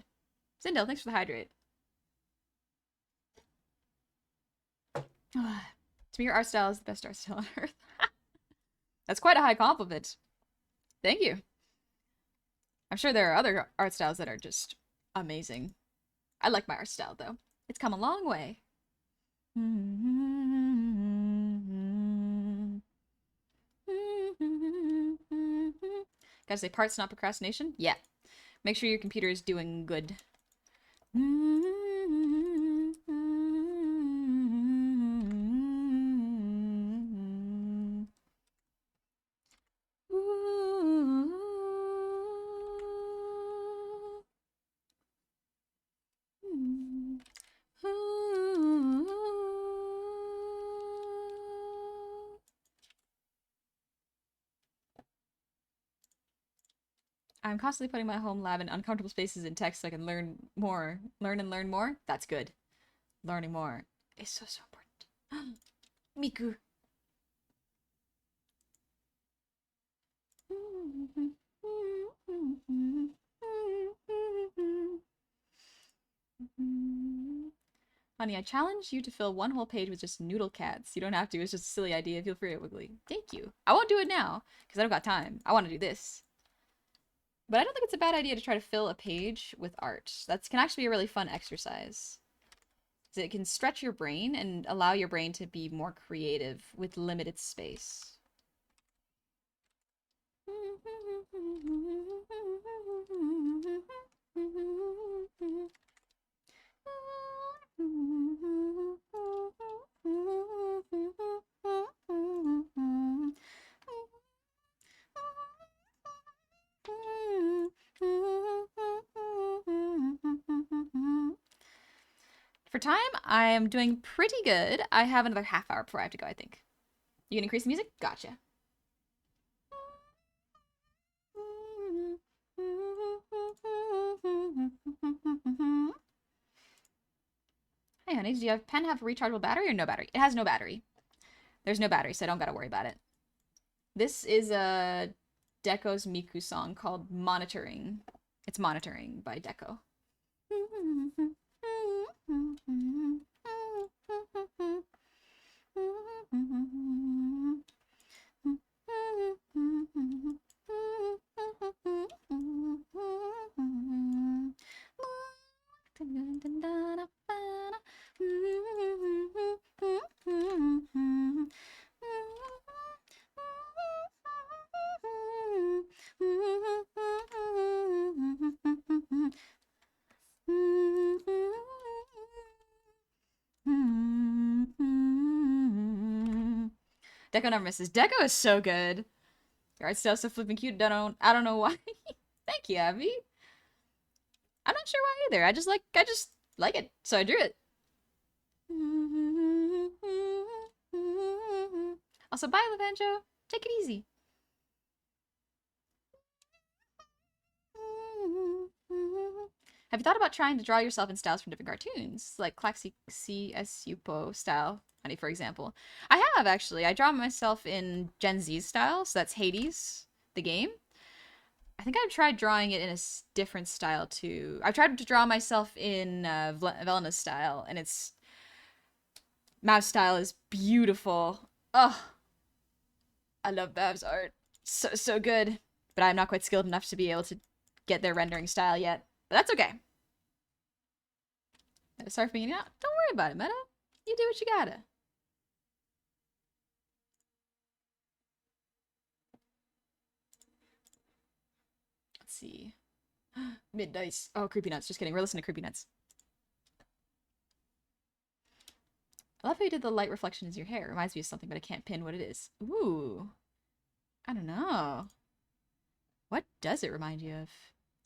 Zindel, thanks for the hydrate. To me, your art style is the best art style on earth. That's quite a high compliment. Thank you. I'm sure there are other art styles that are just amazing. I like my art style, though. It's come a long way. Gotta say, parts, not procrastination? Yeah. Make sure your computer is doing good. I'm constantly putting my home lab in uncomfortable spaces in text so I can learn more. Learn and learn more? That's good. Learning more is so, so important. Miku. Honey, I challenge you to fill one whole page with just noodle cats. You don't have to. It's just a silly idea. Feel free to Wiggly. Thank you. I won't do it now because I don't got time. I want to do this. But I don't think it's a bad idea to try to fill a page with art. That can actually be a really fun exercise. It can stretch your brain and allow your brain to be more creative with limited space. For time, I am doing pretty good. I have another half hour before I have to go, I think. You can increase the music? Gotcha. Hey, honey, do you have pen have a rechargeable battery or no battery? It has no battery. There's no battery, so I don't gotta worry about it. This is a Deco's Miku song called Monitoring. It's Monitoring by Deco. Deco never misses. Deco is so good. Your art style's so flipping cute. I don't know why. Thank you, Abby. I'm not sure why either. I just like it, so I drew it. Also, bye, Levanjo. Take it easy. Have you thought about trying to draw yourself in styles from different cartoons, like Claxi CS Yupo style, honey, for example? I have actually. I draw myself in Gen Z style, so that's Hades, the game. I think I've tried drawing it in a different style too. I've tried to draw myself in Velena's style, and it's Mav's style is beautiful. Oh, I love Mav's art. So good. But I'm not quite skilled enough to be able to get their rendering style yet. But that's okay. Sorry for being out. Don't worry about it, Meta. You do what you gotta. Let's see. Mid-dice. Oh, Creepy Nuts. Just kidding. We're listening to Creepy Nuts. I love how you did the light reflection as your hair. It reminds me of something, but I can't pin what it is. Ooh. I don't know. What does it remind you of?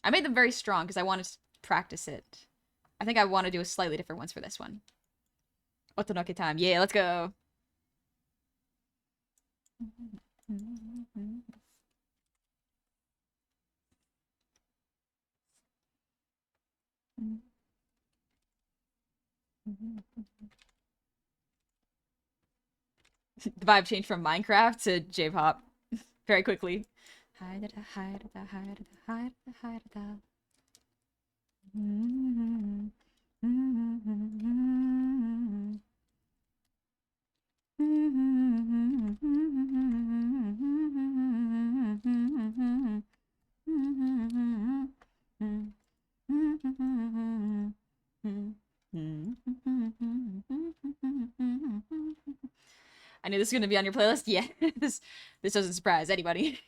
I made them very strong because I wanted to practice it. I think I want to do a slightly different ones for this one. Otonoke time. Yeah, let's go. The vibe changed from Minecraft to J-pop very quickly. I knew this was gonna be on your playlist. Yeah, this doesn't surprise anybody.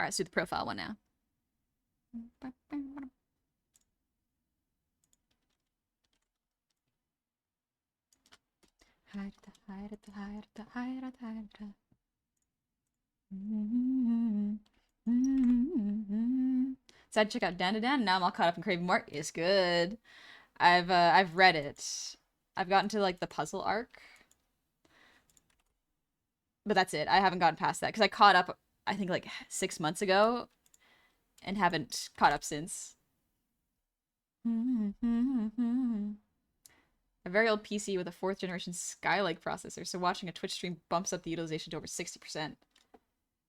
All right, let's do the profile one now. So I'd check out Dan to Dan. Now I'm all caught up in Craving More. It's good. I've read it. I've gotten to like the puzzle arc, but that's it. I haven't gotten past that because I caught up. I think like 6 months ago, and haven't caught up since. A very old PC with a 4th generation Skylake processor, so watching a Twitch stream bumps up the utilization to over 60%.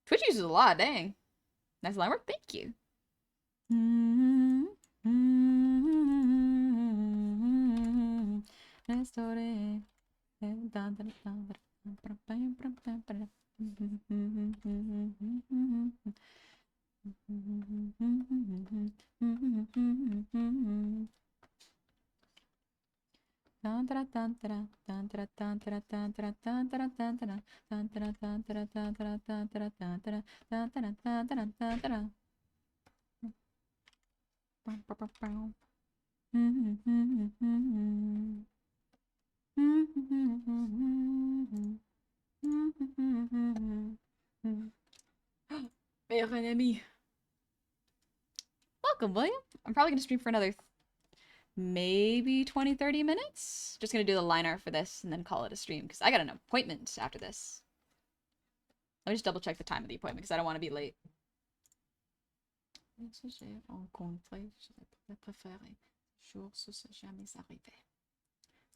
Twitch uses a lot, dang. Nice line work, thank you. Meilleur ennemi. Welcome, William. I'm probably gonna stream for another maybe 20-30 minutes. Just gonna do the line art for this and then call it a stream because I got an appointment after this. Let me just double check the time of the appointment because I don't want to be late. J'ai rencontré, je préféré. Jour ce jamais arrivé.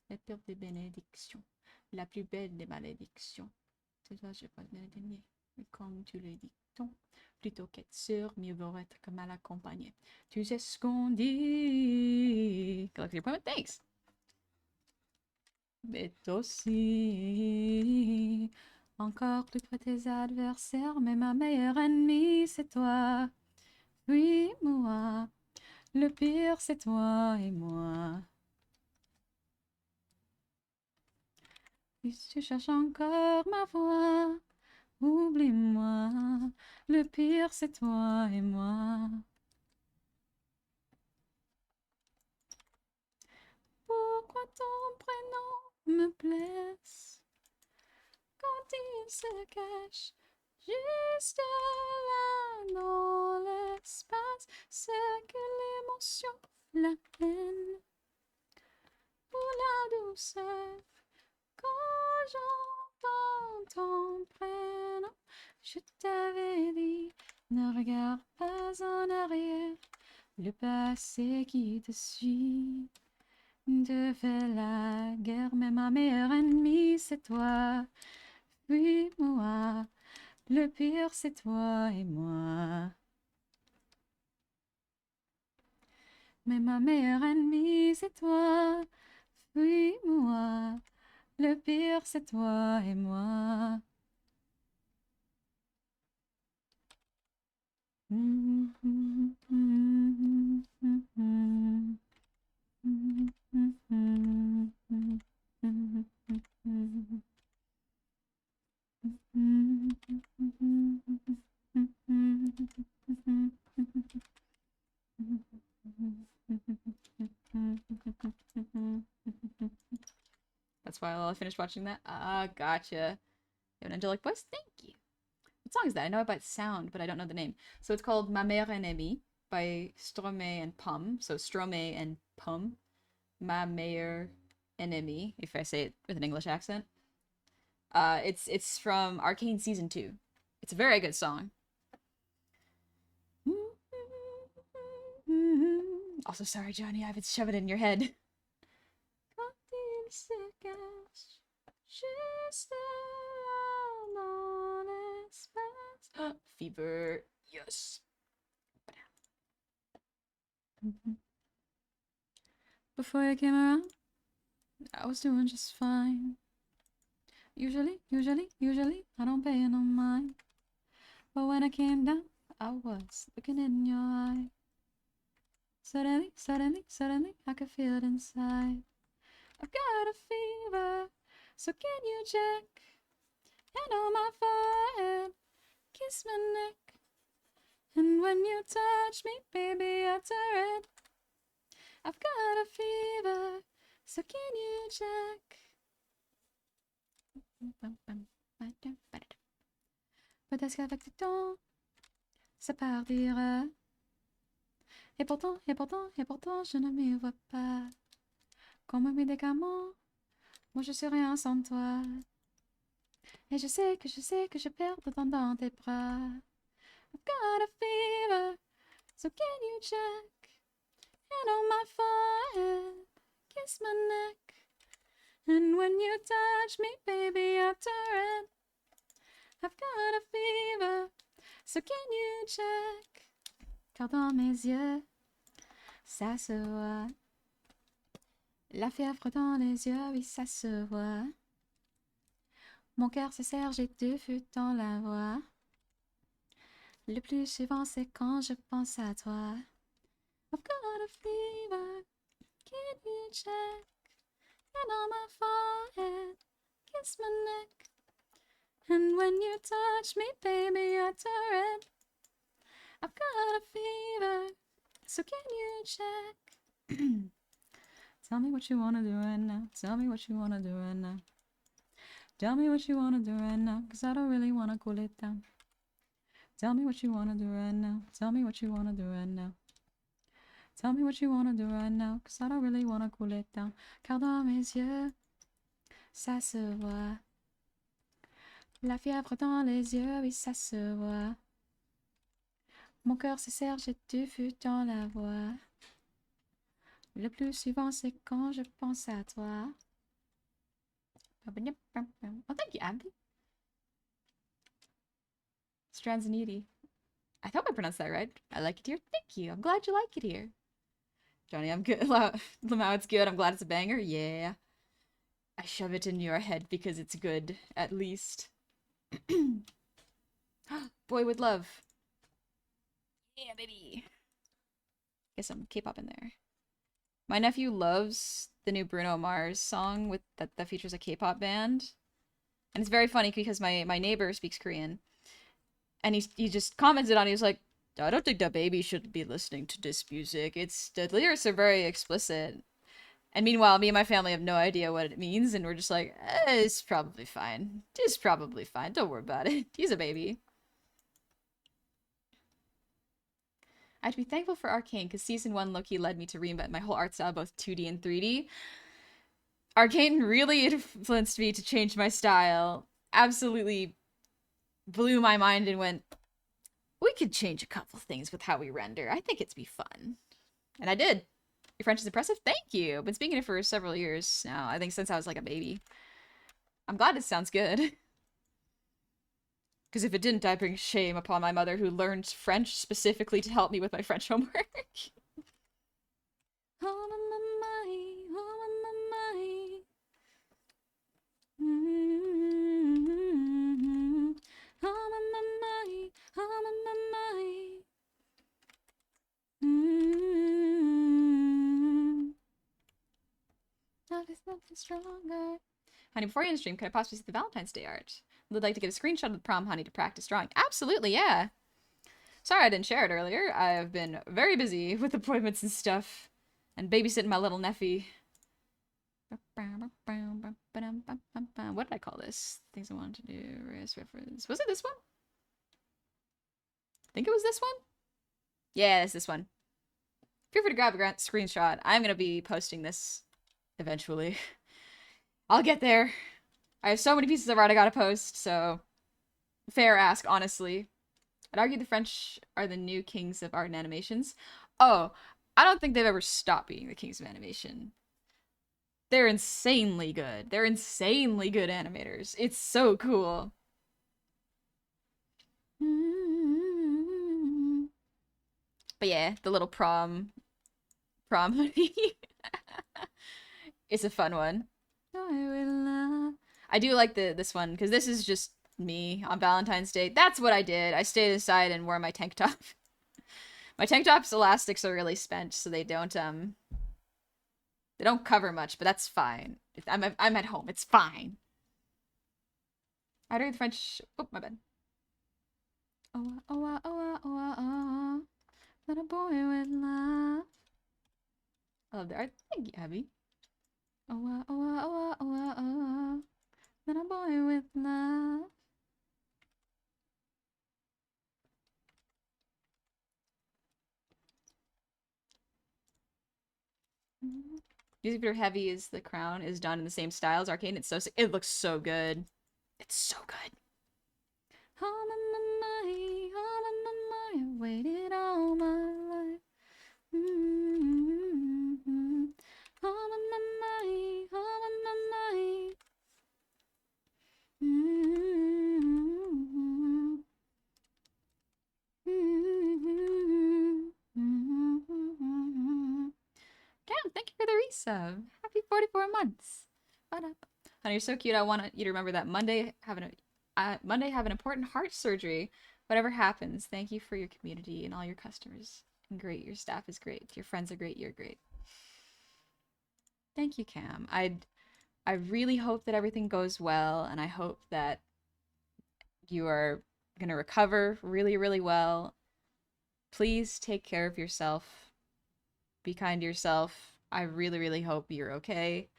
La pire des bénédictions, la plus belle des malédictions. C'est toi, j'ai pas de dernier. Mais comme tu le dis, plutôt qu'être sûr, mieux vaut être que mal accompagné. Tu sais ce qu'on dit. Good luck with your appointment. Thanks. Mais aussi, encore plus près tes adversaires, mais ma meilleure ennemie, c'est toi. Oui, moi. Le pire, c'est toi et moi. Si tu cherches encore ma voix, oublie-moi. Le pire, c'est toi et moi. Pourquoi ton prénom me blesse quand il se cache juste là dans l'espace? C'est que l'émotion, la haine ou la douceur. Quand j'entends ton prénom, je t'avais dit, ne regarde pas en arrière, le passé qui te suit. Te fait la guerre, mais ma meilleure ennemie, c'est toi. Fuis-moi, le pire, c'est toi et moi. Mais ma meilleure ennemie, c'est toi. Fuis-moi, le pire, c'est toi et moi. That's why I finished watching that. Ah, gotcha. You have an angelic voice? Thank you. What song is that? I know it by sound, but I don't know the name. So it's called Ma Mère Ennemie by Stromae and Pum. So Stromae and Pum. Ma Mère Ennemie, if I say it with an English accent. It's from Arcane Season 2. It's a very good song. Also, sorry, Johnny, I've been shoving it in your head. Fever, yes. Before you came around, I was doing just fine. Usually, I don't pay no mind. But when I came down, I was looking in your eye. Suddenly, I could feel it inside. I've got a fever, so can you check? Hand on my forehead, kiss my neck. And when you touch me, baby, I turn red. I've got a fever, so can you check? Peut-être qu'avec du temps, ça partira. Et pourtant, je ne m'y vois pas. Comme un médicament, moi je suis rien sans toi. Et je sais que je perds de temps dans tes bras. I've got a fever, so can you check? And on my forehead, kiss my neck. And when you touch me, baby, I turn red. I've got a fever, so can you check? Car dans mes yeux, ça se voit. La fièvre dans les yeux, oui, ça se voit. Mon cœur se serre, j'ai du feu dans la voix. Le plus souvent, c'est quand je pense à toi. I've got a fever, can you check? And on my forehead, kiss my neck. And when you touch me, baby, I turn red. I've got a fever, so can you check? Tell me what you wanna do right now. Tell me what you wanna do right now. Tell me what you wanna do right now, cause I don't really wanna cool it down. Tell me what you wanna do right now. Tell me what you wanna do right now. Tell me what you wanna do right now, cause I don't really wanna cool it down. Car dans mes yeux, ça se voit. La fièvre dans les yeux, oui, ça se voit. Mon cœur se serre, j'ai du feu dans la voix. Le plus souvent, c'est quand je pense à toi. Oh, thank you, Abby. Stranzaniti. I thought I pronounced that right. I like it here. Thank you. I'm glad you like it here. Johnny, I'm good. Lamau, it's good. I'm glad it's a banger. Yeah. I shove it in your head because it's good, at least. Boy with love. Yeah, baby. Get some K-pop in there. My nephew loves the new Bruno Mars song with that features a K-pop band. And it's very funny because my neighbor speaks Korean. And he just commented on it. He was like, I don't think that baby should be listening to this music. The lyrics are very explicit. And meanwhile, me and my family have no idea what it means, and we're just like, it's probably fine. It's probably fine. Don't worry about it. He's a baby. I have to be thankful for Arcane, because Season 1 Loki led me to reinvent my whole art style, both 2D and 3D. Arcane really influenced me to change my style. Absolutely blew my mind and went, we could change a couple things with how we render. I think it'd be fun. And I did. Your French is impressive? Thank you. Been speaking it for several years now. I think since I was like a baby. I'm glad it sounds good. Because if it didn't, I bring shame upon my mother who learned French specifically to help me with my French homework. Love is nothing stronger. Honey, before you end stream, could I possibly see the Valentine's Day art? I'd like to get a screenshot of the prom, honey, to practice drawing. Absolutely, yeah. Sorry I didn't share it earlier. I've been very busy with appointments and stuff. And babysitting my little nephew. What did I call this? Things I wanted to do. Reference. Was it this one? I think it was this one? Yeah, it's this one. Feel free to grab a screenshot. I'm going to be posting this eventually. I'll get there. I have so many pieces of art I gotta post, so fair ask, honestly. I'd argue the French are the new kings of art and animations. Oh, I don't think they've ever stopped being the kings of animation. They're insanely good. They're insanely good animators. It's so cool. But yeah, the little prom hoodie. It's a fun one. I do like this one because this is just me on Valentine's Day. That's what I did. I stayed inside and wore my tank top. My tank top's elastics are really spent, so they don't cover much, but that's fine. I'm at home. It's fine. I read the French. Oh, my bad. Oh, oh, oh, oh, oh, not a boy with love. I love the art. Thank you, Abby. Oh, oh, oh, oh, oh, not a boy with love. Music Video Heavy is the crown is done in the same style as Arcane. It's so sick. It looks so good. It's so good. I waited all my life. Cam, thank you for the resub. Happy 44 months. What up? Honey, you're so cute. I want you to remember that Monday have an important heart surgery. Whatever happens, thank you for your community and all your customers. And great, your staff is great. Your friends are great. You're great. Thank you, Cam. I really hope that everything goes well, and I hope that you are gonna recover really, really well. Please take care of yourself. Be kind to yourself. I really, really hope you're okay.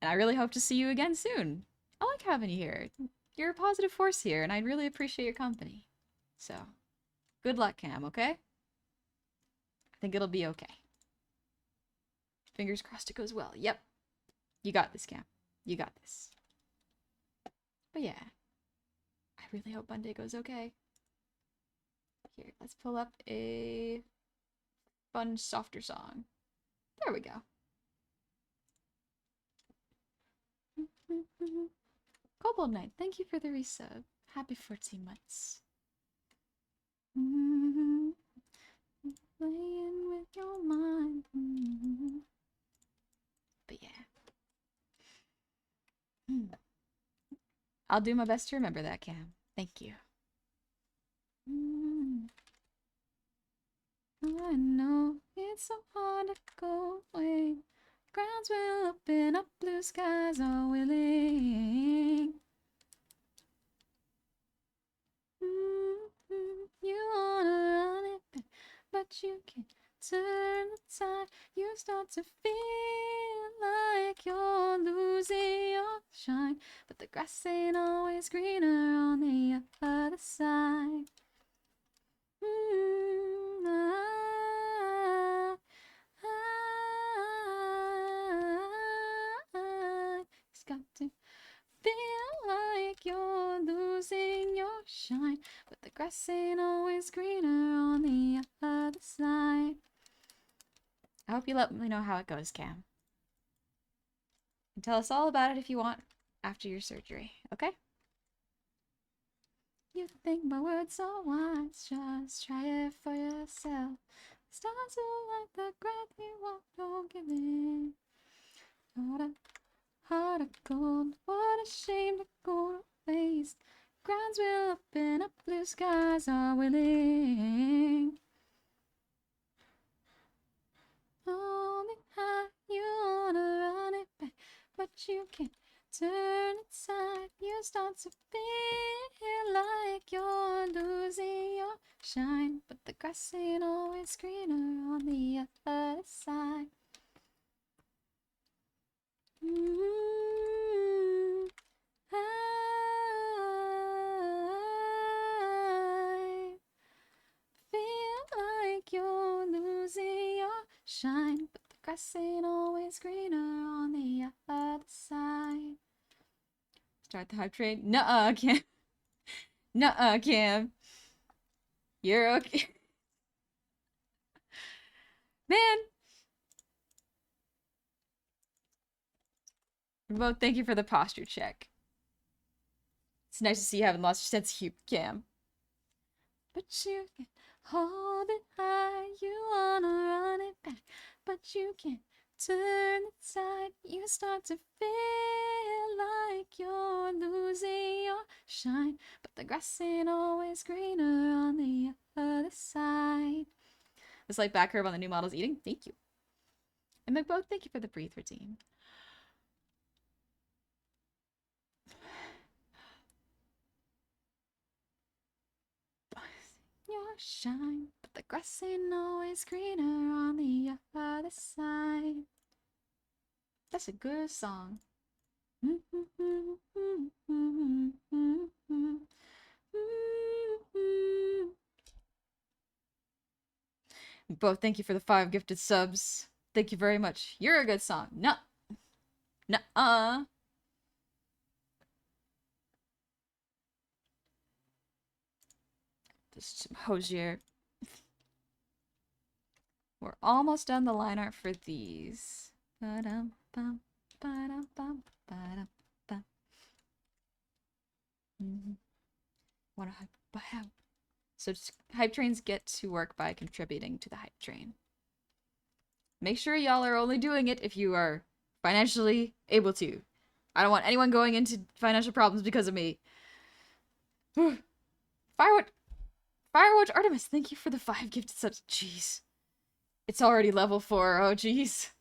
And I really hope to see you again soon. I like having you here. You're a positive force here, and I really appreciate your company. So, good luck, Cam, okay? I think it'll be okay. Fingers crossed it goes well. Yep. You got this, Cam. You got this. But yeah, I really hope Monday goes okay. Here, let's pull up a fun, softer song. There we go. Cobalt Knight, thank you for the resub. Happy 14 months. Playing with your mind. But yeah. I'll do my best to remember that, Cam. Thank you. I know it's so hard to go away. Grounds will open up, blue skies are willing. You wanna run it back, but you can't turn the tide. You start to feel like you're losing your shine, but the grass ain't always greener on the other side. It's got to feel like you're losing your shine, but the grass ain't always greener on the other side. I hope you let me know how it goes, Cam. And tell us all about it if you want after your surgery, okay? You think my words are wise, just try it for yourself. Stars are like the ground you walk, don't give in. What a heart of gold, what a shame to go to waste. Grounds will open up, blue skies are willing. Only high, you wanna run it back, but you can't turn it aside. You start to feel like you're losing your shine, but the grass ain't always greener on the other side. I feel like you're losing your shine, but the grass ain't always greener on the other side. Start the hype train? Nuh-uh, Cam. Nuh-uh, Cam. You're okay. Man. Remote, thank you for the posture check. It's nice to see you haven't lost your sense of humor, Cam. But you can hold it high, you wanna run it back, but you can't turn the tide. You start to feel like you're losing your shine, but the grass ain't always greener on the other side. The slight back curve on the new model's eating. Thank you. And McBoat, thank you for the breathe routine. your shine, but the grass ain't always greener on the other side. That's a good song. Both, thank you for the 5 gifted subs. Thank you very much. You're a good song. Nuh-uh. Just some hosier. We're almost done the line art for these. Ba-dum-bum, ba-dum-bum, ba-dum-bum. Wanna hype? So just hype trains get to work by contributing to the hype train. Make sure y'all are only doing it if you are financially able to. I don't want anyone going into financial problems because of me. Firewatch Artemis, thank you for the 5 gifted subs. Jeez. It's already level 4. Oh, jeez.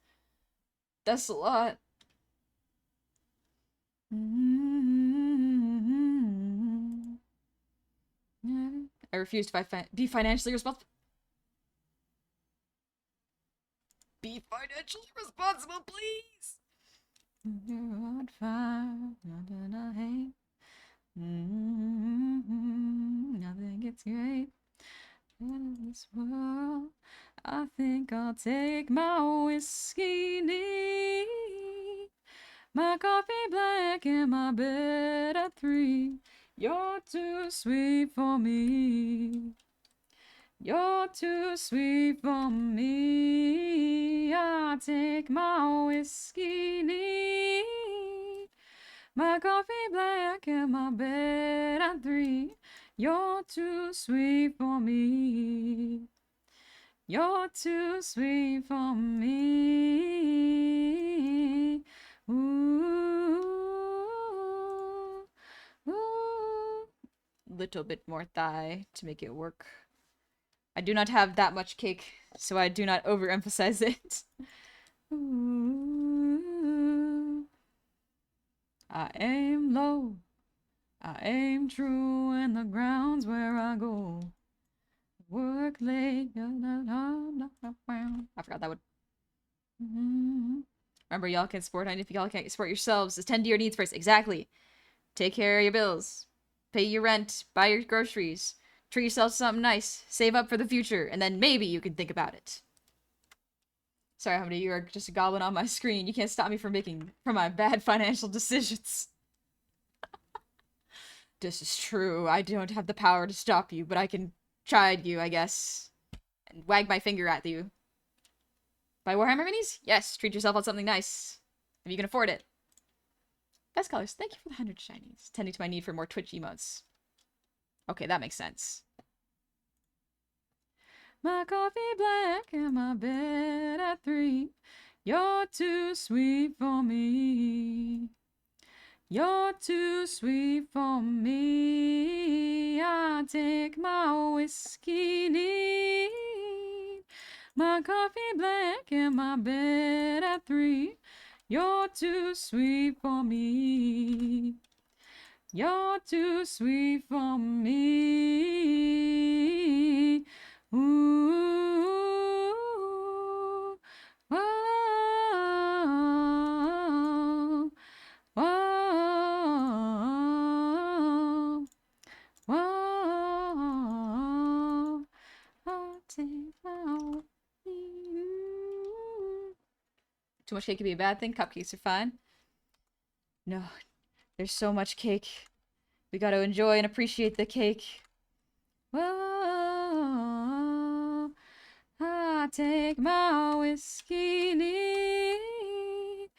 That's a lot. I refuse to be financially responsible. Be financially responsible, please! You're on fire, nothing I hate. Nothing gets great in this world. I think I'll take my whiskey neat, my coffee black, and my bed at 3. You're too sweet for me. You're too sweet for me. I'll take my whiskey neat, my coffee black, and my bed at 3. You're too sweet for me. You're too sweet for me. Ooh, ooh. Little bit more thigh to make it work. I do not have that much cake, so I do not overemphasize it. Ooh. I aim low, I aim true, and the ground's where I go. Work late. I forgot that one. Remember, y'all can support, and if y'all can't support yourselves, attend to your needs first. Exactly. Take care of your bills. Pay your rent. Buy your groceries. Treat yourself to something nice. Save up for the future, and then maybe you can think about it. Sorry, Hamdi, you are just a goblin on my screen. You can't stop me from my bad financial decisions. This is true. I don't have the power to stop you, but I can chide you, I guess. And wag my finger at you. Buy Warhammer minis? Yes, treat yourself on something nice. If you can afford it. Best colors. Thank you for the 100 shinies. Tending to my need for more Twitch emotes. Okay, that makes sense. My coffee black and my bed at 3. You're too sweet for me. You're too sweet for me. I take my whiskey neat, my coffee black and my bed at 3. You're too sweet for me. You're too sweet for me. Ooh, whoa, whoa, whoa. I'll take my Too much cake can be a bad thing. Cupcakes are fine. No, there's so much cake. We gotta enjoy and appreciate the cake. Whoa, I take my whiskey neat,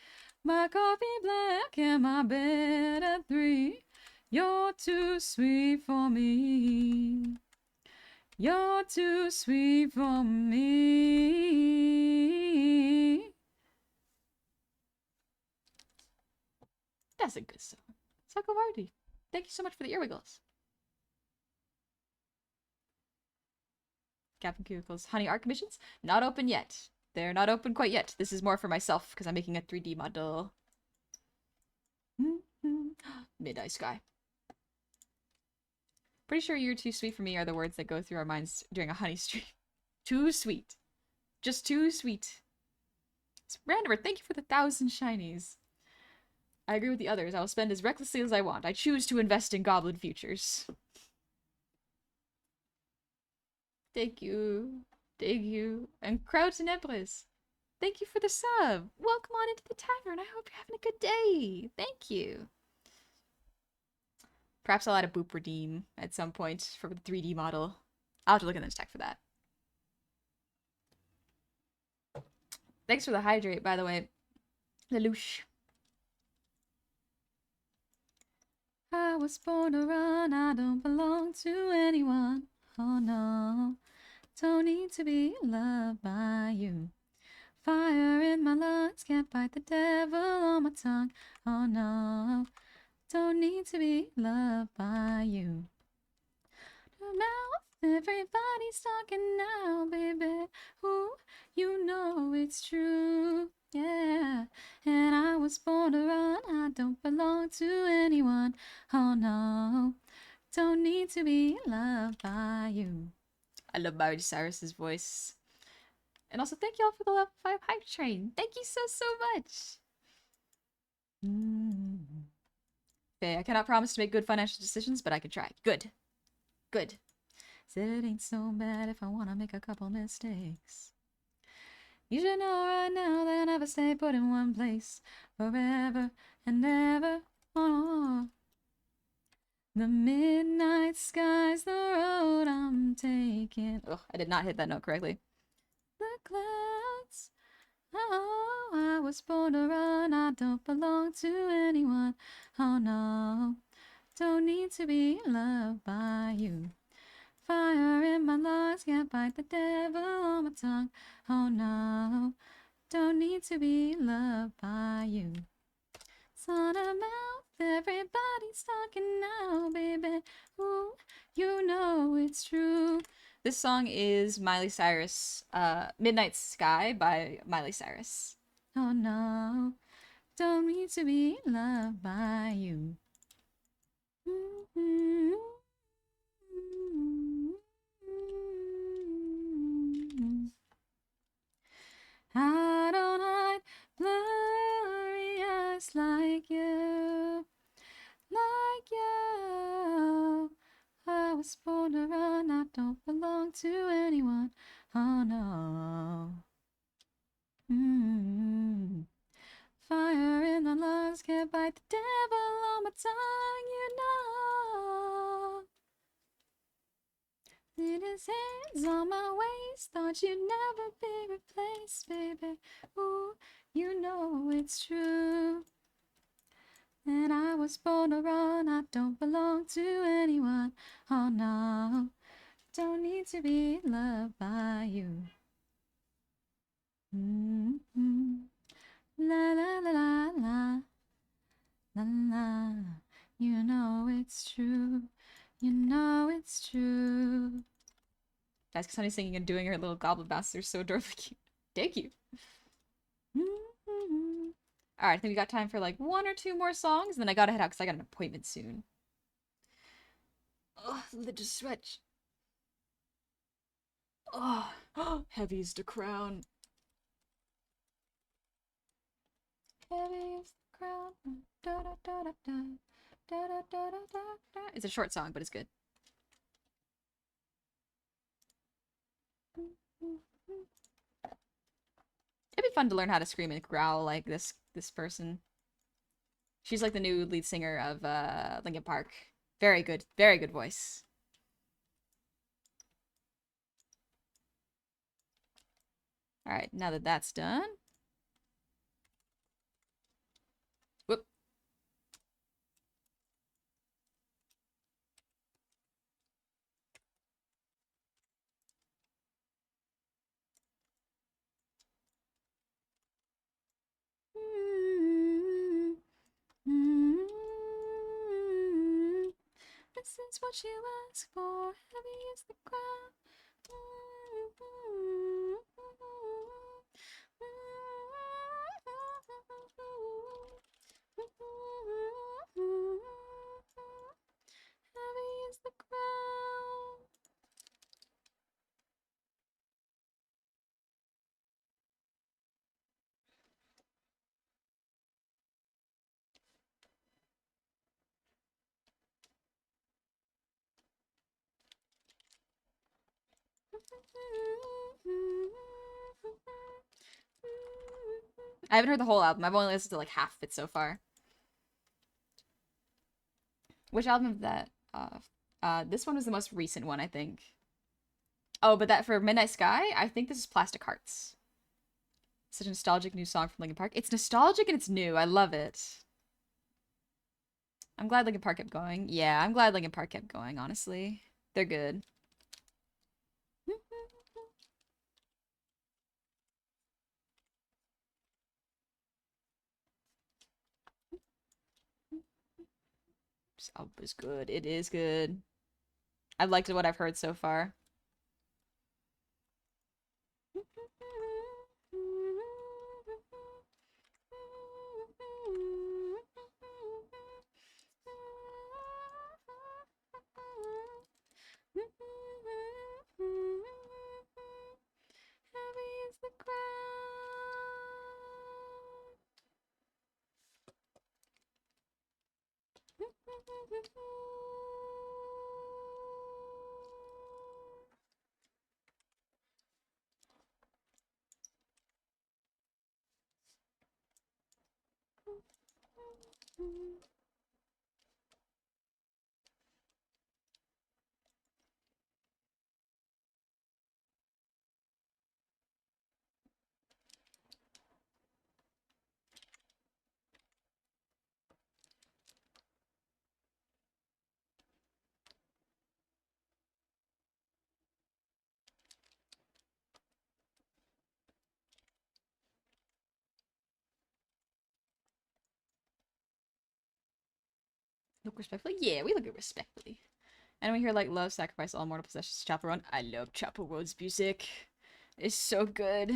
my coffee black, and my bed at 3. You're too sweet for me. You're too sweet for me. That's a good song. Sakavardi. Thank you so much for the earwiggles. Captain Cubicles. Honey art commissions? Not open yet. They're not open quite yet. This is more for myself because I'm making a 3D model. Mid-Eye Sky. Pretty sure "you're too sweet for me" are the words that go through our minds during a honey stream. Too sweet. Just too sweet. Randomer, thank you for the 1,000 shinies. I agree with the others. I will spend as recklessly as I want. I choose to invest in goblin futures. Thank you. Thank you. And Kraut and Empress, thank you for the sub. Welcome on into the tavern. I hope you're having a good day. Thank you. Perhaps I'll add a boop redeem at some point for the 3D model. I'll have to look in the tech for that. Thanks for the hydrate, by the way. Lelouch. I was born to run, I don't belong to anyone. Oh no, don't need to be loved by you. Fire in my lungs, can't fight the devil on my tongue. Oh no, don't need to be loved by you. Now everybody's talking now, baby. Ooh, you know it's true. Yeah, and I was born to run, I don't belong to anyone. Oh no, don't need to be loved by you. I love Miley Cyrus's voice. And also, thank y'all for the level 5 hype train. Thank you so much. Okay, I cannot promise to make good financial decisions, but I can try. Good. Good. Said it ain't so bad if I want to make a couple mistakes. You should know right now that I never stay put in one place forever and ever. Oh. The midnight sky's the road I'm taking. Ugh, I did not hit that note correctly. The clouds. Oh, I was born to run. I don't belong to anyone. Oh no, don't need to be loved by you. Fire in my lungs, can't fight the devil on my tongue. Oh no, don't need to be loved by you. Son of mouth, everybody's talking now, baby. Ooh, you know it's true. This song is Miley Cyrus, Midnight Sky by Miley Cyrus. Oh no, don't need to be loved by you. I don't hide blurry eyes like you, like you. I was born to run, I don't belong to anyone. Oh no. Fire in the lungs, can't bite the devil on my tongue, you know. Did his hands on my waist, thought you'd never be replaced, baby. Ooh, you know it's true. And I was born to run, I don't belong to anyone. Oh no, don't need to be loved by you. La la la la la. La la. You know it's true. You know it's true. Guys, Kasani's singing and doing her little goblin bounce. They're so adorably cute. Thank you. Alright, I think we got time for like 1 or 2 more songs, and then I gotta head out because I got an appointment soon. Oh, the just stretch. Oh, heavy's the crown. Heavy is the crown. Da, da, da, da, da. Da, da, da, da, da, da. It's a short song, but it's good. It'd be fun to learn how to scream and growl like this person. She's like the new lead singer of Linkin Park. Very good voice. All right, now that that's done. Whoop. This is what you ask for. Heavy is the ground. Heavy is the ground. I haven't heard the whole album. I've only listened to like half of it so far. Which album of that? This one was the most recent one, I think. Oh, but that for Midnight Sky, I think this is Plastic Hearts. Such a nostalgic new song from Linkin Park. It's nostalgic and it's new. I love it. I'm glad Linkin Park kept going. Yeah, I'm glad Linkin Park kept going, honestly. They're good. This album is good. It is good. I've liked what I've heard so far. Heavy is the ground. Look respectfully? Yeah, we look it respectfully. And we hear like love, sacrifice, all mortal possessions, Chapel Roan. I love Chapel Roan's music. It's so good.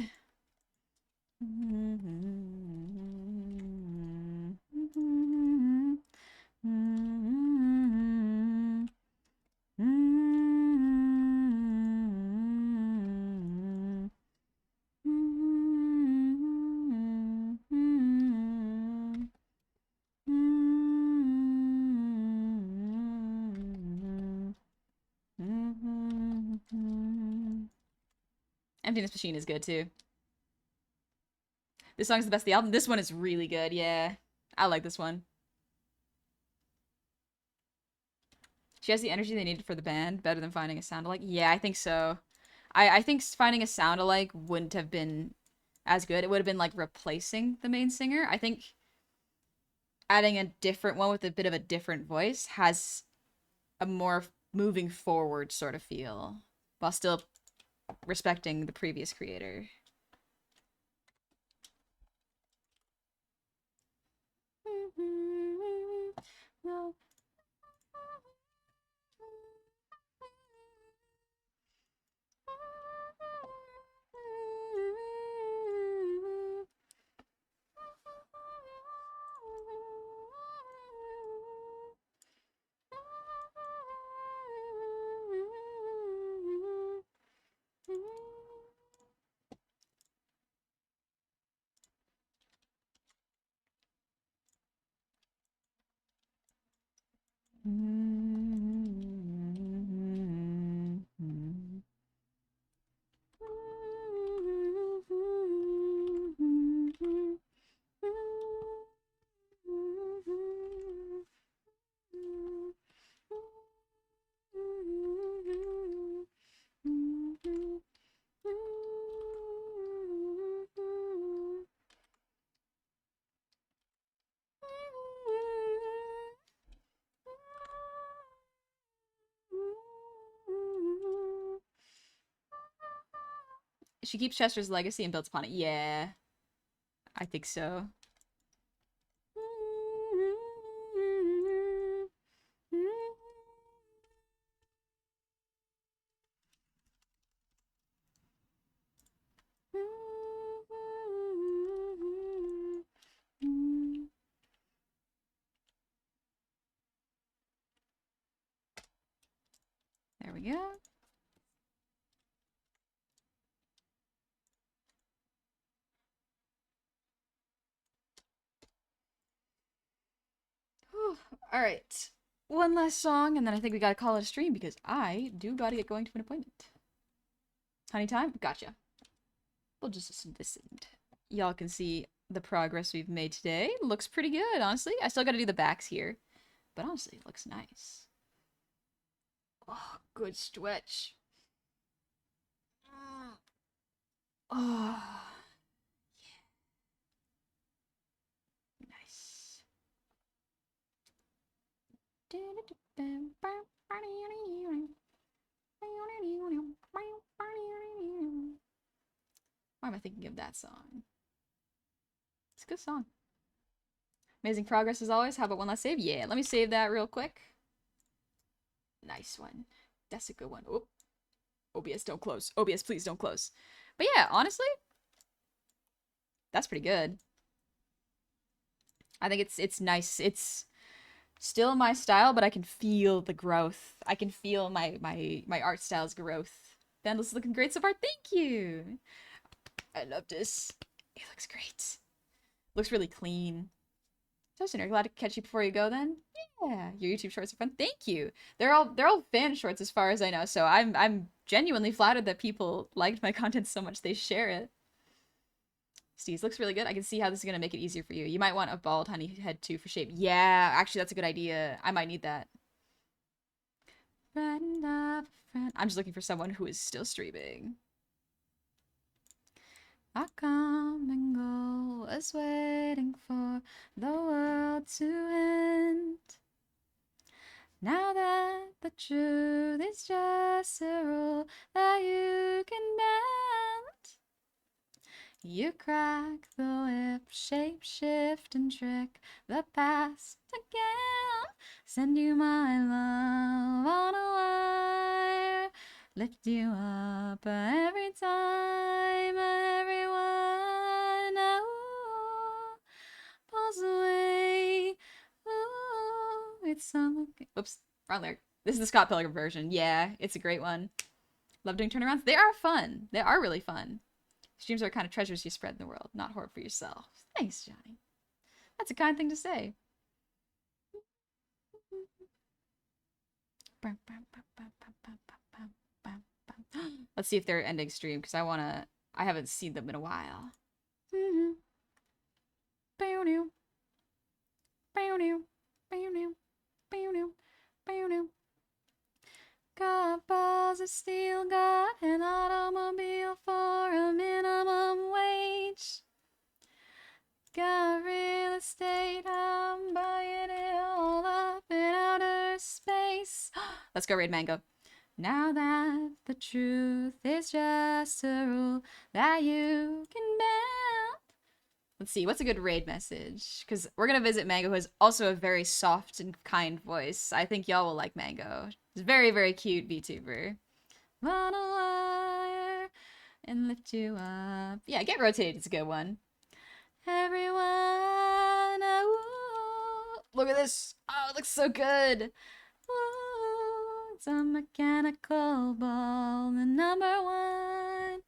Emptiness Machine is good too. This song's the best of the album. This one is really good, yeah. I like this one. She has the energy they needed for the band, better than finding a sound alike. Yeah, I think so. I think finding a sound alike wouldn't have been as good. It would have been like replacing the main singer. I think adding a different one with a bit of a different voice has a more moving forward sort of feel while still respecting the previous creator. No. She keeps Chester's legacy and builds upon it. Yeah, I think so. There we go. All right. One last song, and then I think we gotta call it a stream because I do gotta get going to an appointment. Tiny time? Gotcha. We'll just listen. Y'all can see the progress we've made today. Looks pretty good, honestly. I still gotta do the backs here. But honestly, it looks nice. Oh, good stretch. Oh, nice. Why am I thinking of that song? It's a good song. Amazing progress as always. How about one last save? Yeah, let me save that real quick. Nice one. That's a good one. Oh, OBS, don't close. OBS, please don't close. But yeah, honestly, that's pretty good. I think it's nice. It's still my style, but I can feel the growth. I can feel my art style's growth. Vandals is looking great so far. Thank you. I love this. It looks great. Looks really clean. So Sinner, glad to catch you before you go then. Yeah, your YouTube shorts are fun. Thank you. They're all fan shorts as far as I know, so I'm genuinely flattered that people liked my content so much they share it. Steez looks really good. I can see how this is gonna make it easier for you. You might want a bald honey head too for shape. Yeah, actually that's a good idea. I might need that. Friend of a friend. I'm just looking for someone who is still streaming. I come and go, was waiting for the world to end. Now that the truth is just a rule that you can bend, you crack the whip, shape shift and trick the past again. Send you my love on a wire, lift you up every time everyone pulls away. Ooh, it's some. Oops, wrong lyric. This is the Scott Pilgrim version. Yeah, it's a great one. Love doing turnarounds. They are fun. They are really fun. Streams are kind of treasures you spread in the world, not hoard for yourself. Thanks, Johnny. That's a kind thing to say. Let's see if they're ending stream, because I haven't seen them in a while. Got balls of steel, got an automobile for a minimum wage. Got real estate, I'm buying it all up in outer space. Let's go raid Mango. Now that the truth is just a rule that you can bend. Let's see, what's a good raid message? Because we're going to visit Mango, who has also a very soft and kind voice. I think y'all will like Mango. He's a very, very cute VTuber. Run a wire and lift you up. Yeah, Get Rotated is a good one. Everyone, look at this. Oh, it looks so good. Ooh, it's a mechanical ball, the number one.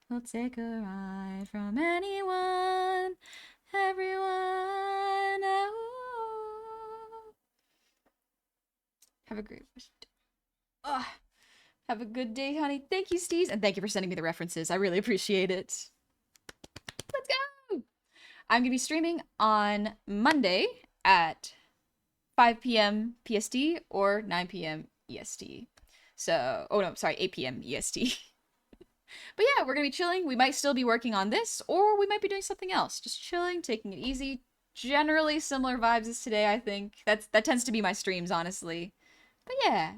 We'll take a ride from anyone. Everyone, have a great oh, have a good day, honey. Thank you, Steez, and thank you for sending me the references. I really appreciate it. Let's go. I'm gonna be streaming on Monday at 5 p.m. PST or 9 p.m. EST. So, oh no, sorry, 8 p.m. EST. But yeah, we're gonna be chilling. We might still be working on this, or we might be doing something else. Just chilling, taking it easy. Generally similar vibes as today, I think. That tends to be my streams, honestly. But yeah,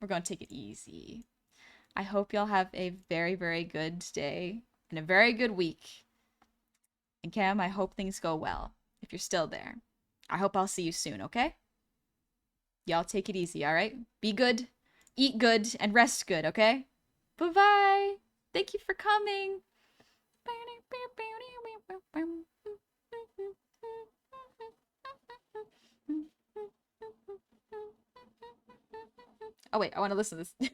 we're gonna take it easy. I hope y'all have a very, very good day and a very good week. And Cam, I hope things go well. If you're still there, I hope I'll see you soon, okay? Y'all take it easy, alright? Be good, eat good, and rest good, okay? Bye-bye! Thank you for coming! Oh wait, I want to listen to this.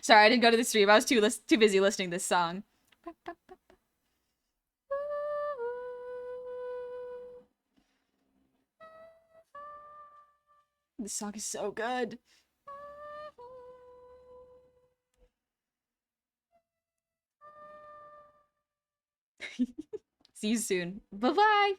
Sorry, I didn't go to the stream. I was too busy listening to this song. This song is so good. See you soon. Bye bye.